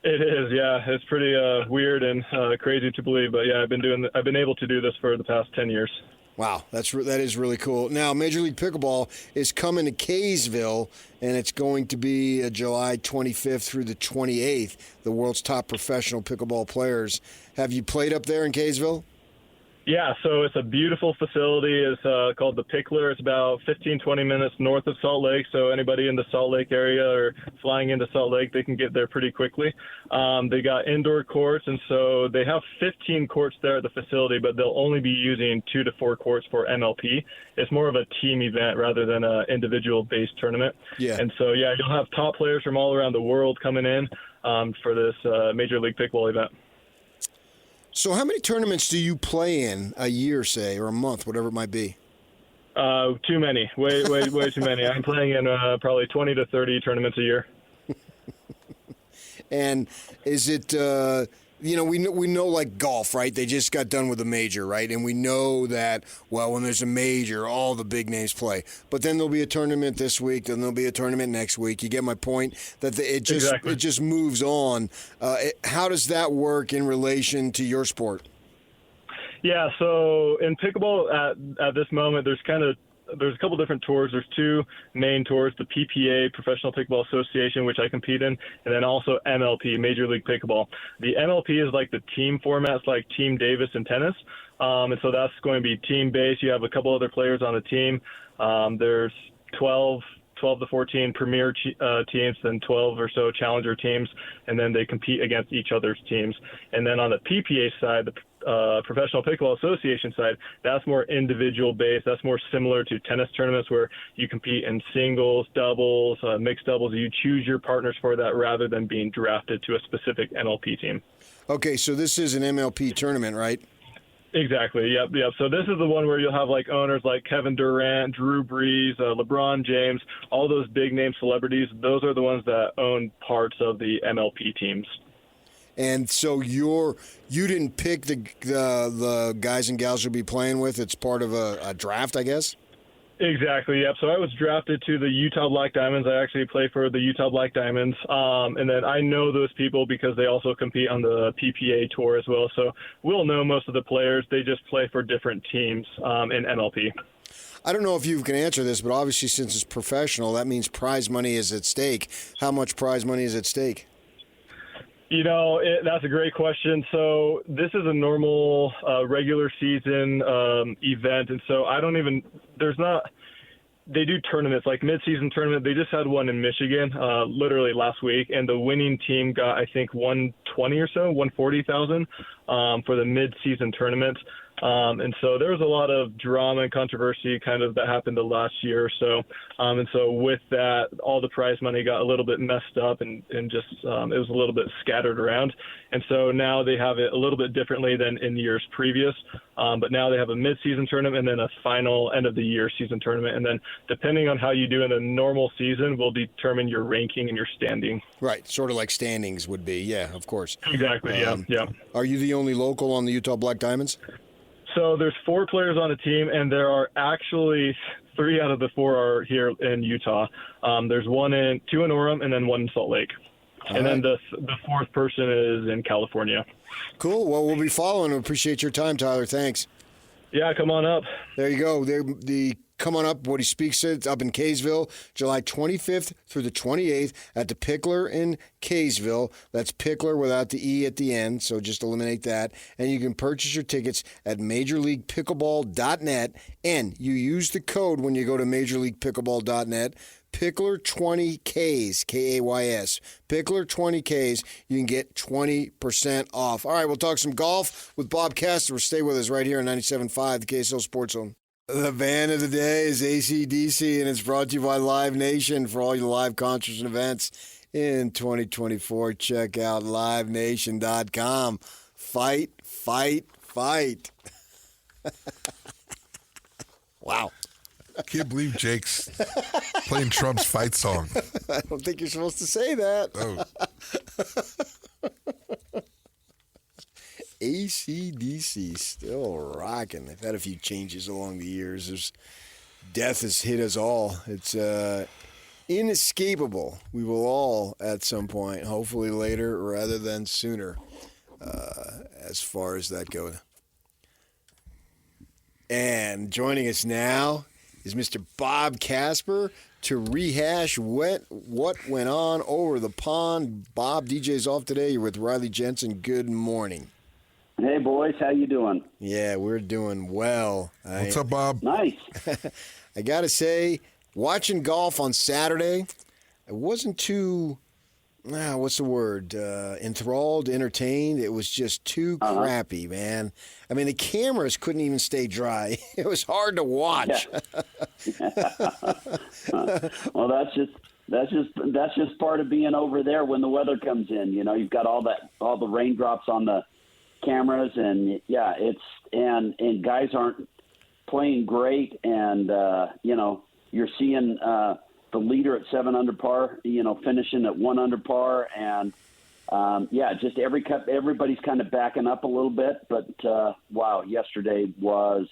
It is, yeah. It's pretty weird and crazy to believe, but yeah, I've been able to do this for the past 10 years. Wow, that is really cool. Now, Major League Pickleball is coming to Kaysville, and it's going to be July 25th through the 28th. The world's top professional pickleball players. Have you played up there in Kaysville? Yeah, so it's a beautiful facility. It's called the Pickler. It's about 15, 20 minutes north of Salt Lake. So anybody in the Salt Lake area or flying into Salt Lake, they can get there pretty quickly. They got indoor courts, and so they have 15 courts there at the facility, but they'll only be using 2 to 4 courts for MLP. It's more of a team event rather than an individual-based tournament. Yeah. And so, yeah, you'll have top players from all around the world coming in for this Major League Pickleball event. So how many tournaments do you play in a year, say, or a month, whatever it might be? Too many. Way too many. I'm playing in probably 20 to 30 tournaments a year. And is it, we know like golf, right? They just got done with a major, right? And we know that, well, when there's a major, all the big names play. But then there'll be a tournament this week, then there'll be a tournament next week. You get my point? That it just moves on. How does that work in relation to your sport? Yeah, so in pickleball at this moment, there's a couple different tours. There's 2 main tours, the PPA, Professional Pickleball Association, which I compete in, and then also MLP, Major League Pickleball. The MLP is like the team formats like Team Davis in tennis, and so that's going to be team-based. You have a couple other players on the team. There's 12 to 14 premier teams, then 12 or so challenger teams, and then they compete against each other's teams. And then on the PPA side, the Professional Pickleball Association side, that's more individual based. That's more similar to tennis tournaments where you compete in singles, doubles, mixed doubles. You choose your partners for that rather than being drafted to a specific MLP team. Okay, so this is an MLP tournament, right? Exactly. Yep. So this is the one where you'll have like owners like Kevin Durant, Drew Brees, LeBron James, all those big name celebrities. Those are the ones that own parts of the MLP teams. And so you didn't pick the guys and gals you'll be playing with. It's part of a draft, I guess. Exactly. Yep. So I was drafted to the Utah Black Diamonds. I actually play for the Utah Black Diamonds. And then I know those people because they also compete on the PPA tour as well. So we'll know most of the players. They just play for different teams in MLP. I don't know if you can answer this, but obviously since it's professional, that means prize money is at stake. How much prize money is at stake? That's a great question. So this is a normal regular season event, and so they do tournaments, like mid-season tournament. They just had one in Michigan literally last week, and the winning team got, I think, $120,000 or so, $140,000 for the mid-season tournament. And so there was a lot of drama and controversy kind of that happened the last year or so. And so with that, all the prize money got a little bit messed up and just it was a little bit scattered around. And so now they have it a little bit differently than in years previous. But now they have a mid-season tournament and then a final end-of-the-year season tournament. And then depending on how you do in a normal season will determine your ranking and your standing. Right, sort of like standings would be. Yeah, of course. Exactly, yeah. Are you the only local on the Utah Black Diamonds? So there's 4 players on the team, and there are actually 3 out of the 4 are here in Utah. There's 2 in Orem, and then 1 in Salt Lake. And then the 4th person is in California. Cool. Well, we'll be following. We appreciate your time, Tyler. Thanks. Yeah, come on up. There you go. Come on up, what he speaks at, up in Kaysville, July 25th through the 28th at the Pickler in Kaysville. That's Pickler without the E at the end, so just eliminate that. And you can purchase your tickets at MajorLeaguePickleball.net, and you use the code when you go to MajorLeaguePickleball.net, Pickler20Ks, K-A-Y-S. Pickler20Ks, you can get 20% off. All right, we'll talk some golf with Bob Casper. Stay with us right here on 97.5, the KSL Sports Zone. The band of the day is AC/DC, and it's brought to you by Live Nation for all your live concerts and events in 2024. Check out livenation.com. Fight, fight, fight. Wow. I can't believe Jake's playing Trump's fight song. I don't think you're supposed to say that. Oh. AC/DC still rocking. They've had a few changes along the years. Death has hit us all. It's inescapable. We will all, at some point, hopefully later rather than sooner, as far as that goes. And joining us now is Mr. Bob Casper to rehash what went on over the pond. Bob, DJ's off today. You're with Riley Jensen. Good morning. Hey, boys. How you doing? Yeah, we're doing well. What's up, Bob? Nice. I got to say, watching golf on Saturday, I wasn't too, what's the word, enthralled, entertained. It was just too crappy, man. I mean, the cameras couldn't even stay dry. It was hard to watch. Well, that's just part of being over there when the weather comes in. You know, you've got all the raindrops on the cameras, and and guys aren't playing great, and you're seeing the leader at 7 under par, finishing at 1 under par, and just everybody's kind of backing up a little bit. But wow, yesterday was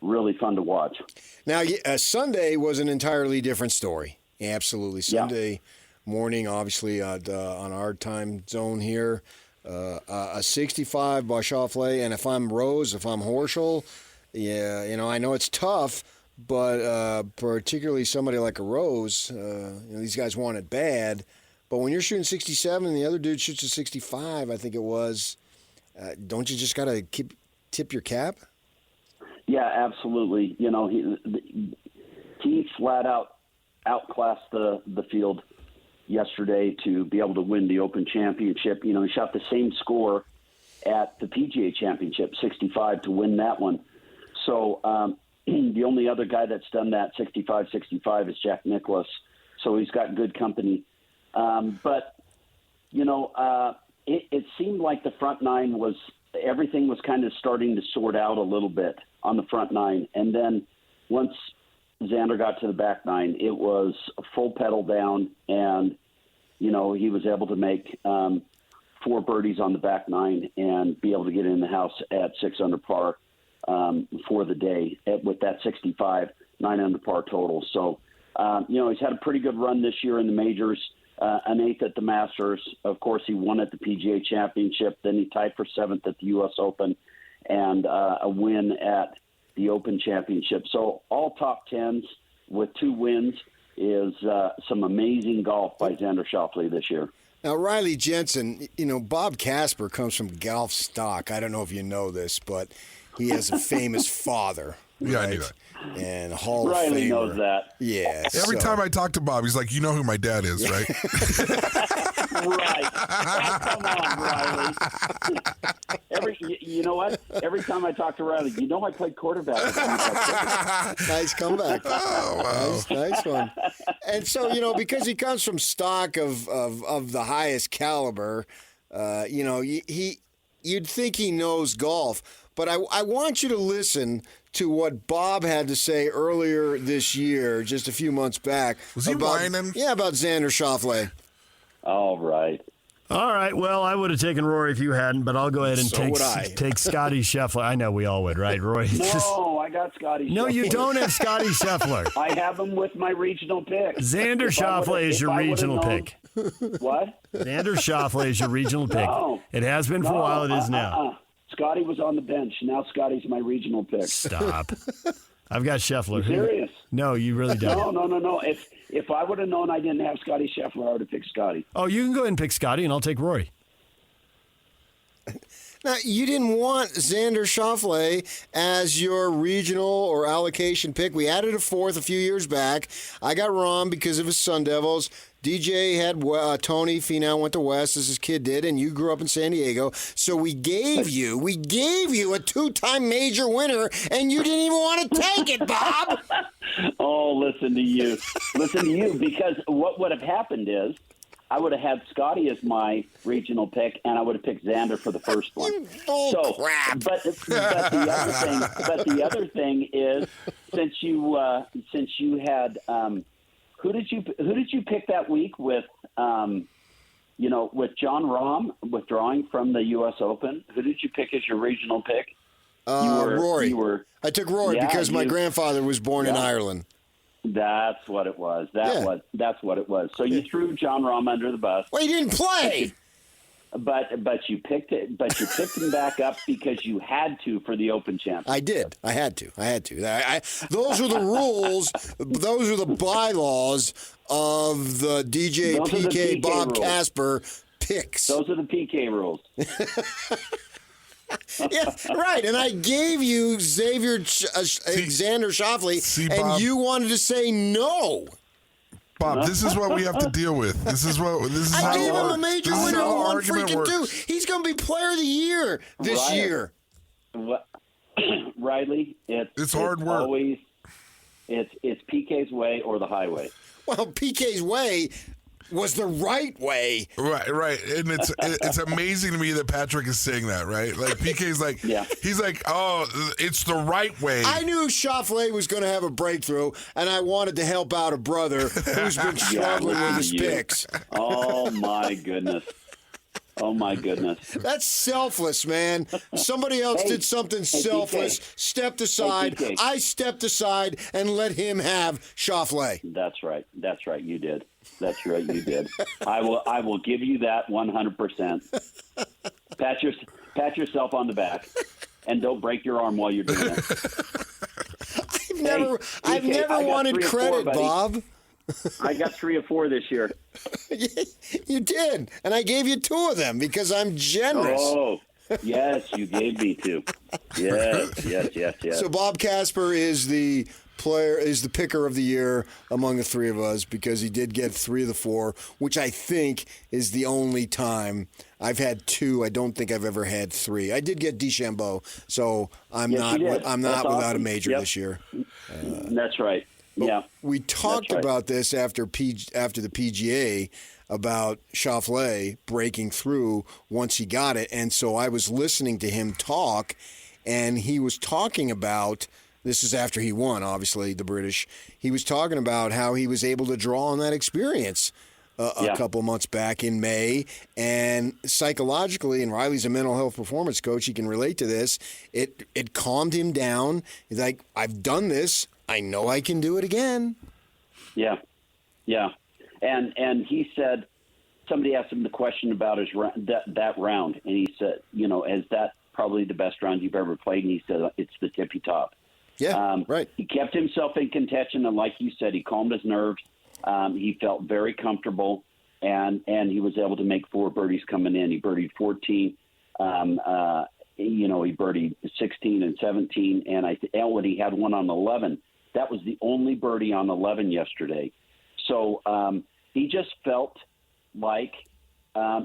really fun to watch. Now, Sunday was an entirely different story. Absolutely, Sunday morning, obviously on our time zone here. A 65 by Schauffele, and if I'm Rose, if I'm Horschel, I know it's tough, but particularly somebody like a Rose, these guys want it bad. But when you're shooting 67 and the other dude shoots a 65, I think it was, don't you just got to tip your cap? Yeah, absolutely. He flat out outclassed the field yesterday to be able to win the Open Championship. He shot the same score at the PGA Championship, 65, to win that one. So the only other guy that's done that 65-65 is Jack Nicklaus. So he's got good company. But it seemed like the front nine everything was kind of starting to sort out a little bit on the front nine. And then once Xander got to the back nine, it was a full pedal down, and he was able to make 4 birdies on the back nine and be able to get in the house at 6 under par for the day with that 65, 9 under par total. So he's had a pretty good run this year in the majors. An 8th at the Masters. Of course, he won at the PGA Championship. Then he tied for 7th at the U.S. Open, and a win at the Open Championship. So all top 10s with 2 wins is some amazing golf by Xander Schauffele this year. Now, Riley Jensen, Bob Casper comes from golf stock. I don't know if you know this, but he has a famous father. Yeah, right? I knew that. And Hall of Riley Famer. knows that. Yeah. Every time I talk to Bob, he's like, "You know who my dad is, right?" Right. Oh, come on, Riley. You know what? Every time I talk to Riley, I played quarterback. Nice comeback. Oh, wow. Nice one. And so, because he comes from stock of the highest caliber, you'd think he knows golf. But I want you to listen to what Bob had to say earlier this year, just a few months back. Was he whining? Yeah, about Xander Schauffele. All right. All right. Well, I would have taken Rory if you hadn't, but I'll go ahead and take Scotty Scheffler. I know we all would, right, Roy? No, I got Scotty Scheffler. No, you don't have Scotty Scheffler. I have him with my regional pick. Xander Schauffele is your regional pick. What? Xander Schauffele is your regional pick. No. It has been for a while. It is now. Scotty was on the bench. Now Scotty's my regional pick. Stop. I've got Scheffler. You serious? No, you really don't. No. If I would have known I didn't have Scotty Scheffler, I would have picked Scotty. Oh, you can go ahead and pick Scotty, and I'll take Rory. Now, you didn't want Xander Schauffele as your regional or allocation pick. We added a 4th a few years back. I got Rom because of his Sun Devils. DJ had Tony Finau went to West as his kid did, and you grew up in San Diego. So we gave you a 2-time major winner, and you didn't even want to take it, Bob. Oh, listen to you, because what would have happened is I would have had Scotty as my regional pick, and I would have picked Xander for the first one. Crap! But the other thing is, since you had. Who did you pick that week with with John Rahm withdrawing from the U.S. Open? Who did you pick as your regional pick? Rory. I took Rory because my grandfather was born in Ireland. That's what it was. That's what it was. So you threw John Rahm under the bus. Well, he didn't play. But you picked it. But you picked him back up because you had to for the Open Championship. I did. I had to. Those are the rules. Those are the bylaws of the DJ PK Bob rules. Casper picks. Those are the PK rules. Yeah, right. And I gave you Xander Schauffele, and Bob, you wanted to say no. Bob, this is what we have to deal with. This is I gave him a major this is winner how who the won argument freaking works. 2. He's going to be player of the year this year. What, Riley, it's hard work. Always, it's PK's way or the highway. Well, PK's way was the right way. Right. And it's amazing to me that Patrick is saying that, right? Like, PK's like, he's like, oh, it's the right way. I knew Schauffele was going to have a breakthrough, and I wanted to help out a brother who's been struggling with his picks. Oh, my goodness. Oh, my goodness. That's selfless, man. Somebody else did something selfless, PK. stepped aside. PK. I stepped aside and let him have Schauffele. That's right. That's right. You did. That's right. You did. I will give you that 100%. Pat yourself on the back, and don't break your arm while you're doing it. I've never wanted credit, Bob. I got 3 or 4 this year. You did, and I gave you 2 of them because I'm generous. Oh, yes, you gave me 2. Yes. So Bob Casper is the picker of the year among the 3 of us because he did get 3 of the 4, which I think is the only time I've had 2. I don't think I've ever had 3. I did get DeChambeau, so I'm not without awesome. a major this year. That's right. Yeah, we talked about this after the PGA about Schauffele breaking through once he got it, and so I was listening to him talk, and he was talking about. This is after he won, obviously, the British. He was talking about how he was able to draw on that experience a couple months back in May. And psychologically, and Riley's a mental health performance coach, he can relate to this, it calmed him down. He's like, I've done this. I know I can do it again. Yeah. And he said, somebody asked him the question about his that round, and he said, is that probably the best round you've ever played? And he said, it's the tippy top. Yeah, right. He kept himself in contention, and like you said, he calmed his nerves. He felt very comfortable, and he was able to make 4 birdies coming in. He birdied 14. He birdied 16 and 17, and when he had one on 11, that was the only birdie on 11 yesterday. So he just felt like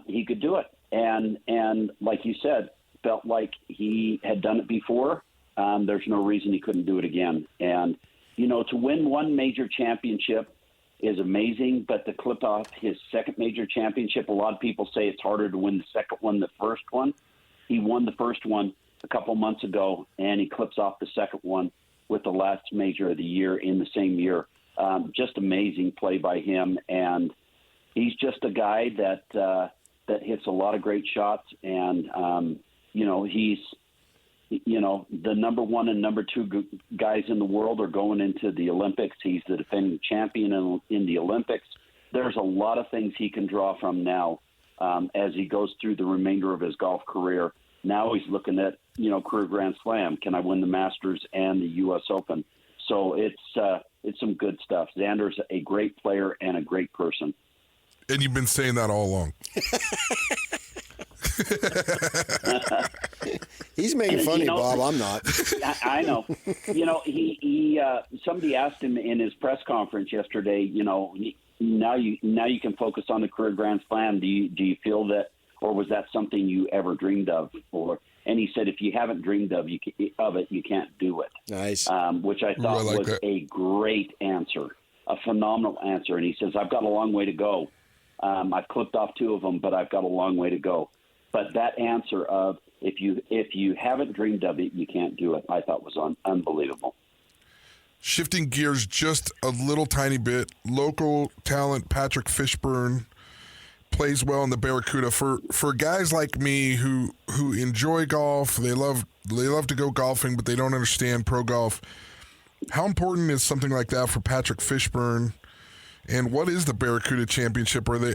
he could do it, and like you said, felt like he had done it before. There's no reason he couldn't do it again. And, to win one major championship is amazing, but to clip off his second major championship, a lot of people say it's harder to win the second one than the first one. He won the first one a couple months ago, and he clips off the second one with the last major of the year in the same year. Just amazing play by him. And he's just a guy that hits a lot of great shots. And, he's, the number 1 and number 2 guys in the world are going into the Olympics. He's the defending champion in the Olympics. There's a lot of things he can draw from now as he goes through the remainder of his golf career. Now he's looking at, career Grand Slam. Can I win the Masters and the U.S. Open? So it's some good stuff. Xander's a great player and a great person. And you've been saying that all along. He's making fun of Bob. I'm not. I know. He somebody asked him in his press conference yesterday. Now you can focus on the career Grand Slam. Do you feel that, or was that something you ever dreamed of? And he said, if you haven't dreamed of it, you can't do it. Nice. Which I thought was a great answer, a phenomenal answer. And he says, I've got a long way to go. I've clipped off 2 of them, but I've got a long way to go. But that answer of if you haven't dreamed of it, you can't do it, I thought was unbelievable. Shifting gears just a little tiny bit, local talent Patrick Fishburne plays well in the Barracuda. For guys like me who enjoy golf, they love to go golfing, but they don't understand pro golf. How important is something like that for Patrick Fishburne? And what is the Barracuda Championship? Are they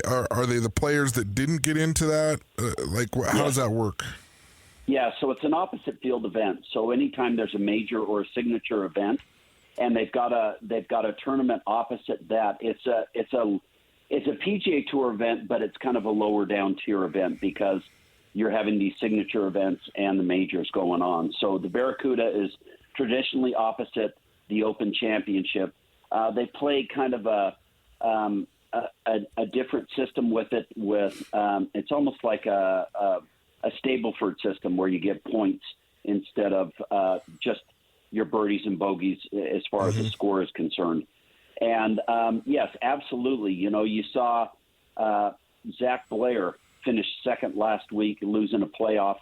the players that didn't get into that? How does that work? Yeah, so it's an opposite field event. So anytime there's a major or a signature event, and they've got a tournament opposite that, it's a PGA Tour event, but it's kind of a lower down tier event because you're having these signature events and the majors going on. So the Barracuda is traditionally opposite the Open Championship. They play kind of a different system with it. It's almost like a Stableford system where you get points instead of just your birdies and bogeys as far as the score is concerned. And yes, absolutely. You saw Zach Blair finish second last week, losing a playoff,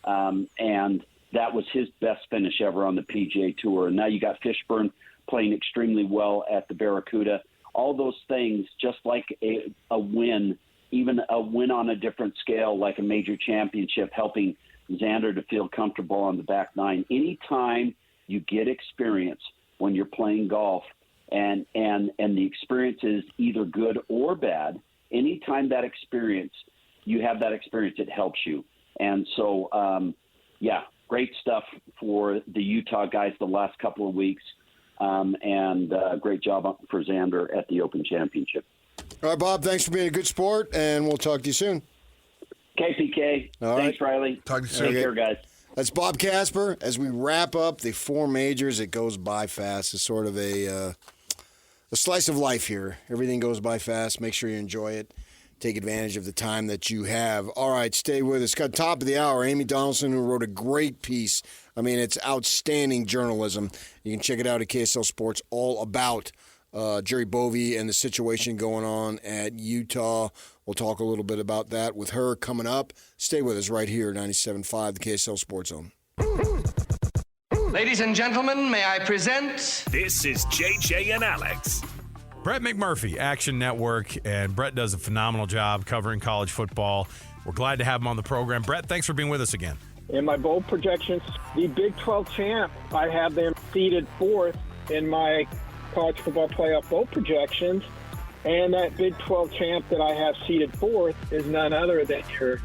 and that was his best finish ever on the PGA Tour. And now you got Fishburne playing extremely well at the Barracuda. All those things, just like a win, even a win on a different scale, like a major championship, helping Xander to feel comfortable on the back nine. Anytime you get experience when you're playing golf, and the experience is either good or bad, anytime that experience, you have that experience, it helps you. And so, great stuff for the Utah guys the last couple of weeks, and great job for Xander at the Open Championship. All right, Bob, thanks for being a good sport, and we'll talk to you soon. KPK. All Thanks, right. Riley. Talk to you soon. Take care, guys. That's Bob Casper. As we wrap up the 4 majors, it goes by fast. It's sort of a slice of life here. Everything goes by fast. Make sure you enjoy it. Take advantage of the time that you have. All right, stay with us. Got top of the hour, Amy Donaldson, who wrote a great piece. I mean, it's outstanding journalism. You can check it out at KSL Sports, all about Jerry Bovee and the situation going on at Utah. We'll talk a little bit about that with her coming up. Stay with us right here, 97.5, the KSL Sports Zone. Ladies and gentlemen, may I present... This is JJ and Alex. Brett McMurphy, Action Network, and Brett does a phenomenal job covering college football. We're glad to have him on the program. Brett, thanks for being with us again. In my bold projections, the Big 12 champ, I have them seeded 4th in my college football playoff bold projections. And that Big 12 champ that I have seeded 4th is none other than your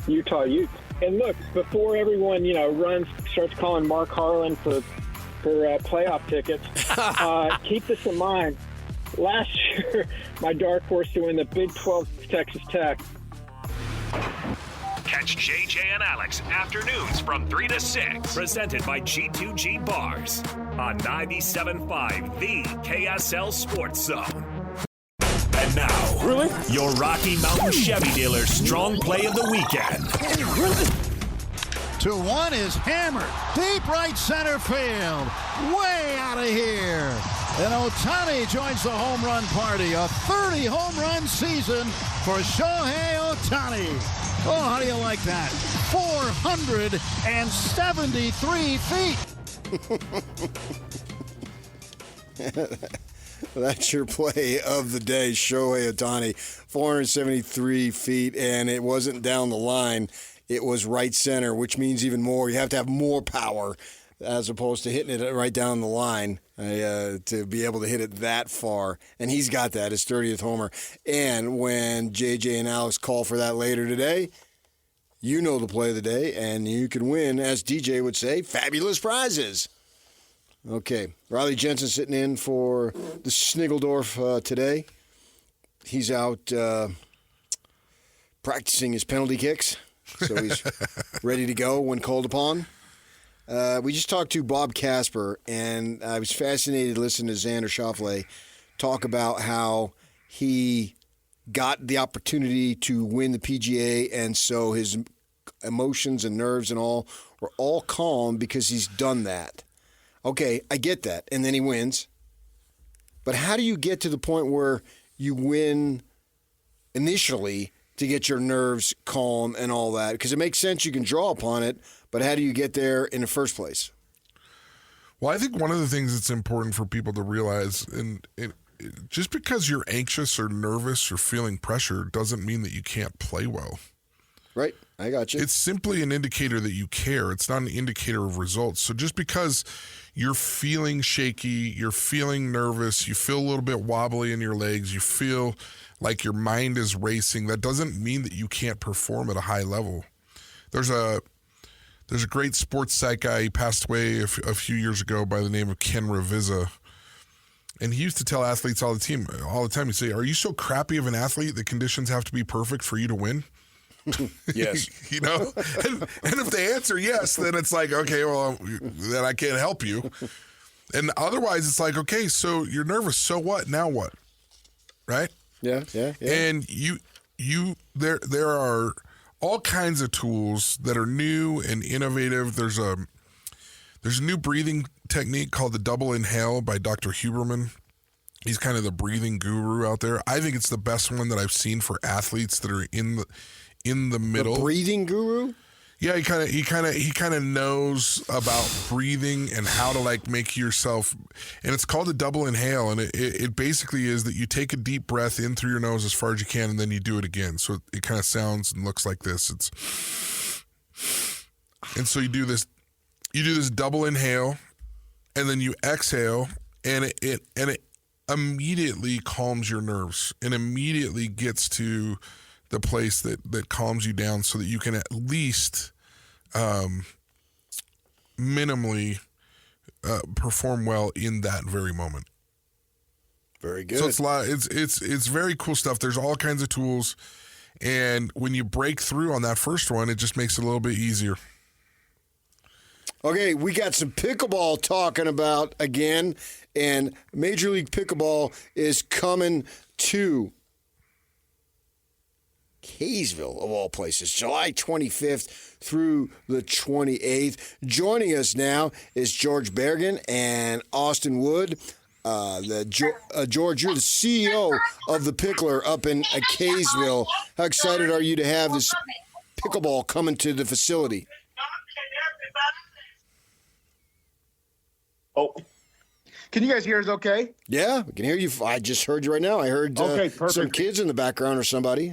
Utah Utes. And look, before everyone, starts calling Mark Harlan for playoff tickets, keep this in mind. Last year, my dark horse to win the Big 12 Texas Tech. Catch JJ and Alex afternoons from 3 to 6. Presented by G2G Bars on 97.5, the KSL Sports Zone. And now, your Rocky Mountain Chevy dealer strong play of the weekend. 2-1 is hammered. Deep right center field. Way out of here. And Ohtani joins the home run party. A 30 home run season for Shohei Ohtani. Oh, how do you like that? 473 feet. That's your play of the day, Shohei Ohtani. 473 feet, and it wasn't down the line. It was right center, which means even more. You have to have more power as opposed to hitting it right down the line to be able to hit it that far. And he's got that, his 30th homer. And when JJ and Alex call for that later today, you know the play of the day, and you can win, as DJ would say, fabulous prizes. Okay, Riley Jensen sitting in for the Snigeldorf today. He's out practicing his penalty kicks, so he's ready to go when called upon. We just talked to Bob Casper, and I was fascinated to listen to Xander Schauffele talk about how he got the opportunity to win the PGA, and so his emotions and nerves and all were all calm because he's done that. Okay, I get that, and then he wins. But how do you get to the point where you win initially to get your nerves calm and all that? Because it makes sense you can draw upon it, but how do you get there in the first place? Well, I think one of the things that's important for people to realize, and just because you're anxious or nervous or feeling pressure doesn't mean that you can't play well. Right, I got you. It's simply an indicator that you care. It's not an indicator of results. So just because you're feeling shaky, you're feeling nervous, you feel a little bit wobbly in your legs, you feel like your mind is racing, that doesn't mean that you can't perform at a high level. There's a great sports psych guy. He passed away a few years ago by the name of Ken Ravizza. And he used to tell athletes all the time, he'd say, are you so crappy of an athlete that conditions have to be perfect for you to win? Yes. You know? And if they answer yes, then it's like, okay, well, then I can't help you. And otherwise, it's like, okay, so you're nervous. So what? Now what? Right? Yeah. And there are all kinds of tools that are new and innovative. There's a new breathing technique called the double inhale by Dr. Huberman. He's kind of the breathing guru out there. I think it's the best one that I've seen for athletes that are in the middle. The breathing guru? Yeah, he kind of knows about breathing and how to like make yourself, and it's called a double inhale, and it basically is that you take a deep breath in through your nose as far as you can, and then you do it again. So it kind of sounds and looks like this. And so you do this double inhale, and then you exhale, and it immediately calms your nerves and immediately gets to the place that calms you down so that you can at least minimally perform well in that very moment. Very good. So it's very cool stuff. There's all kinds of tools, and when you break through on that first one, it just makes it a little bit easier. Okay, we got some pickleball talking about again, and Major League Pickleball is coming to Kaysville, of all places, July 25th through the 28th. Joining us now is George Bergen and Austin Wood. George, you're the CEO of the Pickler up in Kaysville. How excited are you to have this pickleball coming to the facility? Oh, can you guys hear us okay? Yeah, we can hear you. I just heard you right now. I heard some kids in the background or somebody.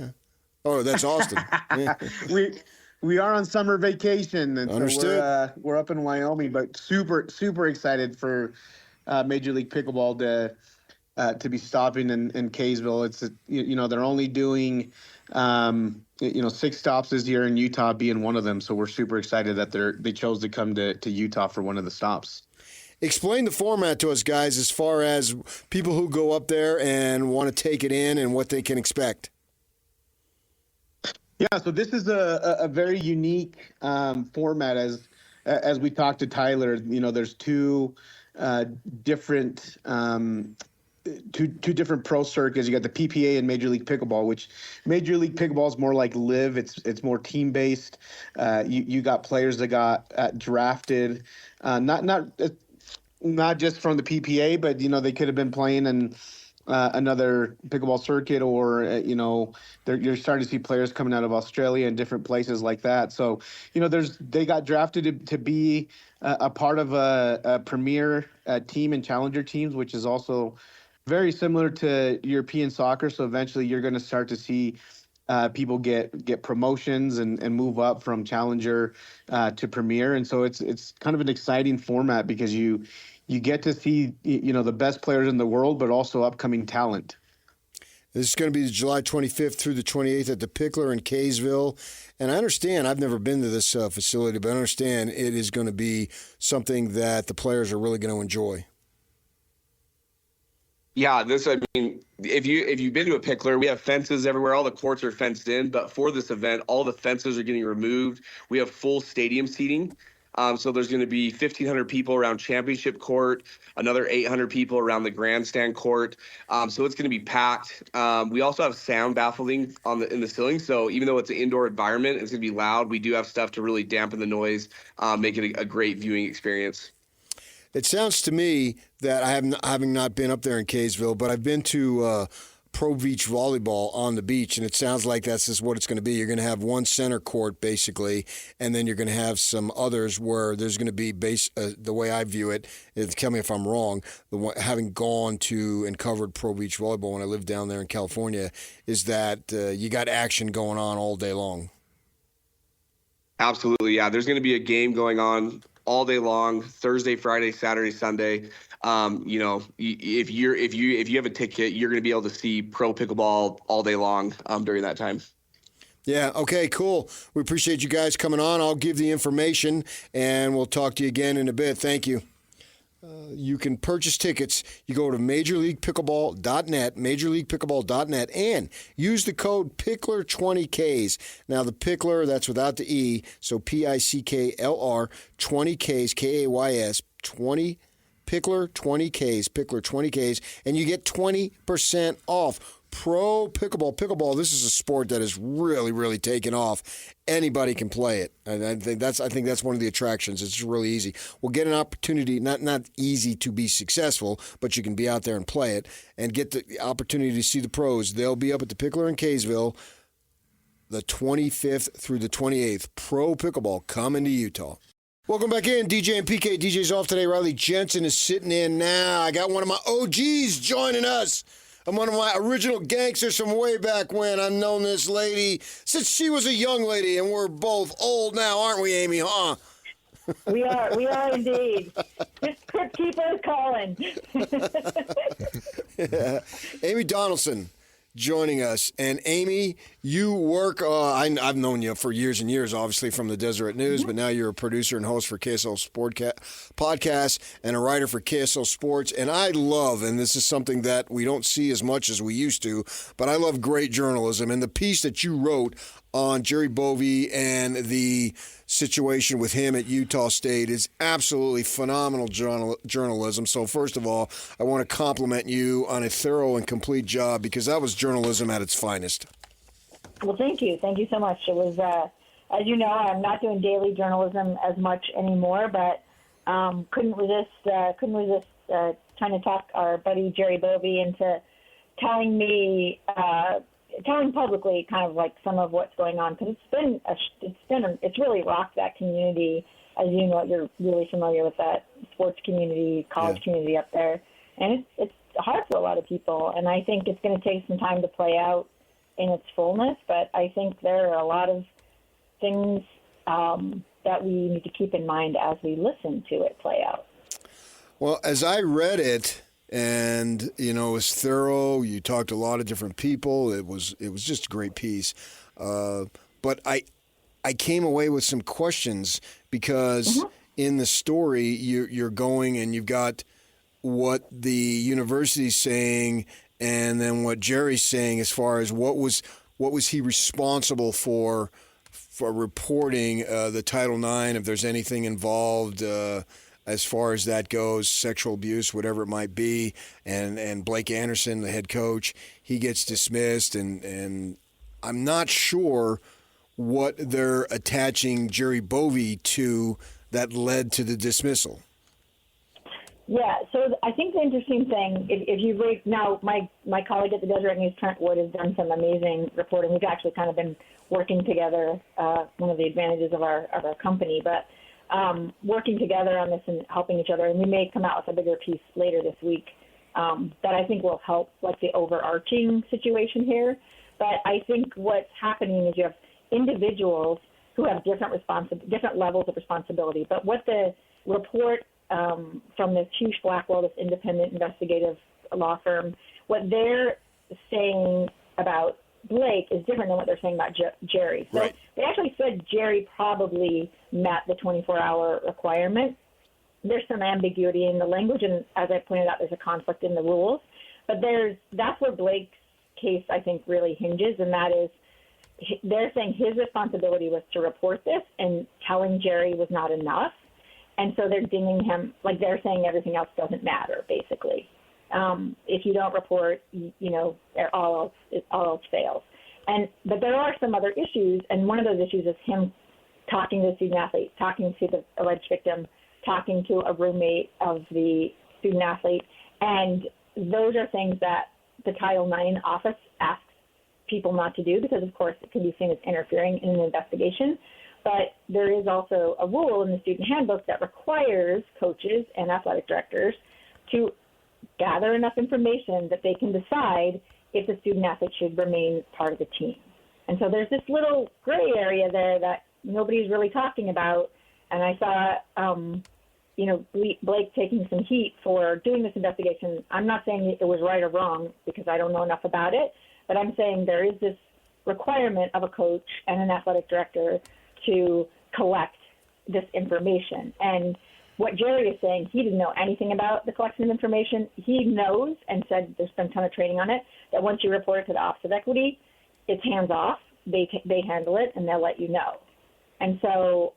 Oh, that's Austin. Yeah. We are on summer vacation, and Understood. So we're up in Wyoming, but super excited for Major League Pickleball to be stopping in Kaysville. It's they're only doing 6 stops this year, and Utah being one of them. So we're super excited that they chose to come to Utah for one of the stops. Explain the format to us, guys, as far as people who go up there and want to take it in and what they can expect. Yeah, so this is a very unique format. As we talked to Tyler, there's two different pro circuits. You got the PPA and Major League Pickleball, which Major League Pickleball is more like live. It's more team based. You got players that got drafted, not just from the PPA, but they could have been playing in another pickleball circuit, or you're starting to see players coming out of Australia and different places like that. So they got drafted to be a part of a premier team and challenger teams, which is also very similar to European soccer. So eventually you're going to start to see people get promotions and move up from challenger to premier. And so it's kind of an exciting format because you get to see the best players in the world, but also upcoming talent. This is going to be July 25th through the 28th at the Pickler in Kaysville. And I understand, I've never been to this facility, but I understand it is going to be something that the players are really going to enjoy. Yeah, if you've been to a Pickler, we have fences everywhere. All the courts are fenced in, but for this event, all the fences are getting removed. We have full stadium seating. So there's going to be 1,500 people around championship court, another 800 people around the grandstand court. So it's going to be packed. We also have sound baffling in the ceiling. So even though it's an indoor environment, it's going to be loud. We do have stuff to really dampen the noise, make it a great viewing experience. It sounds to me that having not been up there in Kaysville, but I've been to pro beach volleyball on the beach, and it sounds like that's just what it's going to be. You're going to have one center court, basically, and then you're going to have some others where there's going to be the way I view it, tell me if I'm wrong, having gone to and covered pro beach volleyball when I lived down there in California, is that you got action going on all day long. Absolutely, yeah. There's going to be a game going on all day long, Thursday, Friday, Saturday, Sunday. If you have a ticket, you're going to be able to see pro pickleball all day long during that time. Yeah. Okay, cool. We appreciate you guys coming on. I'll give the information and we'll talk to you again in a bit. Thank you. You can purchase tickets. You go to MajorLeaguePickleball.net, and use the code PICKLER20Ks. Now, the Pickler, that's without the E, so PICKLR, 20Ks, KAYS, 20, Pickler 20Ks, Pickler 20Ks, and you get 20% off. Pro pickleball. This is a sport that has really, really taken off. Anybody can play it. And I think that's one of the attractions. It's really easy. We'll get an opportunity, not easy to be successful, but you can be out there and play it and get the opportunity to see the pros. They'll be up at the Pickler in Kaysville the 25th through the 28th. Pro pickleball coming to Utah. Welcome back in, DJ and PK. DJ's off today. Riley Jensen is sitting in now. I got one of my OGs joining us. I'm one of my original gangsters from way back when. I've known this lady since she was a young lady, and we're both old now, aren't we, Amy, huh? We are indeed. Just keep us calling. Yeah. Amy Donaldson joining us. And Amy, you work, I've known you for years and years, obviously, from the Deseret News, but now you're a producer and host for KSL Sport Podcast and a writer for KSL Sports. And I love, and this is something that we don't see as much as we used to, but I love great journalism. And the piece that you wrote on Jerry Bovee and the situation with him at Utah State is absolutely phenomenal journalism. So first of all, I want to compliment you on a thorough and complete job, because that was journalism at its finest. Well, thank you. Thank you so much. It was, as you know, I'm not doing daily journalism as much anymore, but couldn't resist trying to talk our buddy Jerry Bovee into telling publicly kind of like some of what's going on, because it's really rocked that community. As you know, you're really familiar with that sports community, college community up there, and it's hard for a lot of people. And I think it's going to take some time to play out in its fullness. But I think there are a lot of things that we need to keep in mind as we listen to it play out. Well, as I read it, and, you know, it was thorough. You talked to a lot of different people. It was just a great piece. But I came away with some questions, because in the story you're going and you've got what the university's saying and then what Jerry's saying as far as what was he responsible for reporting the Title IX, if there's anything involved as far as that goes, sexual abuse, whatever it might be, and Blake Anderson, the head coach, he gets dismissed, and I'm not sure what they're attaching Jerry Bovee to that led to the dismissal. Yeah, so I think the interesting thing, if you read, now my colleague at the Deseret News, Trent Wood, has done some amazing reporting. We've actually kind of been working together, one of the advantages of our company, but working together on this and helping each other. And we may come out with a bigger piece later this week that I think will help, like, the overarching situation here. But I think what's happening is you have individuals who have different levels of responsibility. But what the report from this huge Blackwell, this independent investigative law firm, what they're saying about Blake is different than what they're saying about Jerry. So they actually said Jerry probably met the 24-hour requirement. There's some ambiguity in the language, and as I pointed out, there's a conflict in the rules. But that's where Blake's case, I think, really hinges, and that is they're saying his responsibility was to report this, and telling Jerry was not enough. And so they're dinging him, like they're saying everything else doesn't matter, basically. If you don't report, all else fails. But there are some other issues, and one of those issues is him talking to the student athlete, talking to the alleged victim, talking to a roommate of the student athlete. And those are things that the Title IX office asks people not to do, because, of course, it can be seen as interfering in an investigation. But there is also a rule in the student handbook that requires coaches and athletic directors to gather enough information that they can decide if the student athlete should remain part of the team. And so there's this little gray area there that nobody's really talking about. And I saw, Blake taking some heat for doing this investigation. I'm not saying it was right or wrong, because I don't know enough about it, but I'm saying there is this requirement of a coach and an athletic director to collect this information. And what Jerry is saying, he didn't know anything about the collection of information. He knows and said there's been a ton of training on it, that once you report it to the Office of Equity, it's hands off. They handle it, and they'll let you know. And so,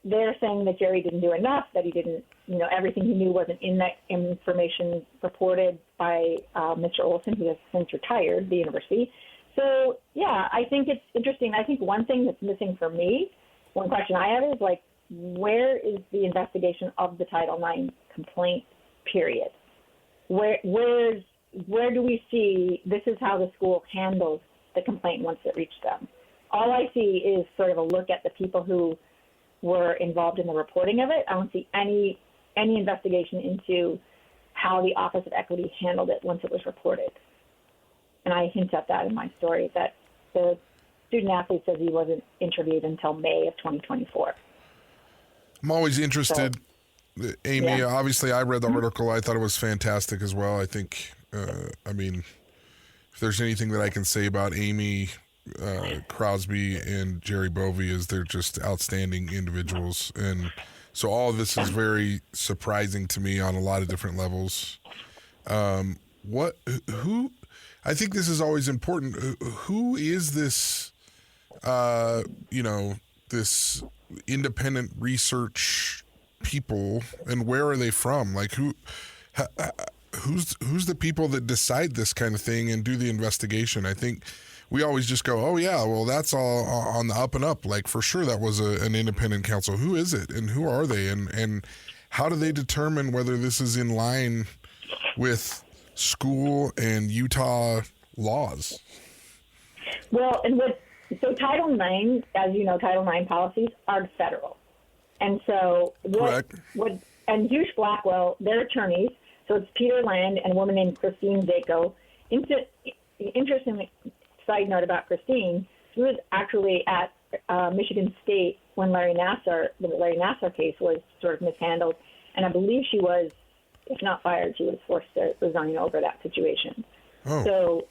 they're saying that Jerry didn't do enough, that he didn't, everything he knew wasn't in that information reported by Mr. Olson, who has since retired the university. So, yeah, I think it's interesting. I think one thing that's missing for me, one question I have is, where is the investigation of the Title IX complaint, period? Where do we see this is how the school handles the complaint once it reached them? All I see is sort of a look at the people who were involved in the reporting of it. I don't see any investigation into how the Office of Equity handled it once it was reported. And I hint at that in my story, that the student athlete says he wasn't interviewed until May of 2024. I'm always interested, Amy. Yeah. Obviously, I read the article. I thought it was fantastic as well. I think, if there's anything that I can say about Amy Crosby and Jerry Bovee, is they're just outstanding individuals. And so all of this is very surprising to me on a lot of different levels. I think this is always important. Who is this, this independent research people, and where are they from? Who's the people that decide this kind of thing and do the investigation? I think we always just go, oh yeah, well that's all on the up and up. For sure that was an independent counsel. Who is it, and who are they, and how do they determine whether this is in line with school and Utah laws? Well, so Title IX, as you know, Title IX policies are federal. And so and Hughes Blackwell, their attorneys, so it's Peter Land and a woman named Christine Zako. Interestingly, side note about Christine, she was actually at Michigan State when the Larry Nassar case was sort of mishandled. And I believe she was, if not fired, she was forced to resign over that situation. Oh. So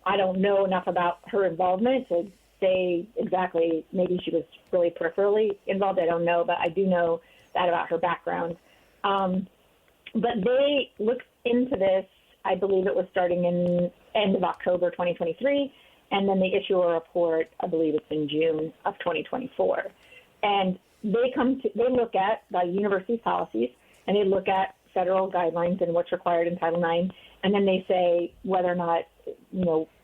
I don't know enough about her involvement to say exactly. Maybe she was really peripherally involved. I don't know, but I do know that about her background. But they looked into this, I believe it was starting in end of October 2023, and then they issue a report, I believe it's in June of 2024. And they look at the university's policies, and they look at federal guidelines and what's required in Title IX, and then they say whether or not,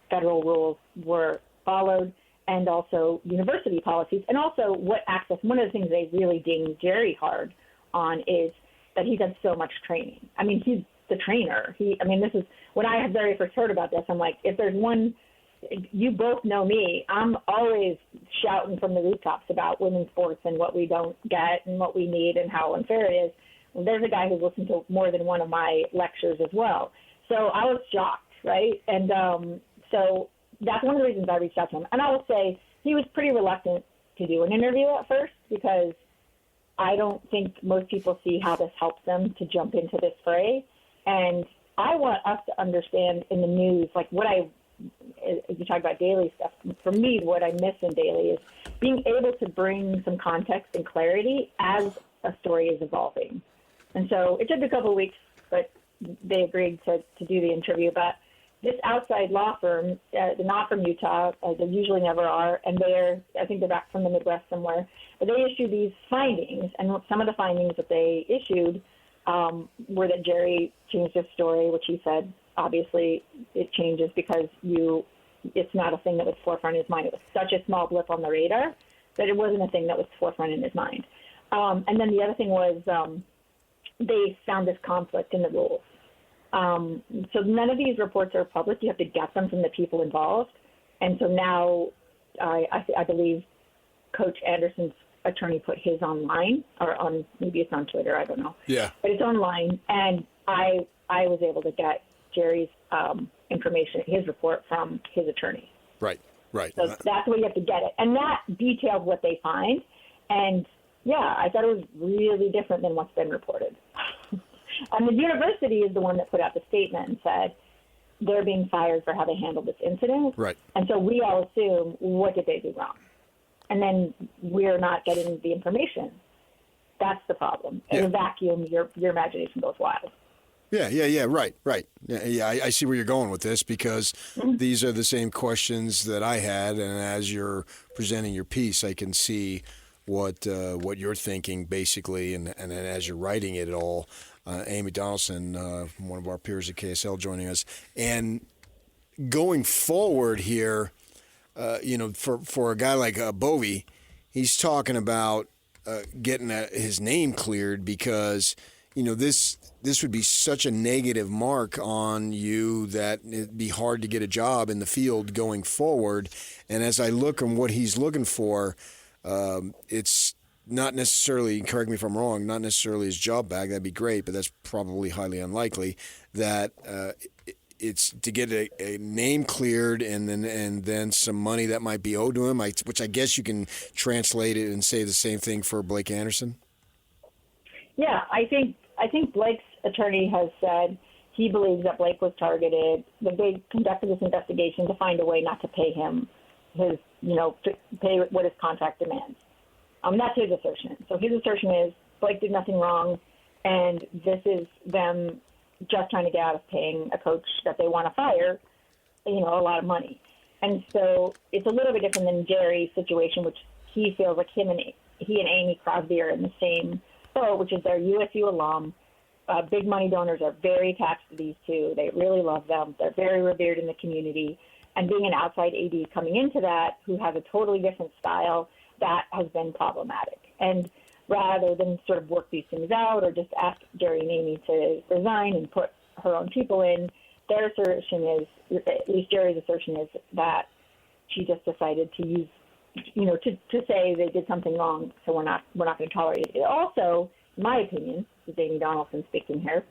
federal rules were followed, and also university policies, and also what access. One of the things they really ding Jerry hard on is that he does so much training. I mean, he's the trainer. This is when I had very first heard about this. I'm like, if there's one, you both know me. I'm always shouting from the rooftops about women's sports and what we don't get and what we need and how unfair it is. Well, there's a guy who's listened to more than one of my lectures as well. So I was shocked, right? And so that's one of the reasons I reached out to him. And I will say he was pretty reluctant to do an interview at first, because I don't think most people see how this helps them to jump into this fray. And I want us to understand in the news, you talk about daily stuff. For me, what I miss in daily is being able to bring some context and clarity as a story is evolving. And so it took a couple of weeks, but they agreed to do the interview. But this outside law firm, they're not from Utah, they usually never are, and I think they're back from the Midwest somewhere, but they issued these findings, and some of the findings that they issued were that Jerry changed his story, which he said, obviously, it changes because it's not a thing that was forefront in his mind. It was such a small blip on the radar that it wasn't a thing that was forefront in his mind. And then the other thing was they found this conflict in the rules. So none of these reports are public. You have to get them from the people involved. And so now I believe Coach Anderson's attorney put his online, or on, maybe it's on Twitter, I don't know. Yeah. But it's online, and I was able to get Jerry's information, his report from his attorney. Right. So that's the way you have to get it. And that detailed what they find. And, yeah, I thought it was really different than what's been reported. And the university is the one that put out the statement and said they're being fired for how they handled this incident. Right. And so we all assume, what did they do wrong? And then we're not getting the information. That's the problem. In a vacuum, your imagination goes wild. Yeah, right. Yeah, I see where you're going with this, because these are the same questions that I had, and as you're presenting your piece, I can see what you're thinking, basically, and as you're writing it all. Amy Donaldson, one of our peers at KSL, joining us. And going forward here, for a guy like Bovey, he's talking about getting his name cleared, because this would be such a negative mark on you that it'd be hard to get a job in the field going forward. And as I look on what he's looking for, it's not necessarily, correct me if I'm wrong, not necessarily his job back. That'd be great, but that's probably highly unlikely. That it's to get a name cleared, and then some money that might be owed to him, which I guess you can translate it and say the same thing for Blake Anderson. Yeah, I think Blake's attorney has said he believes that Blake was targeted. They conducted this investigation to find a way not to pay him to pay what his contract demands. That's his assertion. So his assertion is Blake did nothing wrong, and this is them just trying to get out of paying a coach that they want to fire, a lot of money. And so it's a little bit different than Jerry's situation, which he feels like he and Amy Crosby are in the same boat, which is they're USU alum. Big money donors are very attached to these two. They really love them. They're very revered in the community. And being an outside AD coming into that, who has a totally different style, that has been problematic. And rather than sort of work these things out or just ask Jerry and Amy to resign and put her own people in, their assertion is, at least Jerry's assertion is, that she just decided to use, to say they did something wrong, so we're not going to tolerate it. Also, in my opinion, this is Amy Donaldson speaking here.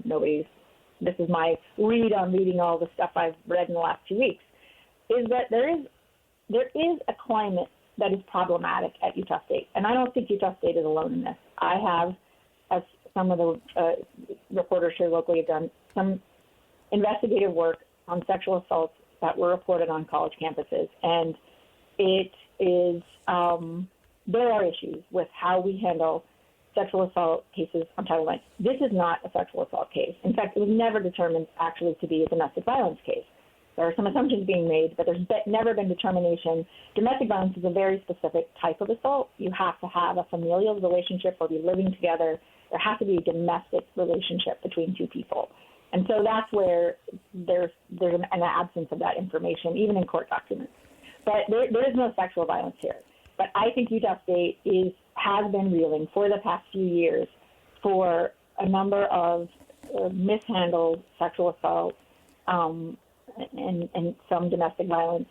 This is my read on reading all the stuff I've read in the last 2 weeks, is that there is a climate that is problematic at Utah State. And I don't think Utah State is alone in this. I have, as some of the reporters here locally have done, some investigative work on sexual assaults that were reported on college campuses. And it is, there are issues with how we handle sexual assault cases on Title IX. This is not a sexual assault case. In fact, it was never determined actually to be a domestic violence case. There are some assumptions being made, but there's never been determination. Domestic violence is a very specific type of assault. You have to have a familial relationship or be living together. There has to be a domestic relationship between two people. And so that's where there's an absence of that information, even in court documents. But there is no sexual violence here. But I think Utah State has been reeling for the past few years for a number of mishandled sexual assaults, and some domestic violence,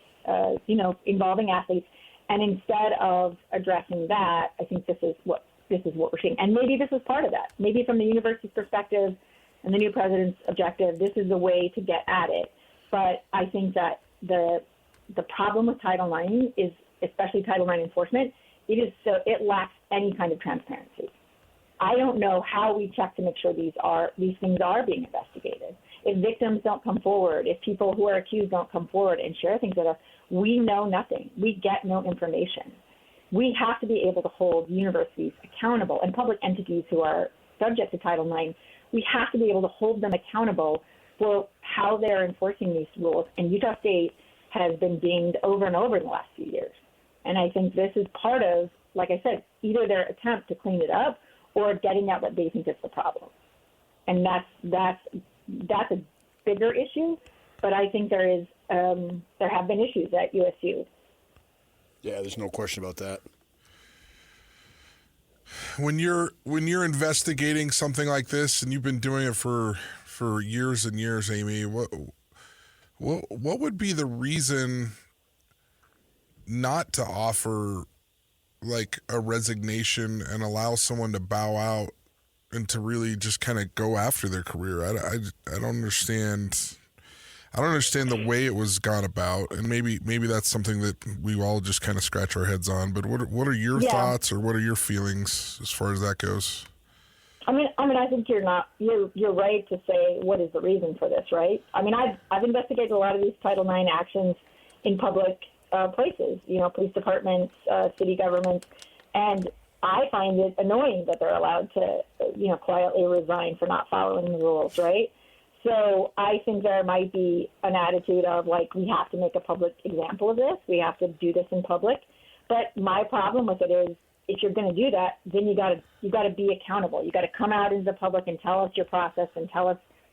involving athletes. And instead of addressing that, I think this is what we're seeing. And maybe this is part of that. Maybe from the university's perspective and the new president's objective, this is the way to get at it. But I think that the problem with Title IX is, especially Title IX enforcement, it lacks any kind of transparency. I don't know how we check to make sure these things are being investigated. If victims don't come forward, if people who are accused don't come forward and share things with us, we know nothing. We get no information. We have to be able to hold universities accountable and public entities who are subject to Title IX. We have to be able to hold them accountable for how they're enforcing these rules. And Utah State has been dinged over and over in the last few years. And I think this is part of, like I said, either their attempt to clean it up or getting at what they think is the problem. And that's a bigger issue, but I think there have been issues at USU. Yeah, there's no question about that. When you're investigating something like this, and you've been doing it for years and years, Amy, what would be the reason not to offer like a resignation and allow someone to bow out and to really just kind of go after their career? I don't understand. I don't understand the way it was gone about, and maybe that's something that we all just kind of scratch our heads on. But what are your thoughts, or what are your feelings as far as that goes? I mean, I think you're right to say what is the reason for this, right? I mean, I've investigated a lot of these Title IX actions in public places, police departments, city governments, and I find it annoying that they're allowed to, quietly resign for not following the rules, right? So I think there might be an attitude of, like, we have to make a public example of this. We have to do this in public. But my problem with it is, if you're going to do that, then you got to be accountable. You got to come out into the public and tell us your process and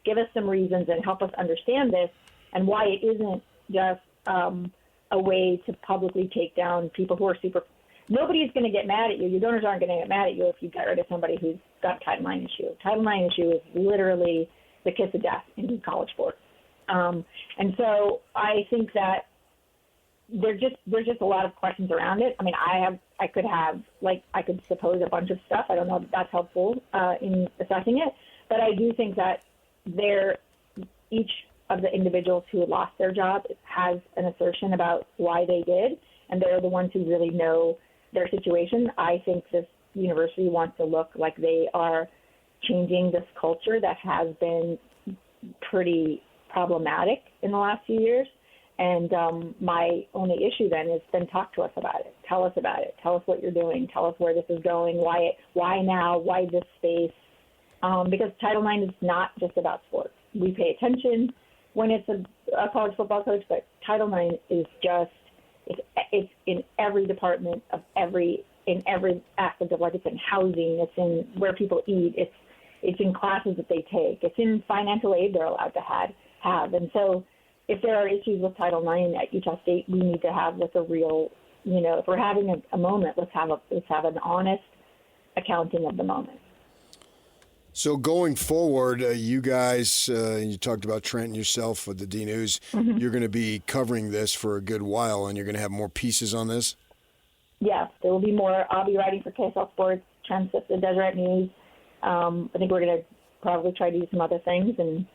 give us some reasons and help us understand this and why it isn't just a way to publicly take down people who are super. Nobody's going to get mad at you. Your donors aren't going to get mad at you if you get rid of somebody who's got a Title IX issue. Title IX issue is literally the kiss of death in college sports. And so I think that there's just a lot of questions around it. I mean, I could suppose a bunch of stuff. I don't know if that's helpful in assessing it, but I do think that each of the individuals who lost their job has an assertion about why they did, and they're the ones who really know their situation. I think this university wants to look like they are changing this culture that has been pretty problematic in the last few years. And my only issue then is then talk to us about it. Tell us about it. Tell us what you're doing. Tell us where this is going. Why now? Why this space? Because Title IX is not just about sports. We pay attention when it's a college football coach, but Title IX is just it's in every department of in every aspect of life. It's in housing. It's in where people eat. It's in classes that they take. It's in financial aid they're allowed to have. And so if there are issues with Title IX at Utah State, we need to have a real, if we're having a moment, let's have an honest accounting of the moment. So going forward, you guys, you talked about Trent and yourself with the D News. Mm-hmm. You're going to be covering this for a good while, and you're going to have more pieces on this? Yes, there will be more. I'll be writing for KSL Sports, Trent's at the Deseret News. I think we're going to probably try to do some other things, and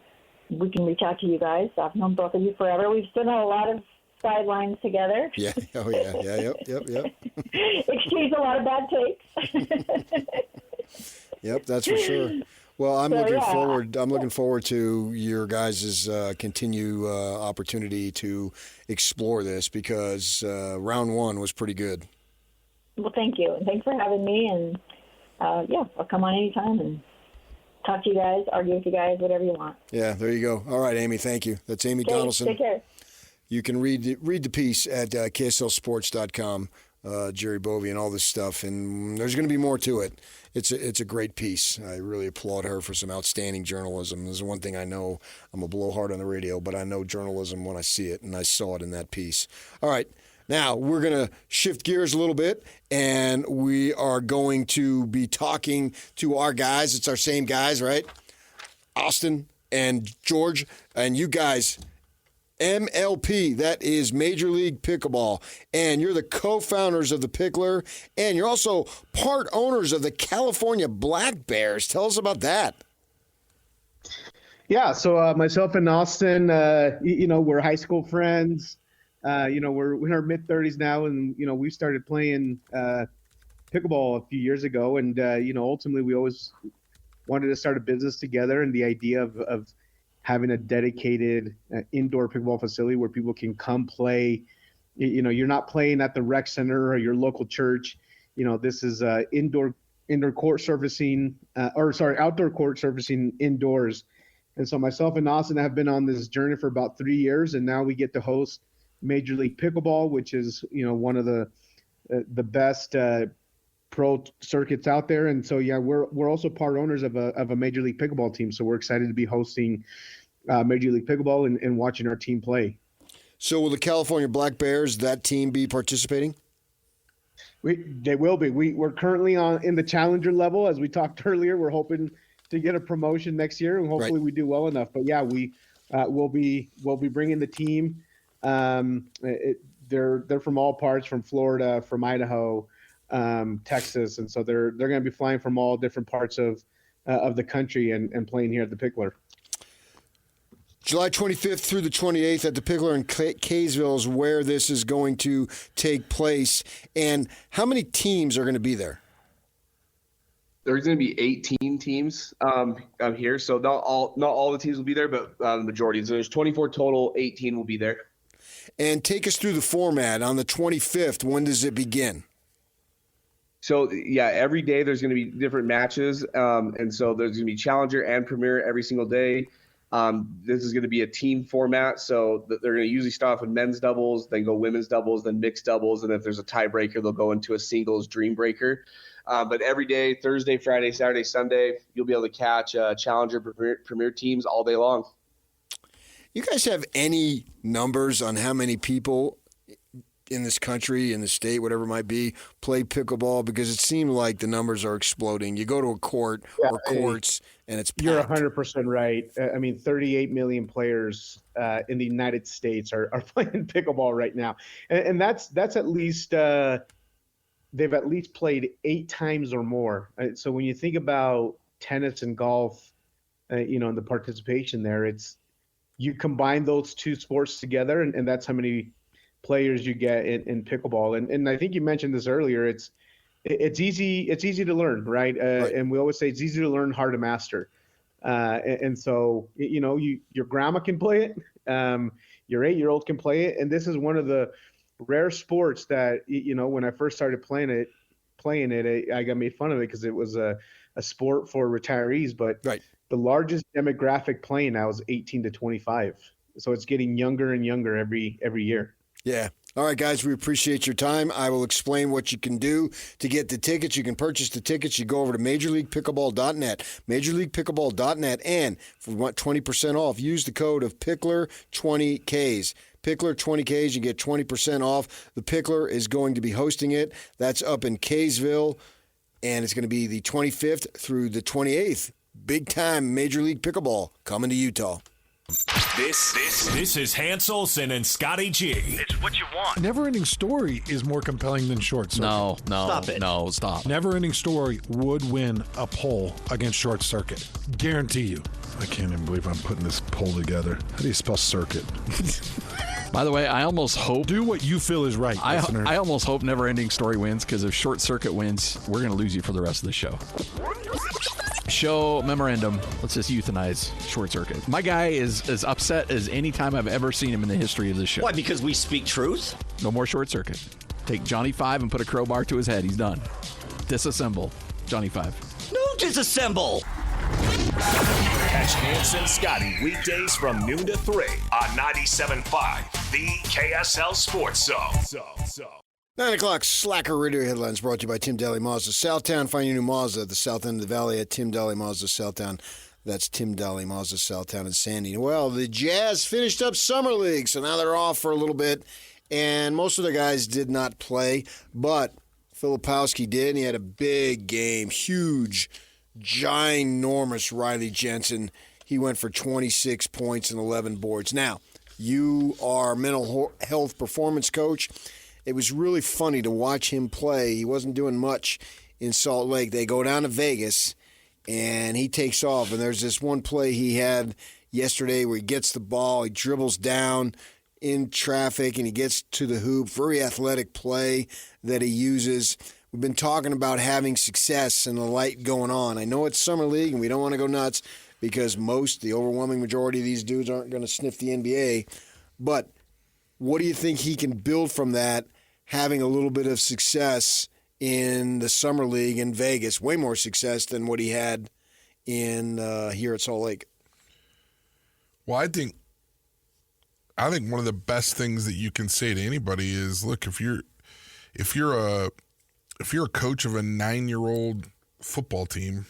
we can reach out to you guys. I've known both of you forever. We've stood on a lot of sidelines together. Yeah. Oh, yeah. Yeah. Yep. Exchanged a lot of bad takes. Yep, that's for sure. Well, I'm looking forward to your guys' continue opportunity to explore this because round one was pretty good. Well, thank you, and thanks for having me. And I'll come on anytime and talk to you guys, argue with you guys, whatever you want. Yeah, there you go. All right, Amy, thank you. That's Amy Donaldson. Take care. You can read the piece at KSLSports.com, Jerry Bovey and all this stuff, and there's going to be more to it. It's a great piece. I really applaud her for some outstanding journalism. There's one thing I know. I'm a blowhard on the radio, but I know journalism when I see it, and I saw it in that piece. All right. Now, we're going to shift gears a little bit, and we are going to be talking to our guys. It's our same guys, right? Austin and George, and you guys, MLP, that is Major League Pickleball, and you're the co-founders of the Pickler, and you're also part owners of the California Black Bears. Tell us about that. Yeah, so myself and Austin, we're high school friends. We're in our mid-30s now, and, we started playing pickleball a few years ago. And, ultimately we always wanted to start a business together. And the idea of having a dedicated indoor pickleball facility where people can come play, you're not playing at the rec center or your local church. This is outdoor court surfacing indoors. And so myself and Austin have been on this journey for about 3 years, and now we get to host Major League Pickleball, which is one of the best pro circuits out there. And so we're also part owners of a Major League Pickleball team. So we're excited to be hosting Major League Pickleball and watching our team play. So will the California Black Bears, that team, be participating? They will be. We're currently in the challenger level, as we talked earlier. We're hoping to get a promotion next year, and hopefully we do well enough. But yeah, we'll be bringing the team. They're from all parts, from Florida, from Idaho, Texas, and so they're going to be flying from all different parts of the country and playing here at the Pickler. July 25th through the 28th at the Pickler in Kaysville is where this is going to take place. And how many teams are going to be there? There's going to be 18 teams here, so not all the teams will be there, but the majority. So there's 24 total, 18 will be there. And take us through the format. On the 25th, when does it begin? So yeah, every day there's going to be different matches, and so there's going to be Challenger and Premier every single day. This is going to be a team format, so they're going to usually start off with men's doubles, then go women's doubles, then mixed doubles, and if there's a tiebreaker, they'll go into a singles dream breaker. But every day, Thursday, Friday, Saturday, Sunday, you'll be able to catch Challenger Premier teams all day long. You guys have any numbers on how many people in this country, in the state, whatever it might be, play pickleball? Because it seemed like the numbers are exploding. You go to a court or courts, and it's packed. You're 100% right. I mean, 38 million players in the United States are playing pickleball right now, and that's at least they've at least played 8 times or more. So when you think about tennis and golf, and the participation there, you combine those two sports together, and that's how many players you get in pickleball. And I think you mentioned this earlier. It's easy to learn, right? And we always say it's easy to learn, hard to master. And so your grandma can play it, your 8-year-old can play it, and this is one of the rare sports that when I first started playing it, I got made fun of it because it was a sport for retirees. But the largest demographic playing now is 18 to 25. So it's getting younger and younger every year. Yeah. All right, guys, we appreciate your time. I will explain what you can do to get the tickets. You can purchase the tickets. You go over to MajorLeaguePickleball.net, MajorLeaguePickleball.net, and if we want 20% off, use the code of Pickler20Ks. Pickler 20Ks, you get 20% off. The Pickler is going to be hosting it. That's up in Kaysville, and it's going to be the 25th through the 28th. Big time Major League Pickleball coming to Utah. This is Hans Olsen and Scotty G. It's what you want. Never-ending Story is more compelling than Short Circuit. No, stop. Never-ending Story would win a poll against Short Circuit. Guarantee you. I can't even believe I'm putting this poll together. How do you spell circuit? By the way, I almost hope... Do what you feel is right, listener. I almost hope Never-ending Story wins, because if Short Circuit wins, we're going to lose you for the rest of the show. Show memorandum. Let's just euthanize Short Circuit. My guy is as upset as any time I've ever seen him in the history of this show. Why? Because we speak truth? No more Short Circuit. Take Johnny 5 and put a crowbar to his head. He's done. Disassemble Johnny 5. No, disassemble! Catch Hans and Scotty weekdays from noon to 3 on 97.5, the KSL Sports Zone. 9 o'clock Slacker Radio Headlines brought to you by Tim Daly Mazda. Southtown, find your new Mazda at the south end of the valley at Tim Daly Mazda Southtown. That's Tim Daly Mazda Southtown in Sandy. Well, the Jazz finished up Summer League, so now they're off for a little bit, and most of the guys did not play, but Filipowski did, and he had a big game, huge, ginormous Riley Jensen. He went for 26 points and 11 boards. Now, you are a mental health performance coach. It was really funny to watch him play. He wasn't doing much in Salt Lake. They go down to Vegas, and he takes off. And there's this one play he had yesterday where he gets the ball, he dribbles down in traffic, and he gets to the hoop. Very athletic play that he uses. We've been talking about having success and the light going on. I know it's Summer League, and we don't want to go nuts because the overwhelming majority of these dudes aren't going to sniff the NBA. But what do you think he can build from that, having a little bit of success in the Summer League in Vegas, way more success than what he had in here at Salt Lake? Well, I think one of the best things that you can say to anybody is, look, if you're a coach of a 9-year-old football team,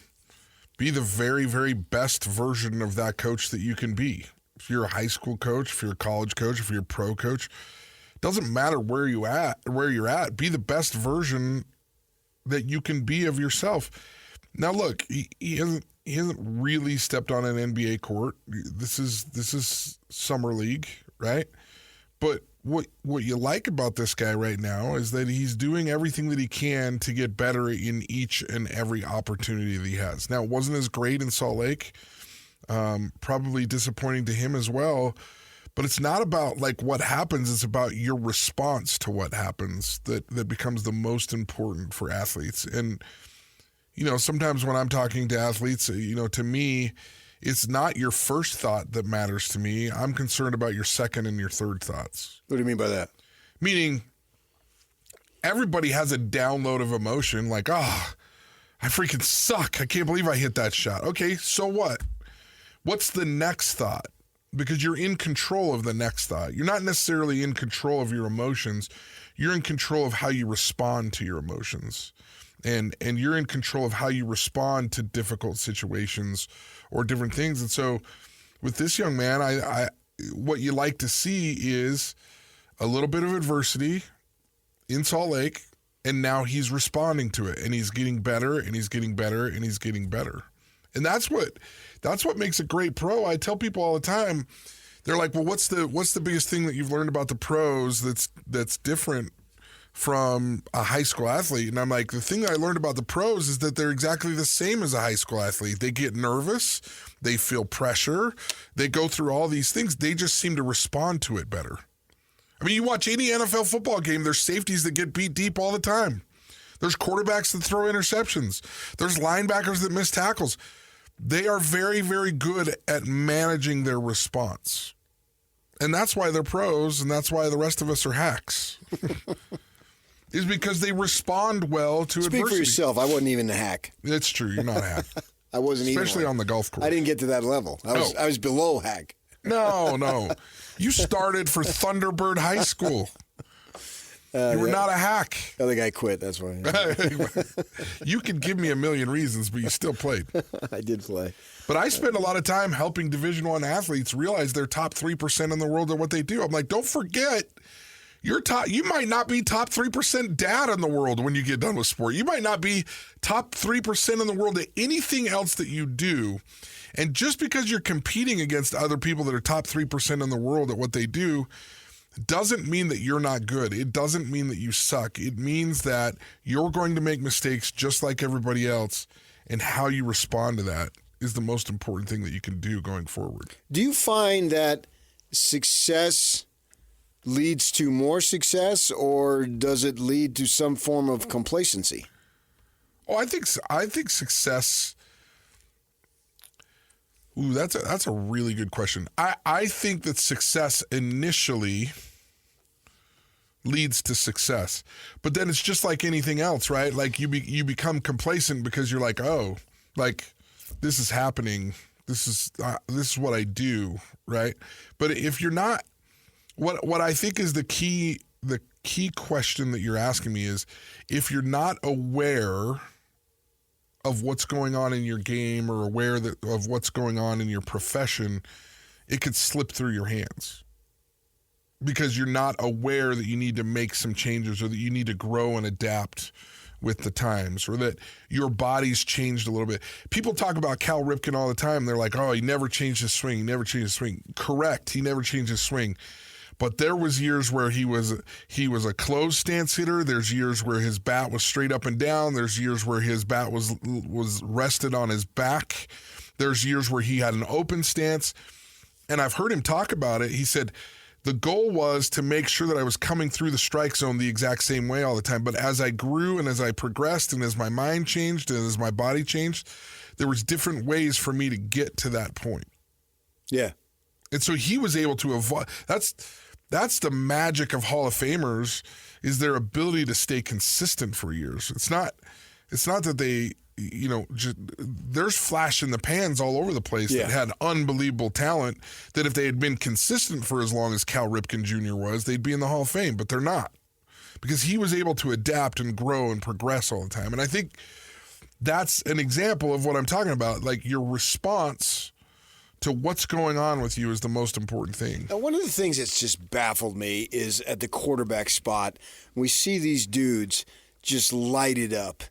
be the very, very best version of that coach that you can be. If you're a high school coach, if you're a college coach, if you're a pro coach, it doesn't matter where you're at. Be the best version that you can be of yourself. Now, look, he hasn't really stepped on an NBA court. This is Summer League, right? But what you like about this guy right now is that he's doing everything that he can to get better in each and every opportunity that he has. Now, it wasn't as great in Salt Lake. Probably disappointing to him as well, but it's not about like what happens, it's about your response to what happens that becomes the most important for athletes. And sometimes when I'm talking to athletes, to me, it's not your first thought that matters to me. I'm concerned about your second and your third thoughts. What do you mean by that? Meaning, everybody has a download of emotion like, oh, I freaking suck. I can't believe I hit that shot. Okay, so what? What's the next thought? Because you're in control of the next thought. You're not necessarily in control of your emotions. You're in control of how you respond to your emotions. And you're in control of how you respond to difficult situations or different things. And so with this young man, I what you like to see is a little bit of adversity in Salt Lake, and now he's responding to it, and he's getting better, and he's getting better, and he's getting better. And that's what makes a great pro. I tell people all the time, they're like, well, what's the biggest thing that you've learned about the pros that's different from a high school athlete? And I'm like, the thing that I learned about the pros is that they're exactly the same as a high school athlete. They get nervous, they feel pressure, they go through all these things. They just seem to respond to it better. I mean, you watch any NFL football game, there's safeties that get beat deep all the time. There's quarterbacks that throw interceptions. There's linebackers that miss tackles. They are very, very good at managing their response. And that's why they're pros, and that's why the rest of us are hacks. Is because they respond well to adversity. Speak for yourself. I wasn't even a hack. It's true. You're not a hack. I wasn't Especially even on the golf course. I didn't get to that level. I was below hack. No. You started for Thunderbird High School. You were not a hack. The other guy quit, that's why. You could give me a million reasons, but you still played. I did play. But I spend a lot of time helping Division I athletes realize they're top 3% in the world at what they do. I'm like, don't forget, you might not be top 3% dad in the world when you get done with sport. You might not be top 3% in the world at anything else that you do. And just because you're competing against other people that are top 3% in the world at what they do doesn't mean that you're not good. It doesn't mean that you suck. It means that you're going to make mistakes just like everybody else, and how you respond to that is the most important thing that you can do going forward. Do you find that success leads to more success, or does it lead to some form of complacency? Oh, I think success. Ooh, that's a really good question. I think that success initially leads to success, but then it's just like anything else, right? Like you become complacent because you're like, oh, like this is happening. This is what I do, right? But if you're not, what I think is the key question that you're asking me is, if you're not aware of what's going on in your game or aware of what's going on in your profession, it could slip through your hands because you're not aware that you need to make some changes, or that you need to grow and adapt with the times, or that your body's changed a little bit. People talk about Cal Ripken all the time. They're like, oh, he never changed his swing. He never changed his swing. Correct. He never changed his swing. But there was years where he was a closed stance hitter. There's years where his bat was straight up and down. There's years where his bat was rested on his back. There's years where he had an open stance. And I've heard him talk about it. He said, the goal was to make sure that I was coming through the strike zone the exact same way all the time. But as I grew and as I progressed and as my mind changed and as my body changed, there was different ways for me to get to that point. Yeah. And so he was able to avoid. That's the magic of Hall of Famers, is their ability to stay consistent for years. It's not that they, there's flash in the pans all over the place that had unbelievable talent that if they had been consistent for as long as Cal Ripken Jr. was, they'd be in the Hall of Fame, but they're not, because he was able to adapt and grow and progress all the time. And I think that's an example of what I'm talking about. Like, your response to what's going on with you is the most important thing. Now, one of the things that's just baffled me is at the quarterback spot, we see these dudes just light it up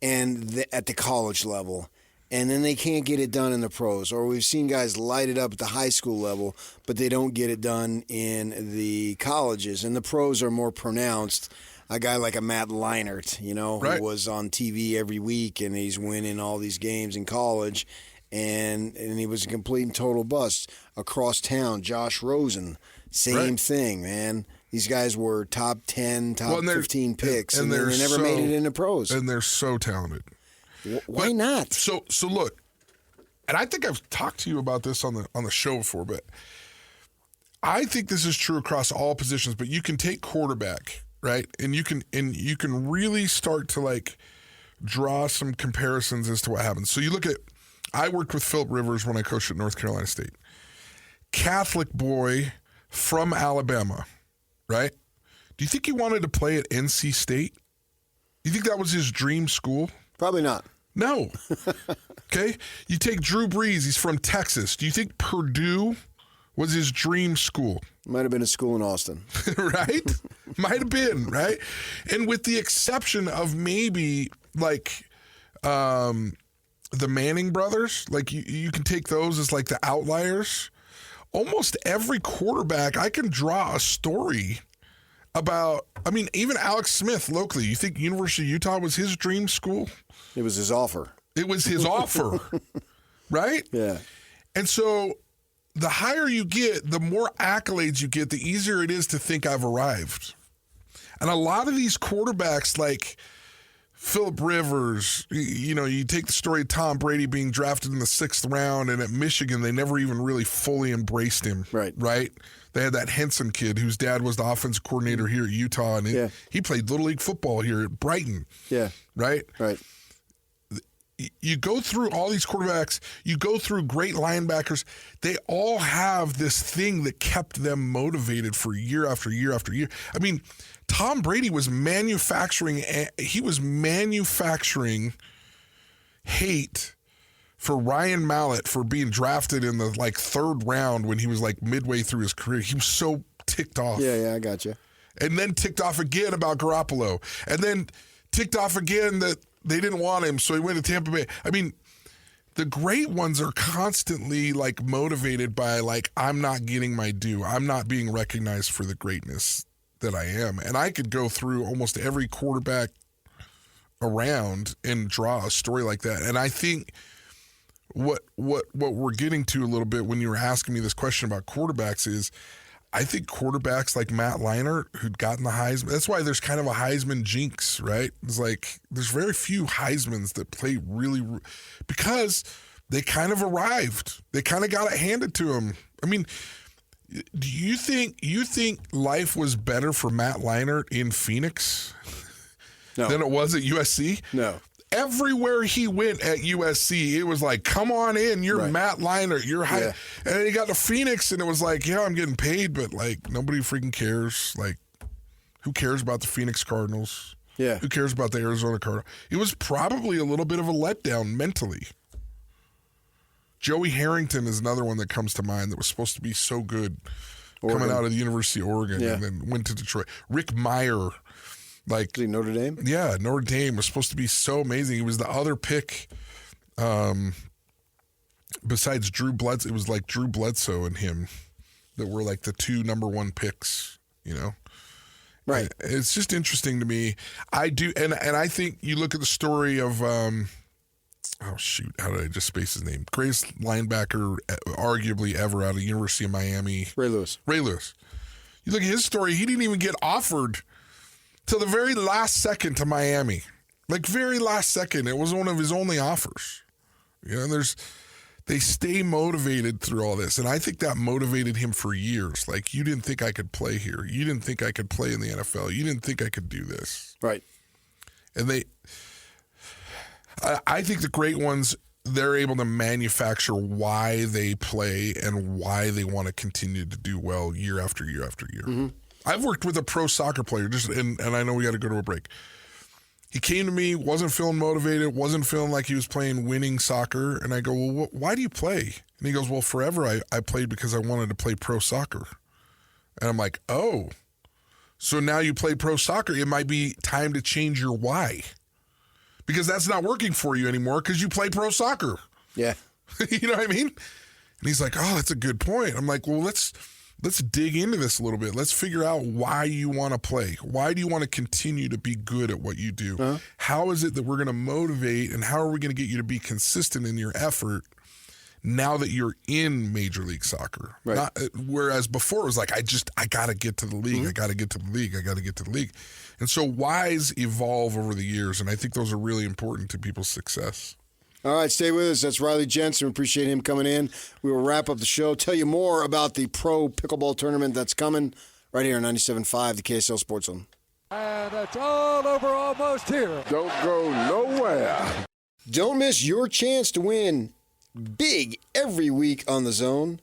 at the college level, and then they can't get it done in the pros. Or we've seen guys light it up at the high school level, but they don't get it done in the colleges. And the pros are more pronounced. A guy like a Matt Leinart, who was on TV every week, and he's winning all these games in college. And he was a complete and total bust. Across town, Josh Rosen, same thing, man. These guys were top 10, top 15 picks, and they never made it into pros. And they're so talented. Why not? So look, and I think I've talked to you about this on the show before, but I think this is true across all positions. But you can take quarterback, right? And you can really start to like draw some comparisons as to what happens. So you look at, I worked with Philip Rivers when I coached at North Carolina State. Catholic boy from Alabama, right? Do you think he wanted to play at NC State? Do you think that was his dream school? Probably not. No. Okay? You take Drew Brees, he's from Texas. Do you think Purdue was his dream school? Might have been a school in Austin. Right? Might have been, right? And with the exception of maybe like the Manning brothers, like you can take those as like the outliers. Almost every quarterback, I can draw a story about, I mean, even Alex Smith locally. You think University of Utah was his dream school? It was his offer. It was his offer, right? Yeah. And so the higher you get, the more accolades you get, the easier it is to think I've arrived. And a lot of these quarterbacks like Philip Rivers, you take the story of Tom Brady being drafted in the 6th round, and at Michigan, they never even really fully embraced him. Right? They had that Henson kid whose dad was the offensive coordinator here at Utah, and he played Little League football here at Brighton. Yeah. Right? Right. You go through all these quarterbacks, you go through great linebackers, they all have this thing that kept them motivated for year after year after year. I mean, Tom Brady was manufacturing hate for Ryan Mallett for being drafted in the 3rd round when he was midway through his career. He was so ticked off. Yeah, I got you. And then ticked off again about Garoppolo. And then ticked off again that they didn't want him, so he went to Tampa Bay. I mean, the great ones are constantly motivated by I'm not getting my due. I'm not being recognized for the greatness that I am. And I could go through almost every quarterback around and draw a story like that. And I think what we're getting to a little bit when you were asking me this question about quarterbacks is, I think quarterbacks like Matt Leinart, who'd gotten the Heisman, that's why there's kind of a Heisman jinx, right? It's there's very few Heismans that play because they kind of arrived. They kind of got it handed to them. I mean, do you think life was better for Matt Leinart in Phoenix than it was at USC? No. Everywhere he went at USC, it was come on in, you're Matt Leinart, you're high. Yeah. And then he got to Phoenix, and it was I'm getting paid, but nobody freaking cares. Who cares about the Phoenix Cardinals? Yeah. Who cares about the Arizona Cardinals? It was probably a little bit of a letdown mentally. Joey Harrington is another one that comes to mind that was supposed to be so good coming out of the University of Oregon and then went to Detroit. Rick Meyer. Is he Notre Dame? Yeah, Notre Dame was supposed to be so amazing. He was the other pick besides Drew Bledsoe. It was Drew Bledsoe and him that were the 2 number 1 picks, Right. It's just interesting to me. I do, and I think you look at the story of, how did I just space his name? Greatest linebacker arguably ever out of University of Miami. Ray Lewis. You look at his story, he didn't even get offered till the very last second to Miami. Very last second. It was one of his only offers. They stay motivated through all this. And I think that motivated him for years. You didn't think I could play here. You didn't think I could play in the NFL. You didn't think I could do this. Right. And I think the great ones, they're able to manufacture why they play and why they want to continue to do well year after year after year. Mm-hmm. I've worked with a pro soccer player, and I know we got to go to a break. He came to me, wasn't feeling motivated, wasn't feeling like he was playing winning soccer. And I go, well, why do you play? And he goes, well, forever I played because I wanted to play pro soccer. And I'm like, oh, so now you play pro soccer. It might be time to change your why. Because that's not working for you anymore because you play pro soccer. Yeah. You know what I mean? And he's like, oh, that's a good point. I'm like, well, let's dig into this a little bit. Let's figure out why you want to play. Why do you want to continue to be good at what you do? Uh-huh. How is it that we're going to motivate, and how are we going to get you to be consistent in your effort now that you're in Major League Soccer? Right. Whereas before it was I got to get to the league. Mm-hmm. I got to get to the league. I got to get to the league. And so whys evolve over the years, and I think those are really important to people's success. All right, stay with us. That's Riley Jensen. We appreciate him coming in. We will wrap up the show, tell you more about the pro pickleball tournament that's coming right here on 97.5, the KSL Sports Zone. And it's all over almost here. Don't go nowhere. Don't miss your chance to win big every week on The Zone.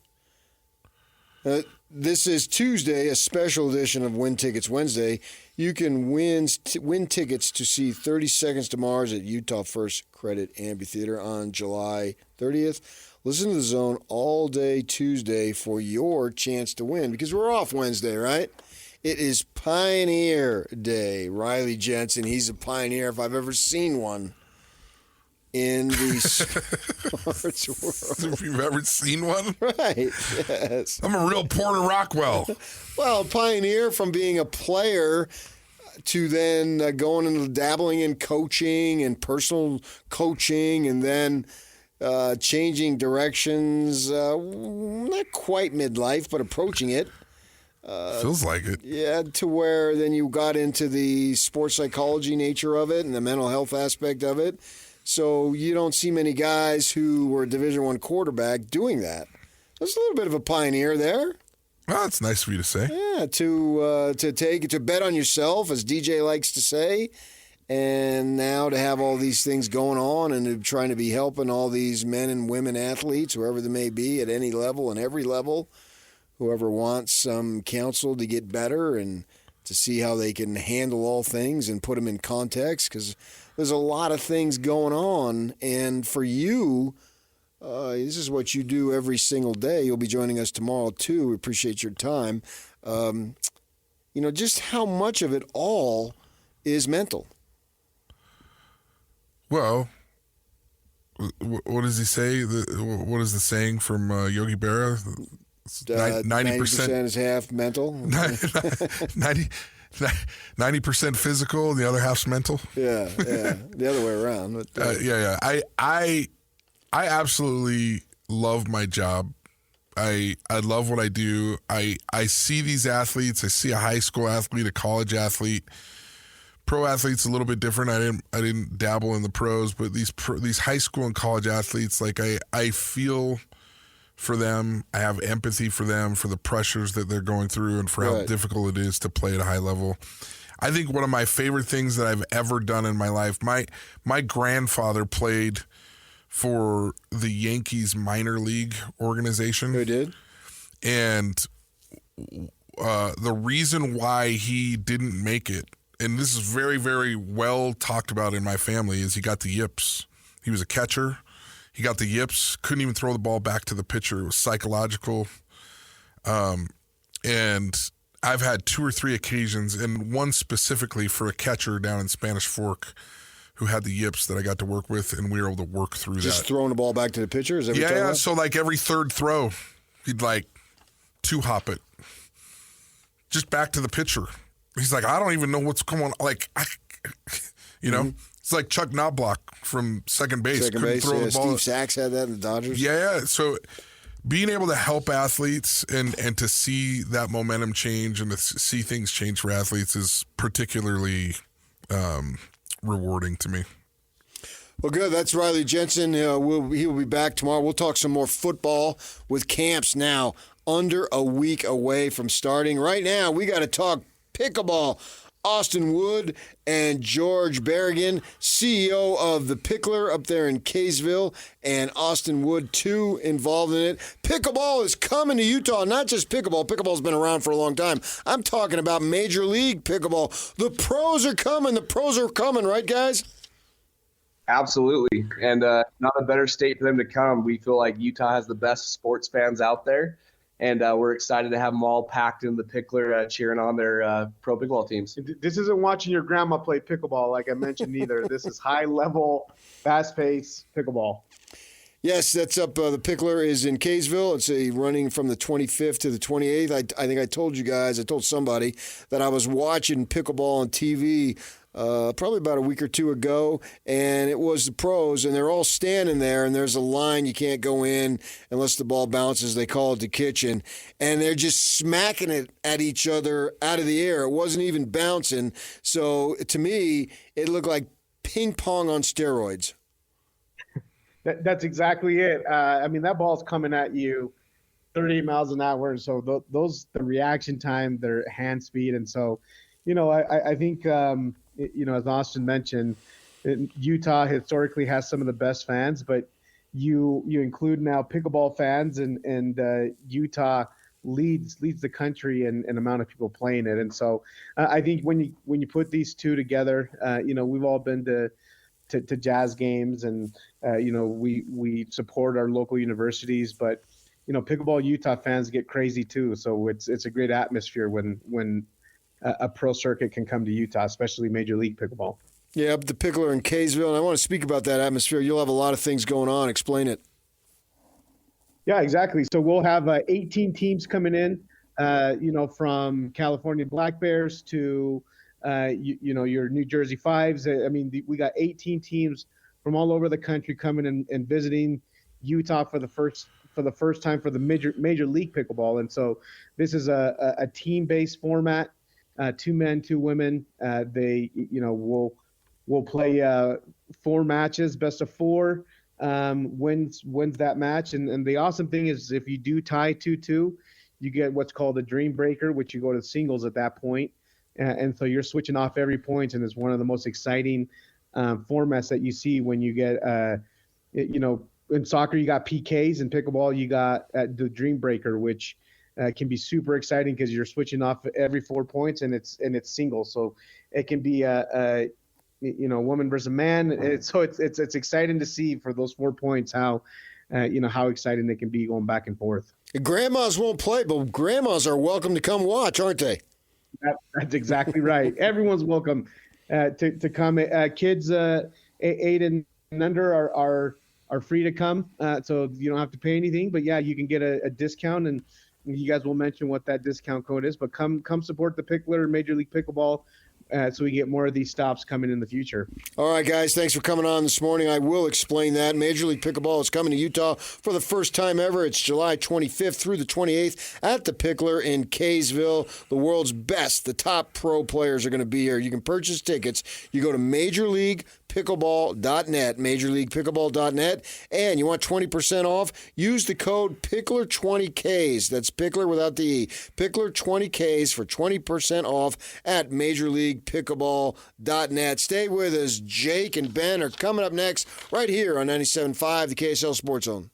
This is Tuesday, a special edition of Win Tickets Wednesday. You can win tickets to see 30 Seconds to Mars at Utah First Credit Amphitheater on July 30th. Listen to The Zone all day Tuesday for your chance to win, because we're off Wednesday, right? It is Pioneer Day. Riley Jensen, he's a pioneer if I've ever seen one in the sports world. If you've ever seen one? Right, yes. I'm a real Porter Rockwell. Well, pioneer from being a player to then going into dabbling in coaching and personal coaching, and then changing directions, not quite midlife, but approaching it. Feels like it. Yeah, to where then you got into the sports psychology nature of it and the mental health aspect of it. So you don't see many guys who were a Division I quarterback doing that. There's a little bit of a pioneer there. Well, that's nice for you to say. Yeah, to bet on yourself, as DJ likes to say, and now to have all these things going on and trying to be helping all these men and women athletes, whoever they may be, at any level and every level, whoever wants some counsel to get better and to see how they can handle all things and put them in context, because there's a lot of things going on. And for you, this is what you do every single day. You'll be joining us tomorrow, too. We appreciate your time. Just how much of it all is mental. Well, what does he say? What is the saying from Yogi Berra? 90% is half mental. 90% physical, and the other half's mental. Yeah, the other way around. But, yeah. I absolutely love my job. I love what I do. I see these athletes. I see a high school athlete, a college athlete. Pro athletes a little bit different. I didn't dabble in the pros, but these high school and college athletes, like I feel for them. I have empathy for them, for the pressures that they're going through and for how difficult it is to play at a high level. I think one of my favorite things that I've ever done in my life, my grandfather played for the Yankees minor league organization. Who did? And the reason why he didn't make it, and this is very, very well talked about in my family, is he got the yips. He was a catcher. He got the yips, couldn't even throw the ball back to the pitcher. It was psychological. And I've had 2 or 3 occasions, and one specifically for a catcher down in Spanish Fork who had the yips that I got to work with, and we were able to work through that. Just throwing the ball back to the pitcher? Is that what you're talking about? So like every third throw, he'd like 2-hop it. Just back to the pitcher. He's like, I don't even know what's going on. Like, It's like Chuck Knobloch from second base. Throw the ball. Steve Sachs had that in the Dodgers. Yeah. So being able to help athletes and to see that momentum change and to see things change for athletes is particularly rewarding to me. Well, good. That's Riley Jensen. He'll be back tomorrow. We'll talk some more football with camps now under a week away from starting. Right now, we got to talk pickleball. Austin Wood and George Berrigan, CEO of the Pickler up there in Kaysville, and Austin Wood, too, involved in it. Pickleball is coming to Utah. Not just pickleball. Pickleball's been around for a long time. I'm talking about Major League Pickleball. The pros are coming. The pros are coming, right, guys? Absolutely. And not a better state for them to come. We feel like Utah has the best sports fans out there. And we're excited to have them all packed in the Pickler cheering on their pro pickleball teams. This isn't watching your grandma play pickleball, like I mentioned, either. This is high-level, fast-paced pickleball. Yes, that's up. The Pickler is in Kaysville. It's running from the 25th to the 28th. I think I told you guys, I told somebody that I was watching pickleball on TV probably about a week or 2 ago, and it was the pros, and they're all standing there, and there's a line. You can't go in unless the ball bounces. They call it the kitchen, and they're just smacking it at each other out of the air. It wasn't even bouncing. So to me, it looked like ping pong on steroids. That's exactly it. I mean, that ball's coming at you 30 miles an hour. So the reaction time, their hand speed. And so I think, as Austin mentioned, Utah historically has some of the best fans, but you include now pickleball fans, and Utah leads the country in amount of people playing it. And so I think when you put these two together, we've all been to jazz games, and we support our local universities, but pickleball Utah fans get crazy too. So it's a great atmosphere when a pro circuit can come to Utah, especially Major League Pickleball. Yeah, up the Pickler in Kaysville, and I want to speak about that atmosphere. You'll have a lot of things going on. Explain it. Yeah, exactly. So we'll have 18 teams coming in, from California Black Bears to, your New Jersey Fives. I mean, we got 18 teams from all over the country coming and visiting Utah for the first time for the Major League Pickleball. And so this is a team-based format, 2 men, 2 women. We'll play 4 matches, best of 4. Wins that match, and the awesome thing is if you do tie 2-2, you get what's called a dream breaker, which you go to singles at that point, and so you're switching off every point, and it's one of the most exciting formats that you see when you get in soccer you got PKs, in pickleball you got the dream breaker, which can be super exciting because you're switching off every 4 points, and it's singles, so it can be a woman versus a man. It's exciting to see for those 4 points how exciting they can be going back and forth. Grandmas won't play, but grandmas are welcome to come watch, aren't they? That's exactly right. Everyone's welcome to come. Kids 8 and under are free to come, so you don't have to pay anything. But yeah, you can get a discount, and you guys will mention what that discount code is. But come support the Pickler Major League Pickleball. So we get more of these stops coming in the future. All right, guys, thanks for coming on this morning. I will explain that. Major League Pickleball is coming to Utah for the first time ever. It's July 25th through the 28th at the Pickler in Kaysville. The world's best, the top pro players are going to be here. You can purchase tickets. You go to MajorLeaguePickleball.net, MajorLeaguePickleball.net, and you want 20% off? Use the code Pickler20Ks. That's Pickler without the E. Pickler20Ks for 20% off at MajorLeaguePickleball.net. Stay with us. Jake and Ben are coming up next right here on 97.5, the KSL Sports Zone.